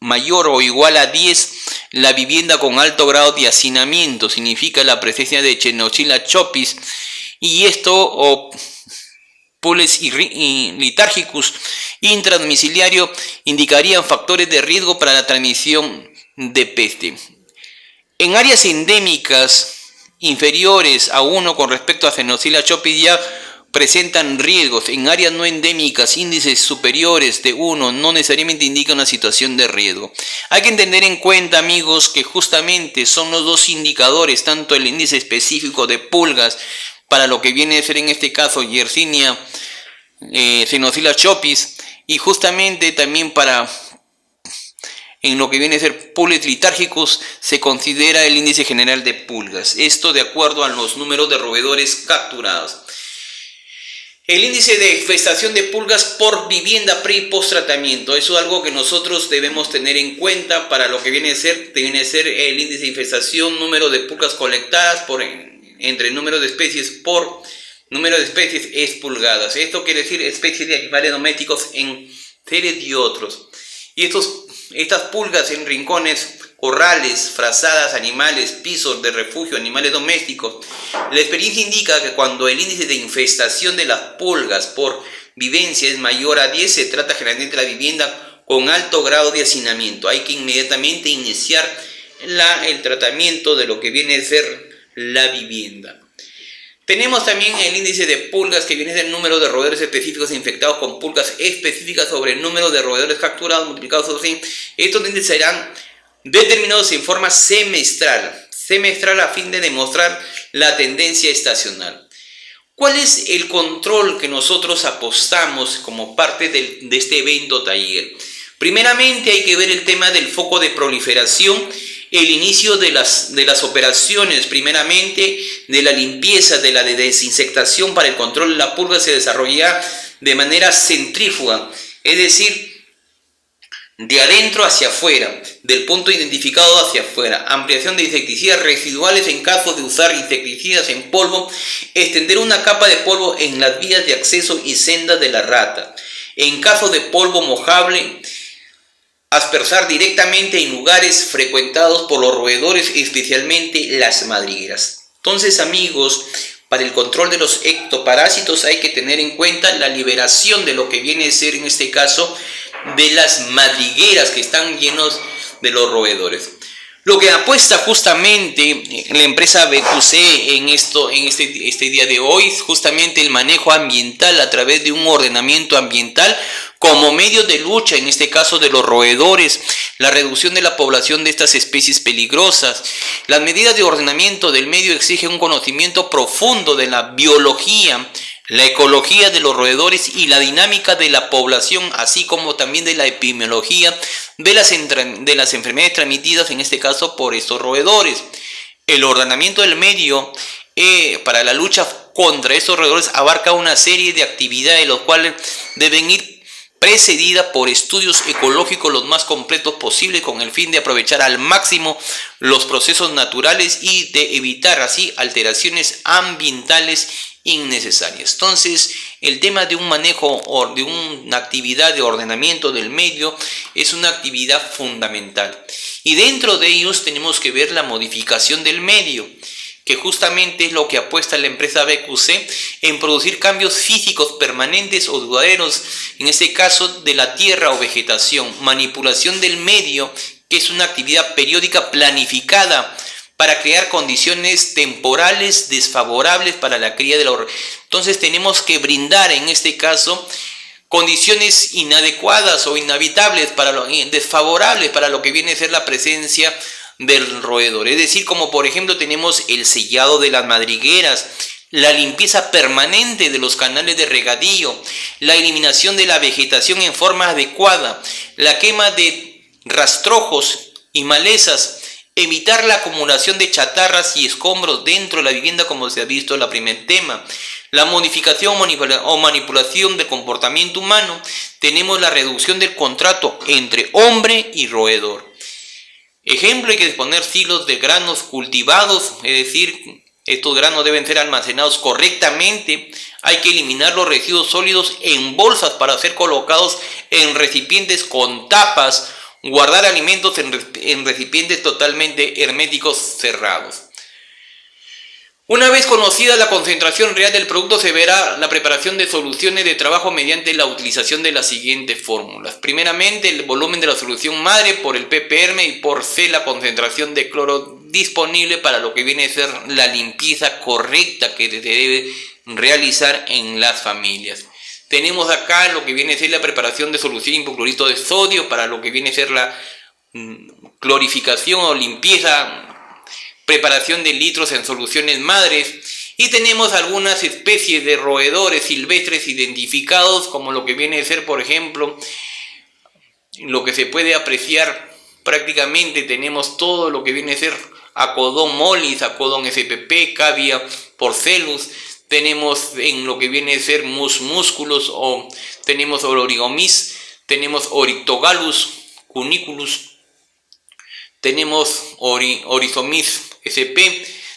mayor o igual a 10, la vivienda con alto grado de hacinamiento, significa la presencia de Xenophila chopis, y esto Pules lethargicus intradomiciliario indicarían factores de riesgo para la transmisión de peste. En áreas endémicas inferiores a 1 con respecto a Xenophila chopis ya presentan riesgos. En áreas no endémicas, índices superiores de 1 no necesariamente indican una situación de riesgo. Hay que tener en cuenta, amigos, que justamente son los dos indicadores, tanto el índice específico de pulgas para lo que viene a ser en este caso Yersinia Xenophila chopis, y justamente también para en lo que viene a ser Pules lethargicus se considera el índice general de pulgas. Esto de acuerdo a los números de roedores capturados. El índice de infestación de pulgas por vivienda pre y post tratamiento. Eso es algo que nosotros debemos tener en cuenta para lo que viene a ser el índice de infestación, número de pulgas colectadas entre número de especies por número de especies expulgadas. Esto quiere decir especies de animales domésticos en seres y otros. Y estas pulgas en rincones, corrales, frazadas, animales, pisos de refugio, animales domésticos. La experiencia indica que cuando el índice de infestación de las pulgas por vivencia es mayor a 10, se trata generalmente de la vivienda con alto grado de hacinamiento. Hay que inmediatamente iniciar el tratamiento de lo que viene a ser la vivienda. Tenemos también el índice de pulgas, que viene a ser el número de roedores específicos infectados con pulgas específicas sobre el número de roedores capturados multiplicados por 100. Estos índices serán determinados en forma semestral a fin de demostrar la tendencia estacional. ¿Cuál es el control que nosotros apostamos como parte de este evento taller? Primeramente hay que ver el tema del foco de proliferación, el inicio de las operaciones, primeramente de la limpieza, de la desinsectación para el control de la pulga se desarrolla de manera centrífuga, es decir, de adentro hacia afuera, del punto identificado hacia afuera, ampliación de insecticidas residuales en caso de usar insecticidas en polvo, extender una capa de polvo en las vías de acceso y sendas de la rata. En caso de polvo mojable, aspersar directamente en lugares frecuentados por los roedores, especialmente las madrigueras. Entonces, amigos, para el control de los ectoparásitos hay que tener en cuenta la liberación de lo que viene a ser en este caso de las madrigueras que están llenos de los roedores. Lo que apuesta justamente la empresa BQC en este día de hoy es justamente el manejo ambiental a través de un ordenamiento ambiental como medio de lucha, en este caso de los roedores, la reducción de la población de estas especies peligrosas. Las medidas de ordenamiento del medio exigen un conocimiento profundo de la biología, la ecología de los roedores y la dinámica de la población, así como también de la epidemiología de las enfermedades transmitidas, en este caso por estos roedores. El ordenamiento del medio para la lucha contra estos roedores abarca una serie de actividades, los cuales deben ir precedida por estudios ecológicos los más completos posibles, con el fin de aprovechar al máximo los procesos naturales y de evitar así alteraciones ambientales innecesarias. Entonces, el tema de un manejo o de una actividad de ordenamiento del medio es una actividad fundamental. Y dentro de ellos tenemos que ver la modificación del medio, que justamente es lo que apuesta la empresa BQC en producir cambios físicos permanentes o duraderos, en este caso de la tierra o vegetación, manipulación del medio, que es una actividad periódica planificada para crear condiciones temporales desfavorables para la cría de la. Entonces tenemos que brindar en este caso condiciones inadecuadas o inhabitables, desfavorables para lo que viene a ser la presencia del roedor. Es decir, como por ejemplo tenemos el sellado de las madrigueras, la limpieza permanente de los canales de regadío, la eliminación de la vegetación en forma adecuada, la quema de rastrojos y malezas, evitar la acumulación de chatarras y escombros dentro de la vivienda, como se ha visto en el primer tema. La modificación o manipulación del comportamiento humano, tenemos la reducción del contrato entre hombre y roedor. Ejemplo, hay que disponer silos de granos cultivados, es decir, estos granos deben ser almacenados correctamente. Hay que eliminar los residuos sólidos en bolsas para ser colocados en recipientes con tapas, guardar alimentos en recipientes totalmente herméticos cerrados. Una vez conocida la concentración real del producto, se verá la preparación de soluciones de trabajo mediante la utilización de las siguientes fórmulas. Primeramente, el volumen de la solución madre por el ppm y por C la concentración de cloro disponible para lo que viene a ser la limpieza correcta que se debe realizar en las familias. Tenemos acá lo que viene a ser la preparación de solución hipoclorito de sodio para lo que viene a ser la clorificación o limpieza, preparación de litros en soluciones madres, y tenemos algunas especies de roedores silvestres identificados, como lo que viene a ser, por ejemplo, lo que se puede apreciar prácticamente, tenemos todo lo que viene a ser Acodon mollis, Acodon spp, Cavia porcellus, tenemos en lo que viene a ser musculus, o tenemos Ororigomis, tenemos Oryctogalus cuniculus, tenemos Oryzomis sp,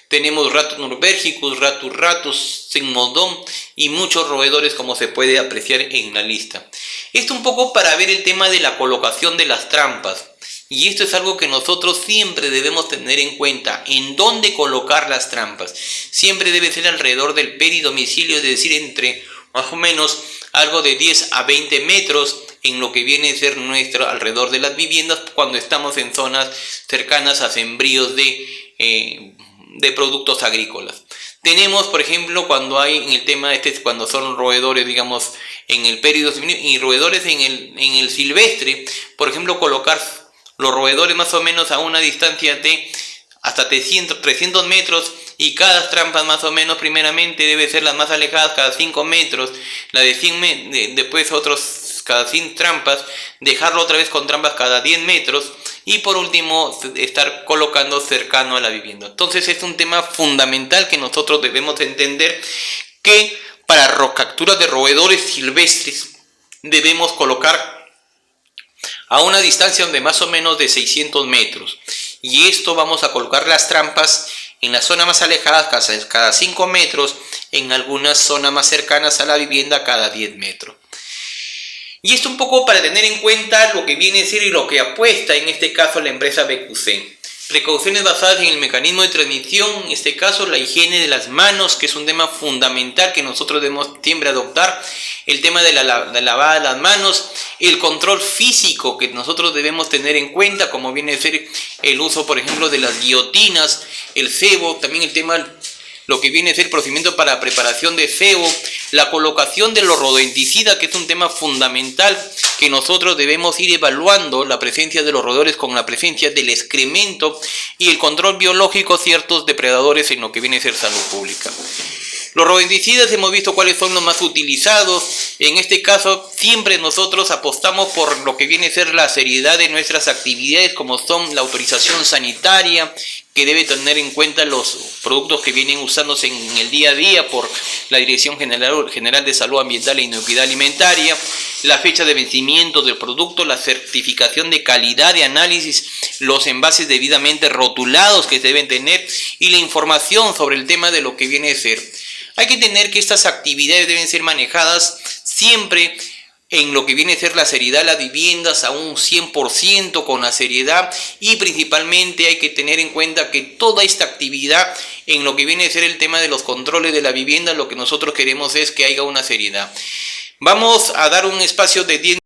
tenemos Ratus norbergicus, Ratus ratus, Sigmodon y muchos roedores, como se puede apreciar en la lista. Esto un poco para ver el tema de la colocación de las trampas, y esto es algo que nosotros siempre debemos tener en cuenta, en dónde colocar las trampas. Siempre debe ser alrededor del peridomicilio, es decir, entre más o menos algo de 10 a 20 metros en lo que viene a ser nuestro alrededor de las viviendas, cuando estamos en zonas cercanas a sembríos de productos agrícolas. Tenemos, por ejemplo, cuando hay en el tema cuando son roedores, digamos, en el periodo y roedores en el silvestre, por ejemplo, colocar los roedores más o menos a una distancia de hasta 300 metros, y cada trampa más o menos primeramente debe ser las más alejadas cada 5 metros, la de 100 después otros cada 100 trampas, dejarlo otra vez con trampas cada 10 metros, y por último estar colocando cercano a la vivienda. Entonces es un tema fundamental que nosotros debemos entender, que para capturas de roedores silvestres debemos colocar a una distancia de más o menos de 600 metros, y esto vamos a colocar las trampas en las zonas más alejadas cada 5 metros, en algunas zonas más cercanas a la vivienda cada 10 metros. Y esto un poco para tener en cuenta lo que viene a ser y lo que apuesta en este caso la empresa BQC. Precauciones basadas en el mecanismo de transmisión, en este caso la higiene de las manos, que es un tema fundamental que nosotros debemos siempre adoptar, el tema de la lavada de las manos, el control físico que nosotros debemos tener en cuenta, como viene a ser el uso, por ejemplo, de las guillotinas, el cebo, también el tema, lo que viene a ser el procedimiento para preparación de cebo, la colocación de los rodenticidas, que es un tema fundamental que nosotros debemos ir evaluando la presencia de los roedores con la presencia del excremento, y el control biológico ciertos depredadores en lo que viene a ser salud pública. Los rodenticidas hemos visto cuáles son los más utilizados. En este caso, siempre nosotros apostamos por lo que viene a ser la seriedad de nuestras actividades, como son la autorización sanitaria, que debe tener en cuenta los productos que vienen usándose en el día a día por la Dirección General de Salud Ambiental e Inocuidad Alimentaria, la fecha de vencimiento del producto, la certificación de calidad de análisis, los envases debidamente rotulados que deben tener y la información sobre el tema de lo que viene a ser. Hay que tener que estas actividades deben ser manejadas siempre en lo que viene a ser la seriedad de las viviendas a un 100% con la seriedad, y principalmente hay que tener en cuenta que toda esta actividad en lo que viene a ser el tema de los controles de la vivienda, lo que nosotros queremos es que haya una seriedad. Vamos a dar un espacio de 10